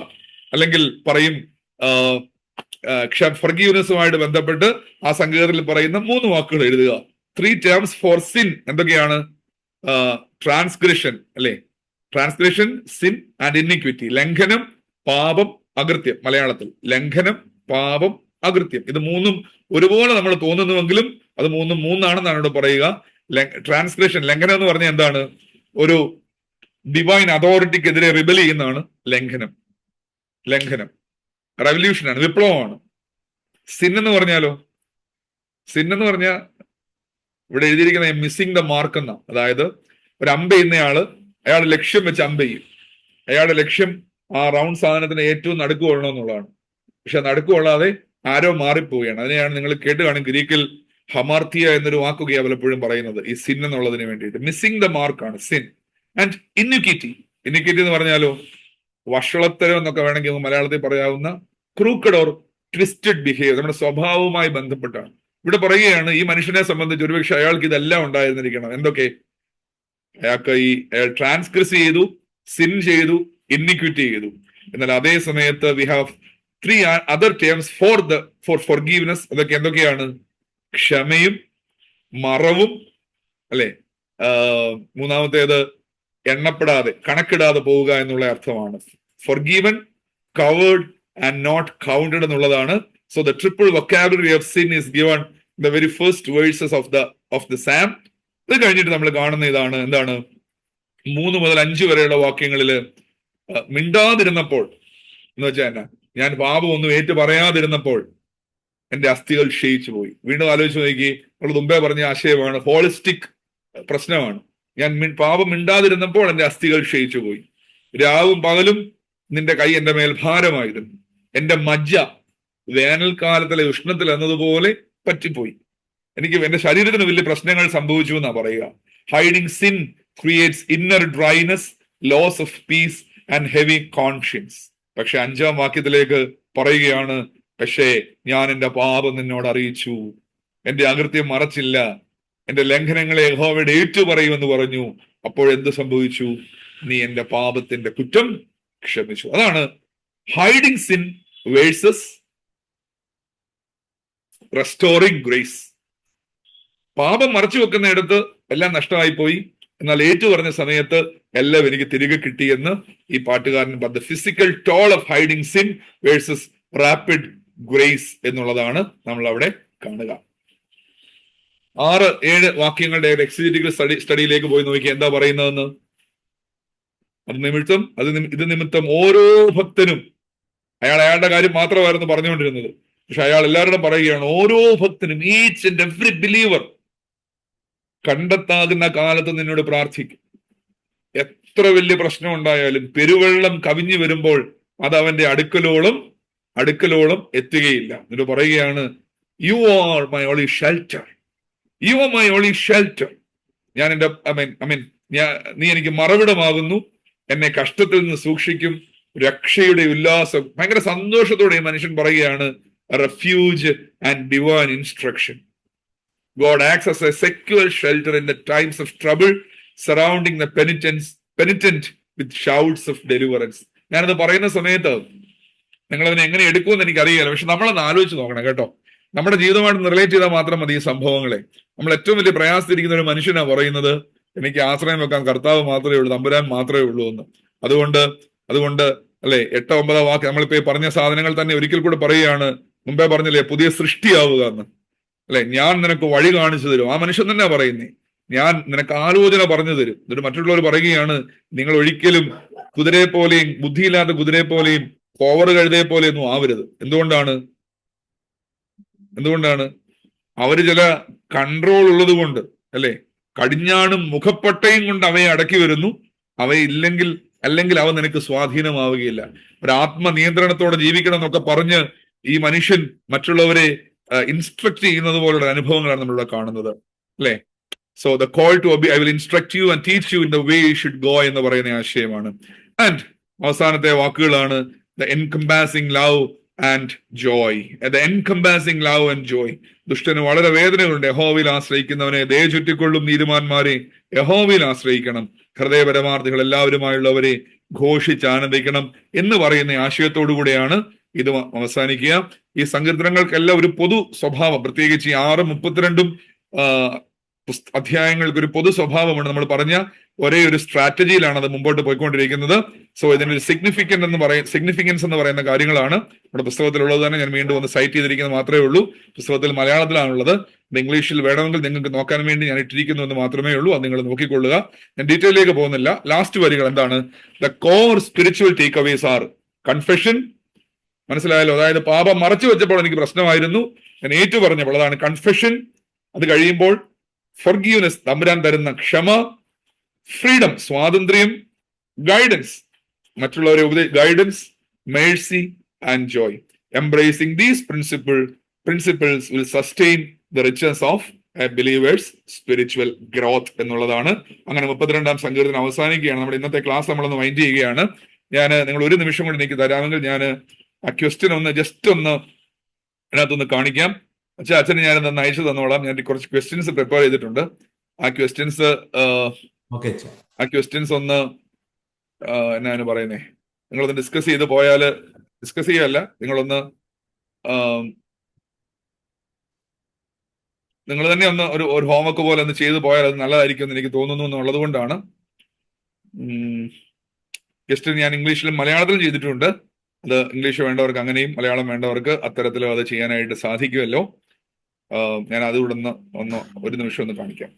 അല്ലെങ്കിൽ പറയും ഫർഗീവ്നെസ്സുമായിട്ട് ബന്ധപ്പെട്ട് ആ സങ്കീർത്തനത്തിൽ പറയുന്ന 3 വാക്കുകൾ എഴുതുക. 3 terms ഫോർ സിൻ എന്തൊക്കെയാണ്? ട്രാൻസ്ഗ്രഷൻ, അല്ലെ, ട്രാൻസ്ഗ്രഷൻ, സിൻ ആൻഡ് ഇന്നിക്വിറ്റി. ലംഘനം, പാപം, അകൃത്യം. മലയാളത്തിൽ ലംഘനം, പാപം, അകൃത്യം. ഇത് 3ഉം ഒരുപോലെ നമ്മൾ തോന്നുന്നുവെങ്കിലും അത് 3ഉം 3ആണെന്നാണ് ഇവിടെ പറയുക. ട്രാൻസ്ഗ്രഷൻ, ലംഘനം എന്ന് പറഞ്ഞാൽ എന്താണ്? ഒരു ഡിവൈൻ അതോറിറ്റിക്കെതിരെ റിബൽ ചെയ്യുന്നതാണ് ലംഘനം. റെവല്യൂഷനാണ്, വിപ്ലവമാണ്. സിൻ എന്ന് പറഞ്ഞാലോ? സിൻ എന്ന് പറഞ്ഞാൽ ഇവിടെ എഴുതിയിരിക്കുന്ന മിസ്സിംഗ് ദ മാർക്ക് എന്ന, അതായത് ഒരു അമ്പ ചെയ്യുന്നയാള് അയാൾ ലക്ഷ്യം വെച്ച് അമ്പ ചെയ്യും. അയാളുടെ ലക്ഷ്യം ആ റൗണ്ട് സാധനത്തിന് ഏറ്റവും നടുക്ക് കൊള്ളണം എന്നുള്ളതാണ്. പക്ഷെ നടുക്ക് കൊള്ളാതെ ആരോ മാറിപ്പോവുകയാണ്. അതിനെയാണ് നിങ്ങൾ കേട്ട് കാണും, ഗ്രീക്കിൽ ഹമാർത്തിയ എന്നൊരു വാക്കുകയാണ് പലപ്പോഴും പറയുന്നത് ഈ സിൻ എന്നുള്ളതിന് വേണ്ടിയിട്ട്. മിസ്സിംഗ് ദ മാർക്കാണ് സിൻ. ആൻഡ് ഇന്നിക്വിറ്റി എന്ന് പറഞ്ഞാലോ വഷളത്തരം എന്നൊക്കെ വേണമെങ്കിൽ മലയാളത്തിൽ പറയാവുന്ന ക്രൂക്കഡ് ഓർ ട്വിസ്റ്റഡ് ബിഹേവിയർ, നമ്മുടെ സ്വഭാവവുമായി ബന്ധപ്പെട്ടാണ്. ഇവിടെ പറയുകയാണ് ഈ മനുഷ്യനെ സംബന്ധിച്ച് ഒരുപക്ഷെ അയാൾക്ക് ഇതെല്ലാം ഉണ്ടായിരുന്നിരിക്കണം. എന്തൊക്കെ? അയാൾക്ക് ട്രാൻസ്ഗ്രസ് ചെയ്തു, സിൻ ചെയ്തു, ഇന്നിക്വിറ്റി ചെയ്തു. എന്നാൽ അതേ സമയത്ത് we have 3 other terms for forgiveness. അതൊക്കെ എന്തൊക്കെയാണ്? ക്ഷമയും മറവും, അല്ലെ, മൂന്നാമത്തേത് എണ്ണപ്പെടാതെ കണക്കിടാതെ പോവുക എന്നുള്ള അർത്ഥമാണ്. forgiven, covered and not counted എന്നുള്ളതാണ്. So the triple vocabulary of sin is given in the very first verses of the Psalm. ഇത് കഴിഞ്ഞിട്ട് നമ്മൾ കാണുന്ന ഇതാണ്. എന്താണ്? 3 മുതൽ 5 വരെയുള്ള വാക്യങ്ങളില് മിണ്ടാതിരുന്നപ്പോൾ എന്ന് വെച്ചാൽ എന്നാ? ഞാൻ പാപം ഒന്നും ഏറ്റു പറയാതിരുന്നപ്പോൾ എന്റെ അസ്ഥികൾ ക്ഷയിച്ചു പോയി. വീണ്ടും ആലോചിച്ച് നോക്കി, നമ്മൾ മുമ്പേ പറഞ്ഞ ആശയമാണ്, ഹോളിസ്റ്റിക് പ്രശ്നമാണ്. ഞാൻ പാപം മിണ്ടാതിരുന്നപ്പോൾ എന്റെ അസ്ഥികൾ ക്ഷയിച്ചു പോയി. രാവും പകലും നിന്റെ കൈ എന്റെ മേൽ ഭാരമായിരുന്നു. എന്റെ മജ്ജ വേനൽക്കാലത്തിലെ ഉഷ്ണത്തിൽ എന്നതുപോലെ പറ്റിപ്പോയി. എന്റെ ശരീരത്തിന് വലിയ പ്രശ്നങ്ങൾ സംഭവിച്ചു എന്നാ പറയുക. Hiding sin creates inner dryness, loss of peace and heavy conscience. പക്ഷെ 5ാം വാക്യത്തിലേക്ക് പറയുകയാണ്, പക്ഷേ ഞാൻ എന്റെ പാപം നിന്നോട് അറിയിച്ചു, എന്റെ അകൃത്യം മറച്ചില്ല, എന്റെ ലംഘനങ്ങളെ യഹോവയോട് ഏറ്റുപറയുമെന്ന് പറഞ്ഞു. അപ്പോഴെന്ത് സംഭവിച്ചു? നീ എന്റെ പാപത്തിന്റെ കുറ്റം ക്ഷമിച്ചു. അതാണ് hiding sin versus restoring grace. പാപം മറച്ചു വെക്കുന്നിടത്ത് എല്ലാം നഷ്ടമായി പോയി, എന്നാൽ ഏറ്റു പറഞ്ഞ സമയത്ത് എല്ലാം എനിക്ക് തിരികെ കിട്ടിയെന്ന് ഈ പാട്ടുകാരൻ പറഞ്ഞ physical toll of hiding sin versus rapid grace എന്നുള്ളതാണ് നമ്മൾ അവിടെ കാണുക. 6-7 വാക്യങ്ങളുടെ എക്സിജിറ്റിക്കൽ സ്റ്റഡിയിലേക്ക് പോയി നോക്കി എന്താ പറയുന്നതെന്ന്. ഇത് നിമിത്തം ഓരോ ഭക്തനും, അയാളുടെ കാര്യം മാത്രമായിരുന്നു പറഞ്ഞുകൊണ്ടിരുന്നത്, പക്ഷെ അയാൾ എല്ലാവരോടും പറയുകയാണ്, ഓരോ ഭക്തനും, ഈച്ച് ആൻഡ് എവ്രി ബിലീവർ കണ്ടെത്താകുന്ന കാലത്ത് നിന്നോട് പ്രാർത്ഥിക്കും. എത്ര വലിയ പ്രശ്നം ഉണ്ടായാലും പെരുവെള്ളം കവിഞ്ഞു വരുമ്പോൾ അത് അവന്റെ അടുക്കലോളം എത്തുകയില്ല. എന്നിട്ട് പറയുകയാണ്, you are my only shelter. You are my only shelter. ഞാൻ എന്റെ നീ എനിക്ക് മറവിടമാകുന്നു, എന്നെ കഷ്ടത്തിൽ നിന്ന് സൂക്ഷിക്കും, രക്ഷയുടെ ഉല്ലാസം. ഭയങ്കര സന്തോഷത്തോടെ ഈ മനുഷ്യൻ പറയുകയാണ്, refuge and divine instruction. God acts as a secure shelter in the times of trouble, surrounding the penitent with shouts of deliverance. ഞാനത് പറയുന്ന സമയത്ത് നിങ്ങളതിനെ എങ്ങനെ എടുക്കുമെന്ന് എനിക്കറിയില്ല, പക്ഷെ നമ്മളൊന്ന് ആലോചിച്ച് നോക്കണം കേട്ടോ. നമ്മുടെ ജീവിതമായിട്ട് റിലേറ്റ് ചെയ്താൽ മാത്രം മതി ഈ സംഭവങ്ങളെ. നമ്മൾ ഏറ്റവും വലിയ പ്രയാസത്തിരിക്കുന്ന ഒരു മനുഷ്യനാണ് പറയുന്നത്, എനിക്ക് ആശ്രയം വെക്കാൻ കർത്താവ് മാത്രമേ ഉള്ളൂ, തമ്പുരാൻ മാത്രമേ ഉള്ളൂ എന്ന്. അതുകൊണ്ട് അല്ലെ 8-9 വാക്ക് നമ്മളിപ്പോ പറഞ്ഞ സാധനങ്ങൾ തന്നെ ഒരിക്കൽ കൂടെ പറയുകയാണ്. മുമ്പേ പറഞ്ഞില്ലേ, പുതിയ സൃഷ്ടിയാവുക എന്ന് അല്ലെ. ഞാൻ നിനക്ക് വഴി കാണിച്ചു തരും. ആ മനുഷ്യൻ തന്നെ പറയുന്നേ, ഞാൻ നിനക്ക് ആലോചന പറഞ്ഞു തരും. എന്നിട്ട് മറ്റുള്ളവർ പറയുകയാണ്, നിങ്ങൾ ഒരിക്കലും കുതിരയെ പോലെയും ബുദ്ധിയില്ലാത്ത കുതിരയെ പോലെയും കോവർ കഴുതയെ പോലെയൊന്നും ആവരുത്. എന്തുകൊണ്ടാണ്? അവര് ചില കൺട്രോൾ ഉള്ളത് കൊണ്ട് അല്ലെ, കടിഞ്ഞാണും മുഖപ്പട്ടയും കൊണ്ട് അവയെ അടക്കി വരുന്നു. അല്ലെങ്കിൽ അവ നിനക്ക് സ്വാധീനമാവുകയില്ല. ഒരു ആത്മനിയന്ത്രണത്തോടെ ജീവിക്കണം എന്നൊക്കെ പറഞ്ഞ് ഈ മനുഷ്യൻ മറ്റുള്ളവരെ ഇൻസ്ട്രക്ട് ചെയ്യുന്നത് പോലുള്ള അനുഭവങ്ങളാണ് നമ്മളിവിടെ കാണുന്നത് അല്ലെ. So the call to obey, I will instruct you and teach you in the way you should go എന്ന് പറയുന്ന ആശയമാണ്. ആൻഡ് അവസാനത്തെ വാക്കുകളാണ് the encompassing love and joy. The encompassing love and joy. ദുഷ്ടന് വളരെ വേദനകളുണ്ട്. യഹോവയിൽ ആശ്രയിക്കുന്നവനെ ദയ ചുറ്റിക്കൊള്ളും. നീതിമാന്മാരെ യഹോവയിൽ ആശ്രയിക്കണം. ഹൃദയപരമാർത്ഥികൾ എല്ലാവരുമായുള്ളവരെ ഘോഷിച്ച് ആനന്ദിക്കണം എന്ന് പറയുന്ന ആശയത്തോടു കൂടെയാണ് ഇത് അവസാനിക്കുക. ഈ സങ്കീർത്തനങ്ങൾക്കെല്ലാം ഒരു പൊതു സ്വഭാവം, പ്രത്യേകിച്ച് ഈ 6-32 അധ്യായങ്ങൾക്ക് ഒരു പൊതു സ്വഭാവമുണ്ട്. നമ്മൾ പറഞ്ഞ ഒരേ ഒരു സ്ട്രാറ്റജിയിലാണ് അത് മുമ്പോട്ട് പോയിക്കൊണ്ടിരിക്കുന്നത്. സോ ഇതിനൊരു സിഗ്നിഫിക്കൻസ് എന്ന് പറയുന്ന കാര്യങ്ങളാണ് നമ്മുടെ പുസ്തകത്തിലുള്ളത്. തന്നെ ഞാൻ വീണ്ടും ഒന്ന് സൈറ്റ് ചെയ്തിരിക്കുന്നത് മാത്രമേ ഉള്ളൂ. പുസ്തകത്തിൽ മലയാളത്തിലാണുള്ളത്. ഇംഗ്ലീഷിൽ വേണമെങ്കിൽ നിങ്ങൾക്ക് നോക്കാൻ വേണ്ടി ഞാൻ ഇട്ടിരിക്കുന്നു എന്ന് മാത്രമേ ഉള്ളൂ. അത് നിങ്ങൾ നോക്കിക്കൊള്ളുക. ഞാൻ ഡീറ്റെയിലേക്ക് പോകുന്നില്ല. ലാസ്റ്റ് വരികൾ എന്താണ്? The core spiritual takeaways are confession. മനസ്സിലായല്ലോ? അതായത് പാപം മറച്ചു വെച്ചപ്പോൾ എനിക്ക് പ്രശ്നമായിരുന്നു, ഞാൻ ഏറ്റു പറഞ്ഞപ്പോൾ അതാണ് കൺഫെഷൻ. അത് കഴിയുമ്പോൾ ഫൊർഗീവ്നെസ്, തമ്പുരാൻ തരുന്ന ക്ഷമ, ഫ്രീഡം, സ്വാതന്ത്ര്യം, ഗൈഡൻസ്, മറ്റുള്ളവരെ guidance, Mercy and Joy. Embracing these principles will sustain the richness of A believers spiritual growth എന്നുള്ളതാണ്. അങ്ങനെ 32-ാം സങ്കീർത്തനം അവസാനിക്കുകയാണ്. നമ്മുടെ ഇന്നത്തെ ക്ലാസ് നമ്മളൊന്ന് വൈൻഡ് ചെയ്യുകയാണ്. നിങ്ങൾ ഒരു നിമിഷം കൊണ്ട് എനിക്ക് തരാമെങ്കിൽ ഞാൻ ആ ക്വസ്റ്റ്യൻ ജസ്റ്റ് ഒന്ന് അതിനകത്തൊന്ന് കാണിക്കാം. അച്ഛന് ഞാനൊന്ന് അയച്ചു തന്നോളാം. ഞാൻ കുറച്ച് ക്വസ്റ്റ്യൻസ് പ്രിപ്പയർ ചെയ്തിട്ടുണ്ട്. ആ ക്വസ്റ്റ്യൻസ് ഒന്ന് എന്നാണ് പറയുന്നേ, നിങ്ങളൊന്ന് ഡിസ്കസ് ചെയ്യല്ല, നിങ്ങൾ തന്നെ ഒന്ന് ഒരു ഹോംവർക്ക് പോലെ ഒന്ന് ചെയ്തു പോയാൽ അത് നല്ലതായിരിക്കും എന്ന് എനിക്ക് തോന്നുന്നു എന്നുള്ളത് കൊണ്ടാണ്. ക്വസ്റ്റ്യൻ ഞാൻ ഇംഗ്ലീഷിലും മലയാളത്തിലും ചെയ്തിട്ടുണ്ട്. അത് ഇംഗ്ലീഷ് വേണ്ടവർക്ക് അങ്ങനെയും മലയാളം വേണ്ടവർക്ക് അത്തരത്തിലും അത് ചെയ്യാനായിട്ട് സാധിക്കുമല്ലോ. ഞാൻ അതുകൂടെ ഒരു നിമിഷം ഒന്ന് കാണിക്കാം.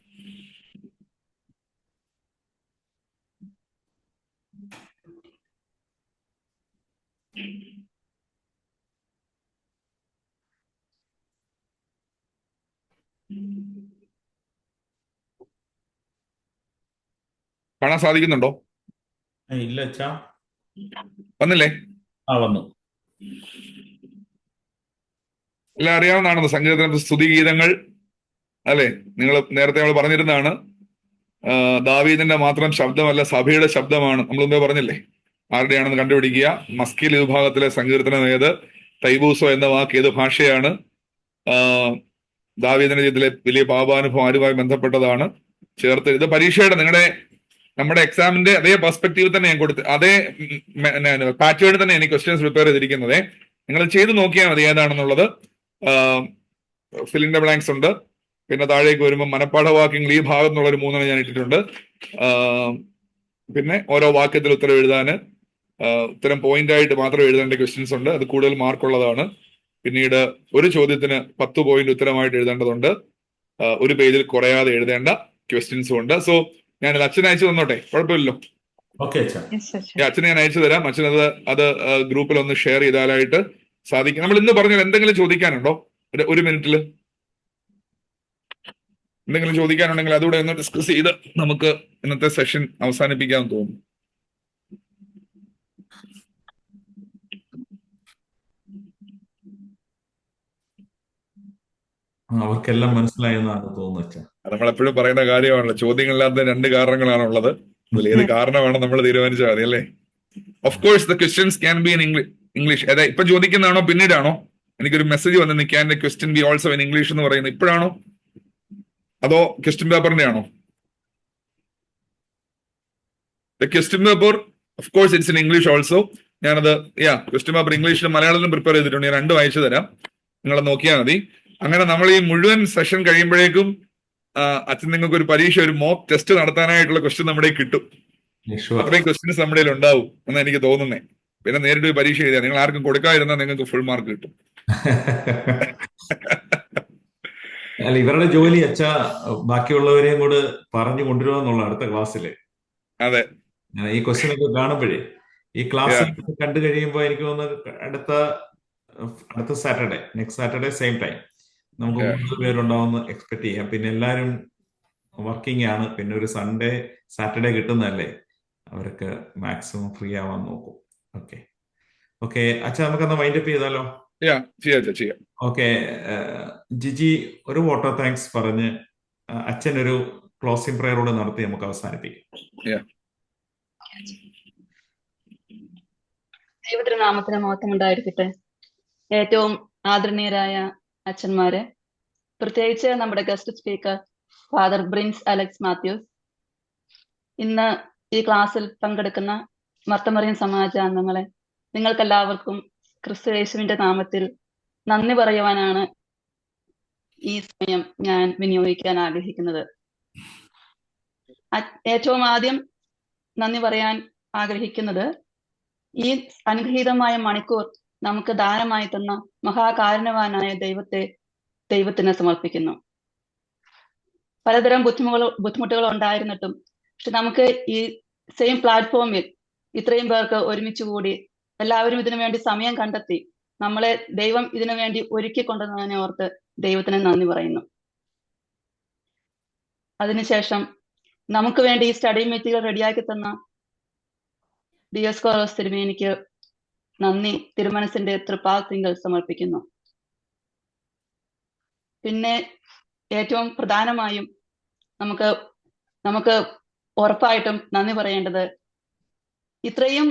കാണാൻ സാധിക്കുന്നുണ്ടോ? ഇല്ല അച്ഛാ. വന്നില്ലേ? വന്നു. എല്ലാം അറിയാവുന്നതാണല്ലോ സങ്കീർത്തനത്തിൽ സ്തുതിഗീതങ്ങൾ അല്ലെ. നേരത്തെ നമ്മൾ പറഞ്ഞിരുന്നതാണ്, ദാവീദിന്റെ മാത്രം ശബ്ദമല്ല, സഭയുടെ ശബ്ദമാണ്. നമ്മൾ മുമ്പേ പറഞ്ഞില്ലേ, ആരുടെയാണെന്ന് കണ്ടുപിടിക്കുക. മസ്കീൽ വിഭാഗത്തിലെ സങ്കീർത്തനം ഏത്? തൈബൂസോ എന്ന വാക്ക് ഏത് ഭാഷയാണ്? ദാവീദിന്റെ ജീവിതത്തിലെ വലിയ പാപാനുഭവം ആരുമായി ബന്ധപ്പെട്ടതാണ്? ചേർത്ത് ഇത് പരീക്ഷയുടെ നമ്മുടെ എക്സാമിന്റെ അതേ പെർസ്പെക്റ്റീവ് തന്നെ ഞാൻ കൊടുത്ത് അതേ പാറ്റേണിൽ തന്നെ എനിക്ക് ക്വസ്റ്റ്യൻസ് പ്രിപ്പയർ ചെയ്തിരിക്കുന്നത്. നിങ്ങൾ ചെയ്ത് നോക്കിയാൽ മതി ഏതാണെന്നുള്ളത്. ഫിൽ ഇൻ ദ ബ്ലാങ്ക്സ് ഉണ്ട്. പിന്നെ താഴേക്ക് വരുമ്പോൾ മനപ്പാഠവാക്യങ്ങൾ ഈ ഭാഗം എന്നുള്ളൊരു 3 ഞാൻ ഇട്ടിട്ടുണ്ട്. പിന്നെ ഓരോ വാക്യത്തിൽ ഉത്തരം എഴുതാൻ ഉത്തരം പോയിന്റ് ആയിട്ട് മാത്രം എഴുതേണ്ട ക്വസ്റ്റ്യൻസ് ഉണ്ട്. അത് കൂടുതൽ മാർക്കുള്ളതാണ്. പിന്നീട് ഒരു ചോദ്യത്തിന് 10 പോയിന്റ് ഉത്തരമായിട്ട് എഴുതേണ്ടതുണ്ട്. ഒരു പേജിൽ കുറയാതെ എഴുതേണ്ട ക്വസ്റ്റ്യൻസും ഉണ്ട്. സോ ഞാനത് അച്ഛനെ അയച്ചു തന്നോട്ടെ, കുഴപ്പമില്ലല്ലോ? അച്ഛനെ ഞാൻ അയച്ചു തരാം. അച്ഛനത് ഗ്രൂപ്പിൽ ഒന്ന് ഷെയർ ചെയ്താലായിട്ട് സാധിക്കും. നമ്മൾ ഇന്ന് പറഞ്ഞാൽ എന്തെങ്കിലും ചോദിക്കാനുണ്ടോ? ഒരു മിനിറ്റിൽ എന്തെങ്കിലും ചോദിക്കാനുണ്ടെങ്കിൽ അതുകൂടെ ഒന്ന് ഡിസ്കസ് ചെയ്ത് നമുക്ക് ഇന്നത്തെ സെഷൻ അവസാനിപ്പിക്കാൻ തോന്നുന്നു. അവർക്കെല്ലാം മനസ്സിലായെന്നാണ് തോന്നുന്നത് അച്ഛാ. നമ്മളെപ്പോഴും പറയുന്ന കാര്യമാണല്ലോ, ചോദ്യങ്ങളില്ലാത്ത രണ്ട് കാരണങ്ങളാണുള്ളത്. അതിൽ ഏത് കാരണമാണ് നമ്മൾ തീരുമാനിച്ചാൽ മതി അല്ലേ. Of course the questions can be in English. അതായത് ഇപ്പൊ ചോദിക്കുന്നതാണോ പിന്നീടാണോ? എനിക്കൊരു മെസ്സേജ് വന്ന് can the question B also in English എന്ന് പറയുന്നത് ഇപ്പോഴാണോ അതോ ക്വസ്റ്റ്യൻ പേപ്പറിന്റെ ആണോ? The question paper of course it's in English also. ഞാനത് ക്വസ്റ്റ്യൻ പേപ്പർ ഇംഗ്ലീഷിലും മലയാളത്തിലും പ്രിപ്പയർ ചെയ്തിട്ടുണ്ട്. ഞാൻ രണ്ടും അയച്ചു തരാം, നിങ്ങൾ നോക്കിയാൽ മതി. അങ്ങനെ നമ്മൾ ഈ മുഴുവൻ സെഷൻ കഴിയുമ്പോഴേക്കും അച്ഛൻ നിങ്ങൾക്ക് ഒരു പരീക്ഷ, ഒരു മോക്ക് ടെസ്റ്റ് നടത്താനായിട്ടുള്ള ക്വസ്റ്റ്യൻ നമ്മുടെ കിട്ടും. അത്രയും ക്വസ്റ്റ്യൻസ് നമ്മുടെ ഉണ്ടാവും എന്ന് എനിക്ക് തോന്നുന്നേ. പിന്നെ നേരിട്ട് പരീക്ഷ എഴുതിയാൽ നിങ്ങൾ ആർക്കും കൊടുക്കാതിരുന്നാൽ നിങ്ങൾക്ക് ഫുൾ മാർക്ക് കിട്ടും. അല്ല, ഇവരുടെ ജോലി അച്ഛാ ബാക്കിയുള്ളവരെയും കൂടെ പറഞ്ഞു കൊണ്ടുവരിക എന്നുള്ള അടുത്ത ക്ലാസ്സില്. അതെ, ഈ ക്വസ്റ്റ്യൻ ഒക്കെ കാണുമ്പോഴേ ഈ ക്ലാസ് കണ്ടു കഴിയുമ്പോൾ എനിക്ക് തോന്നുന്നു അടുത്ത Saturday, next Saturday same time നമുക്ക് 3 പേരുണ്ടാവുമെന്ന് എക്സ്പെക്ട് ചെയ്യാം. പിന്നെ എല്ലാവരും വർക്കിംഗ് ആണ്. പിന്നെ ഒരു സൺഡേ സാറ്റർഡേ കിട്ടുന്നതല്ലേ, അവർക്ക് മാക്സിമം ഫ്രീ ആവാൻ നോക്കും. ഓക്കെ അച്ഛാ, നമുക്കെന്നാ വൈൻഡ് അപ്പ് ചെയ്താലോ? ചെയ്യാം. ഓക്കെ, ജിജി ഒരു വോട്ട് ഓഫ് താങ്ക്സ് പറഞ്ഞ് അച്ഛൻ ഒരു ക്ലോസിംഗ് പ്രയറോട് നടത്തി നമുക്ക് അവസാനിപ്പിക്കാം. ദൈവത്തിന്റെ നാമത്തിന് മഹത്വം ഉണ്ടായിരിക്കട്ടെ. ഏറ്റവും ആദരണീയരായ അച്ഛന്മാരെ, പ്രത്യേകിച്ച് നമ്മുടെ guest speaker father Brins Alex Mathews, ഇന്ന് ഈ ക്ലാസ്സിൽ പങ്കെടുക്കുന്ന മർത്തമറിയൻ സമാജ അംഗങ്ങളെ, നിങ്ങൾക്കെല്ലാവർക്കും ക്രിസ്തു യേശുവിന്റെ നാമത്തിൽ നന്ദി പറയുവാനാണ് ഈ സമയം ഞാൻ വിനിയോഗിക്കാൻ ആഗ്രഹിക്കുന്നത്. ഏറ്റവും ആദ്യം നന്ദി പറയാൻ ആഗ്രഹിക്കുന്നത് ഈ അനുഗ്രഹീതമായ മണിക്കൂർ നമുക്ക് ദാനമായി തന്ന മഹാകാരുണ്യവാനായ ദൈവത്തിന് സമർപ്പിക്കുന്നു. പലതരം ബുദ്ധിമുട്ടുകൾ ഉണ്ടായിരുന്നിട്ടും പക്ഷെ നമുക്ക് ഈ സെയിം പ്ലാറ്റ്ഫോമിൽ ഇത്രയും പേർക്ക് ഒരുമിച്ച് കൂടി എല്ലാവരും ഇതിനു വേണ്ടി സമയം കണ്ടെത്തി നമ്മളെ ദൈവം ഇതിനു വേണ്ടി ഒരുക്കി കൊണ്ടുവന്നതിനെ ഓർത്ത് ദൈവത്തിന് നന്ദി പറയുന്നു. അതിനുശേഷം നമുക്ക് വേണ്ടി ഈ സ്റ്റഡി മെറ്റീരിയൽ റെഡിയാക്കി തന്ന ദിയോസ്കോറോസ് തിരുമേനിക്ക് നന്ദി തിരുമനസിന്റെ തൃപ്പാദത്തിങ്കൽ സമർപ്പിക്കുന്നു. പിന്നെ ഏറ്റവും പ്രധാനമായും നമുക്ക് ഉറപ്പായിട്ടും നന്ദി പറയേണ്ടത്, ഇത്രയും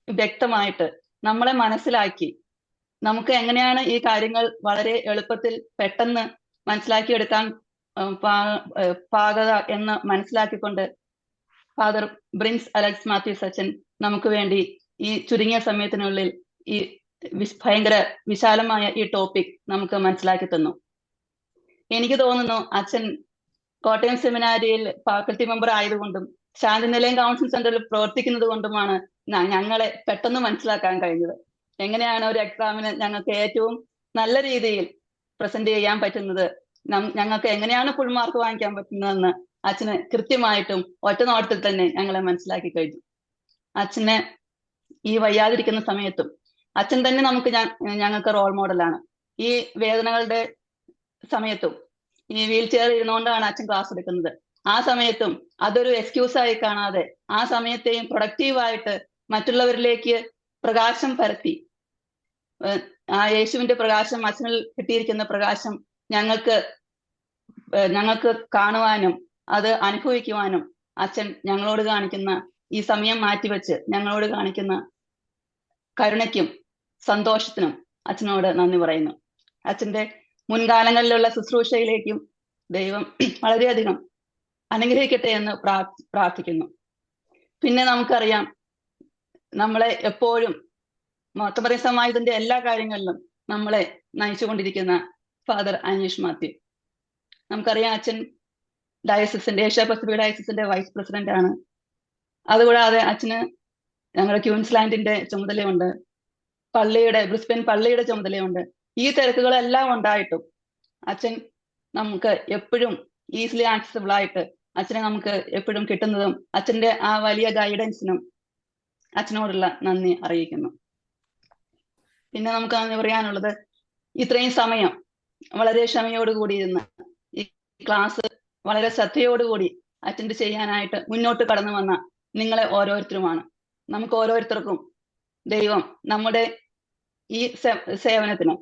വ്യക്തമായിട്ട് നമ്മളെ മനസ്സിലാക്കി നമുക്ക് എങ്ങനെയാണ് ഈ കാര്യങ്ങൾ വളരെ എളുപ്പത്തിൽ പെട്ടെന്ന് മനസ്സിലാക്കിയെടുക്കാൻ പാകത എന്ന് മനസ്സിലാക്കിക്കൊണ്ട് ഫാദർ ബ്രിൻസ് അലക്സ് മാത്യൂസ് അച്ഛൻ നമുക്ക് വേണ്ടി ഈ ചുരുങ്ങിയ സമയത്തിനുള്ളിൽ ഈ ഭയങ്കര വിശാലമായ ഈ ടോപ്പിക് നമുക്ക് മനസ്സിലാക്കി തന്നു. എനിക്ക് തോന്നുന്നു അച്ഛൻ കോട്ടയം സെമിനാരിയിൽ ഫാക്കൽറ്റി മെമ്പർ ആയതുകൊണ്ടും ശാന്തിനിലയം കൗൺസിൽ സെന്ററിൽ പ്രവർത്തിക്കുന്നത് കൊണ്ടുമാണ് ഞങ്ങളെ പെട്ടെന്ന് മനസ്സിലാക്കാൻ കഴിഞ്ഞത്. എങ്ങനെയാണ് ഒരു എക്സാമിന് ഞങ്ങൾക്ക് ഏറ്റവും നല്ല രീതിയിൽ പ്രസന്റ് ചെയ്യാൻ പറ്റുന്നത്, ഞങ്ങൾക്ക് എങ്ങനെയാണ് ഫുൾ മാർക്ക് വാങ്ങിക്കാൻ പറ്റുന്നതെന്ന് അച്ഛന് കൃത്യമായിട്ടും ഒറ്റ നോട്ടത്തിൽ തന്നെ ഞങ്ങളെ മനസ്സിലാക്കി കഴിഞ്ഞു. അച്ഛനെ ഈ വയ്യാതിരിക്കുന്ന സമയത്തും അച്ഛൻ തന്നെ ഞങ്ങൾക്ക് റോൾ മോഡലാണ്. ഈ വേദനകളുടെ സമയത്തും ഈ വീൽ ചെയർ ഇരുന്നുകൊണ്ടാണ് അച്ഛൻ ക്ലാസ് എടുക്കുന്നത്. ആ സമയത്തും അതൊരു എക്സ്ക്യൂസായി കാണാതെ ആ സമയത്തെയും പ്രൊഡക്റ്റീവായിട്ട് മറ്റുള്ളവരിലേക്ക് പ്രകാശം പരത്തി ആ യേശുവിന്റെ പ്രകാശം, അച്ഛനിൽ കിട്ടിയിരിക്കുന്ന പ്രകാശം ഞങ്ങൾക്ക് കാണുവാനും അത് അനുഭവിക്കുവാനും അച്ഛൻ ഞങ്ങളോട് കാണിക്കുന്ന ഈ സമയം മാറ്റിവെച്ച് ഞങ്ങളോട് കാണിക്കുന്ന കരുണയ്ക്കും സന്തോഷത്തിനും അച്ഛനോട് നന്ദി പറയുന്നു. അച്ഛന്റെ മുൻകാലങ്ങളിലുള്ള ശുശ്രൂഷയിലേക്കും ദൈവം വളരെയധികം അനുഗ്രഹിക്കട്ടെ എന്ന് പ്രാർത്ഥിക്കുന്നു. പിന്നെ നമുക്കറിയാം, നമ്മളെ എപ്പോഴും മൊത്തമറിയ സമാജത്തിന്റെ എല്ലാ കാര്യങ്ങളിലും നമ്മളെ നയിച്ചുകൊണ്ടിരിക്കുന്ന ഫാദർ അനീഷ് മാത്യു. നമുക്കറിയാം അച്ഛൻ ഡയസിന്റെ ഏഷ്യ പസഫിക് ഡയസിന്റെ വൈസ് പ്രസിഡന്റ് ആണ്. അതുകൂടാതെ അച്ഛന് ഞങ്ങളുടെ ക്യൂൻസ്ലാൻഡിന്റെ ചുമതലയുണ്ട്, ബ്രിസ്ബൻ പള്ളിയുടെ ചുമതലയുണ്ട്. ഈ തിരക്കുകളെല്ലാം ഉണ്ടായിട്ടും അച്ഛൻ നമുക്ക് എപ്പോഴും ഈസിലി ആക്സസിബിൾ ആയിട്ട് അച്ഛനെ നമുക്ക് എപ്പോഴും കിട്ടുന്നതും അച്ഛന്റെ ആ വലിയ ഗൈഡൻസിനും അച്ഛനോടുള്ള നന്ദി അറിയിക്കുന്നു. പിന്നെ നമുക്ക് നന്ദി പറയാനുള്ളത്, ഇത്രയും സമയം വളരെ ക്ഷമയോടുകൂടി ഇരുന്ന് ഈ ക്ലാസ് വളരെ ശ്രദ്ധയോടുകൂടി അറ്റൻഡ് ചെയ്യാനായിട്ട് മുന്നോട്ട് കടന്നു വന്ന നിങ്ങളെ ഓരോരുത്തരുമാണ്. നമുക്ക് ഓരോരുത്തർക്കും ദൈവം നമ്മുടെ ഈ സേവനത്തിന്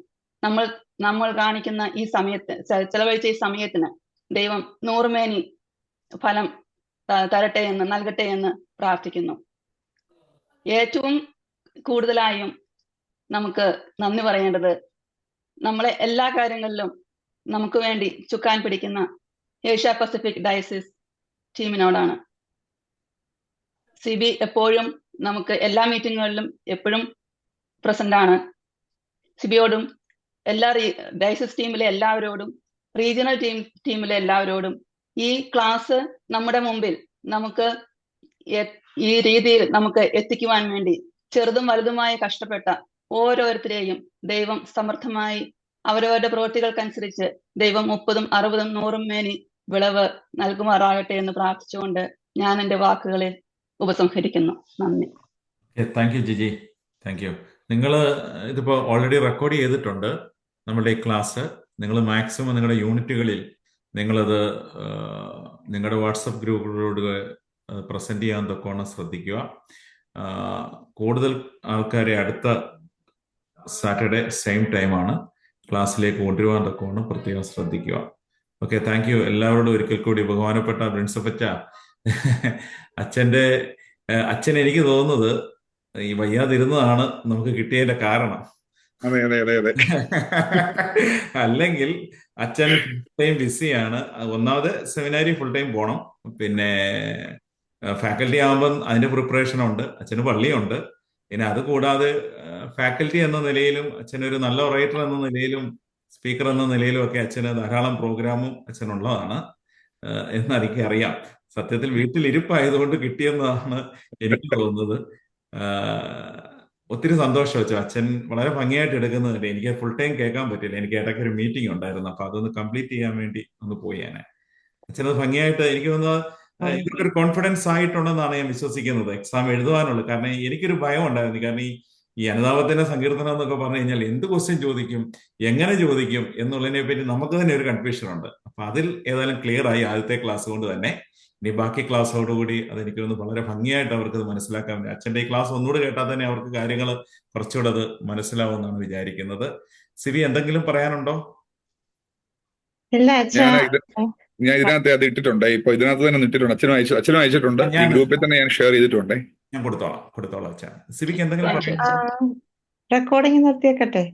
നമ്മൾ നമ്മൾ കാണിക്കുന്ന ഈ സമയത്ത് ചെലവഴിച്ച ഈ സമയത്തിന് ദൈവം നൂറുമേനി ഫലം തരട്ടെ എന്ന് നൽകട്ടെ എന്ന് പ്രാർത്ഥിക്കുന്നു. ഏറ്റവും കൂടുതലായും നമുക്ക് നന്ദി പറയേണ്ടത് നമ്മളെ എല്ലാ കാര്യങ്ങളിലും നമുക്ക് വേണ്ടി ചുക്കാൻ പിടിക്കുന്ന ഏഷ്യ പസഫിക് ഡയസിസ് ടീമിനോടാണ്. സിബി എപ്പോഴും നമുക്ക് എല്ലാ മീറ്റിങ്ങുകളിലും എപ്പോഴും പ്രസന്റ് ആണ്. സിബിയോടും എല്ലാ ഡയസിസ് ടീമിലെ എല്ലാവരോടും റീജിയണൽ ടീമിലെ എല്ലാവരോടും ഈ ക്ലാസ് നമ്മുടെ മുമ്പിൽ നമുക്ക് ഈ രീതിയിൽ നമുക്ക് എത്തിക്കുവാൻ വേണ്ടി ചെറുതും വലുതുമായി കഷ്ടപ്പെട്ട ഓരോരുത്തരെയും ദൈവം സമർത്ഥമായി അവരവരുടെ പ്രവൃത്തികൾക്കനുസരിച്ച് ദൈവം 30, 60, 100 മേനി വിളവ് നൽകുമാറാകട്ടെ എന്ന് പ്രാർത്ഥിച്ചുകൊണ്ട് ഞാൻ എൻ്റെ വാക്കുകളെ ഉപസംഹരിക്കുന്നു. നന്ദി. Thank you Jiji, thank you. നിങ്ങൾ ഇതിപ്പോൾ ഓൾറെഡി റെക്കോർഡ് ചെയ്തിട്ടുണ്ട് നമ്മുടെ ഈ ക്ലാസ്. നിങ്ങൾ മാക്സിമം നിങ്ങളുടെ യൂണിറ്റുകളിൽ നിങ്ങളത് നിങ്ങളുടെ വാട്സപ്പ് ഗ്രൂപ്പുകളോട് പ്രസന്റ് ചെയ്യാൻ തൊക്കെ ശ്രദ്ധിക്കുക. കൂടുതൽ ആൾക്കാരെ അടുത്ത സാറ്റർഡേ സെയിം ടൈമാണ് ക്ലാസ്സിലേക്ക് കൊണ്ടുവരുവാൻ തൊക്കെ പ്രത്യേകം ശ്രദ്ധിക്കുക. Okay, thank you. എല്ലാവരോടും ഒരിക്കൽ കൂടി ബഹുമാനപ്പെട്ട പ്രിൻസിപ്പച്ച, അച്ഛൻ എനിക്ക് തോന്നുന്നത് ഈ വയ്യാതിരുന്നതാണ് നമുക്ക് കിട്ടിയതിന്റെ കാരണം. അല്ലെങ്കിൽ അച്ഛന് ഫുൾ ടൈം ബിസിയാണ്. ഒന്നാമത് സെമിനാരി ഫുൾ ടൈം പോണം, പിന്നെ ഫാക്കൽറ്റി ആകുമ്പം അതിന്റെ പ്രിപ്പറേഷൻ ഉണ്ട്, അച്ഛന് പള്ളിയുണ്ട്. പിന്നെ അത് കൂടാതെ ഫാക്കൽറ്റി എന്ന നിലയിലും അച്ഛനൊരു നല്ല ഒറേറ്റർ എന്ന നിലയിലും സ്പീക്കർ എന്ന നിലയിലും ഒക്കെ അച്ഛന് ധാരാളം പ്രോഗ്രാമും അച്ഛനുള്ളതാണ് എന്ന് എനിക്കറിയാം. സത്യത്തിൽ വീട്ടിലിരിപ്പായതുകൊണ്ട് കിട്ടിയെന്നാണ് എനിക്ക് തോന്നുന്നത്. ഒത്തിരി സന്തോഷം വെച്ചു. അച്ഛൻ വളരെ ഭംഗിയായിട്ട് എടുക്കുന്നതുണ്ട്. എനിക്ക് ഫുൾ ടൈം കേൾക്കാൻ പറ്റില്ല, എനിക്ക് ഇടയ്ക്ക് ഒരു മീറ്റിംഗ് ഉണ്ടായിരുന്നു, അപ്പൊ അതൊന്ന് കംപ്ലീറ്റ് ചെയ്യാൻ വേണ്ടി ഒന്ന് പോയി ഞാൻ. അച്ഛനത് ഭംഗിയായിട്ട്, എനിക്ക് തോന്നുന്നത് ഇവർക്കൊരു കോൺഫിഡൻസ് ആയിട്ടുണ്ടെന്നാണ് ഞാൻ വിശ്വസിക്കുന്നത് എക്സാം എഴുതുവാനുള്ളത്. കാരണം എനിക്കൊരു ഭയം ഉണ്ടായിരുന്നു. കാരണം ഈ അനുതാപത്തിന്റെ സങ്കീർത്തനം എന്നൊക്കെ പറഞ്ഞു കഴിഞ്ഞാൽ എന്ത് ക്വസ്റ്റ്യൻ ചോദിക്കും, എങ്ങനെ ചോദിക്കും എന്നുള്ളതിനെ പറ്റി നമുക്ക് തന്നെ ഒരു കൺഫ്യൂഷൻ ഉണ്ട്. അപ്പൊ അതിൽ ഏതായാലും ക്ലിയർ ആയി ആദ്യത്തെ ക്ലാസ് കൊണ്ട് തന്നെ. ഇനി ബാക്കി ക്ലാസ്സോടുകൂടി അതെനിക്ക് തോന്നുന്നു വളരെ ഭംഗിയായിട്ട് അവർക്ക് അത് മനസ്സിലാക്കാൻ പറ്റും. അച്ഛൻ്റെ ഈ ക്ലാസ് ഒന്നുകൂടി കേട്ടാൽ തന്നെ അവർക്ക് കാര്യങ്ങൾ കുറച്ചുകൂടെ അത് മനസ്സിലാവുമെന്നാണ് വിചാരിക്കുന്നത്. സിബി, എന്തെങ്കിലും പറയാനുണ്ടോ? ഞാൻ ഇതിനകത്ത് അത് ഇട്ടിട്ടുണ്ട്. ഇപ്പൊ ഇതിനകത്ത് തന്നെ ഇട്ടിട്ടുണ്ട്. അച്ഛനും അയച്ചിട്ടുണ്ട്. ഈ ഗ്രൂപ്പിൽ തന്നെ ഞാൻ ഷെയർ ചെയ്തിട്ടുണ്ട്. ഞാൻ കൊടുത്തോളാം അച്ഛാ. സിബിക്ക് എന്തെങ്കിലും റെക്കോർഡിംഗ് നിർത്തിയേക്കട്ടെ?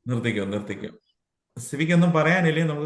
നിർത്തിക്കോ. സിബിക്ക് ഒന്നും പറയാനില്ലേ? നമുക്ക്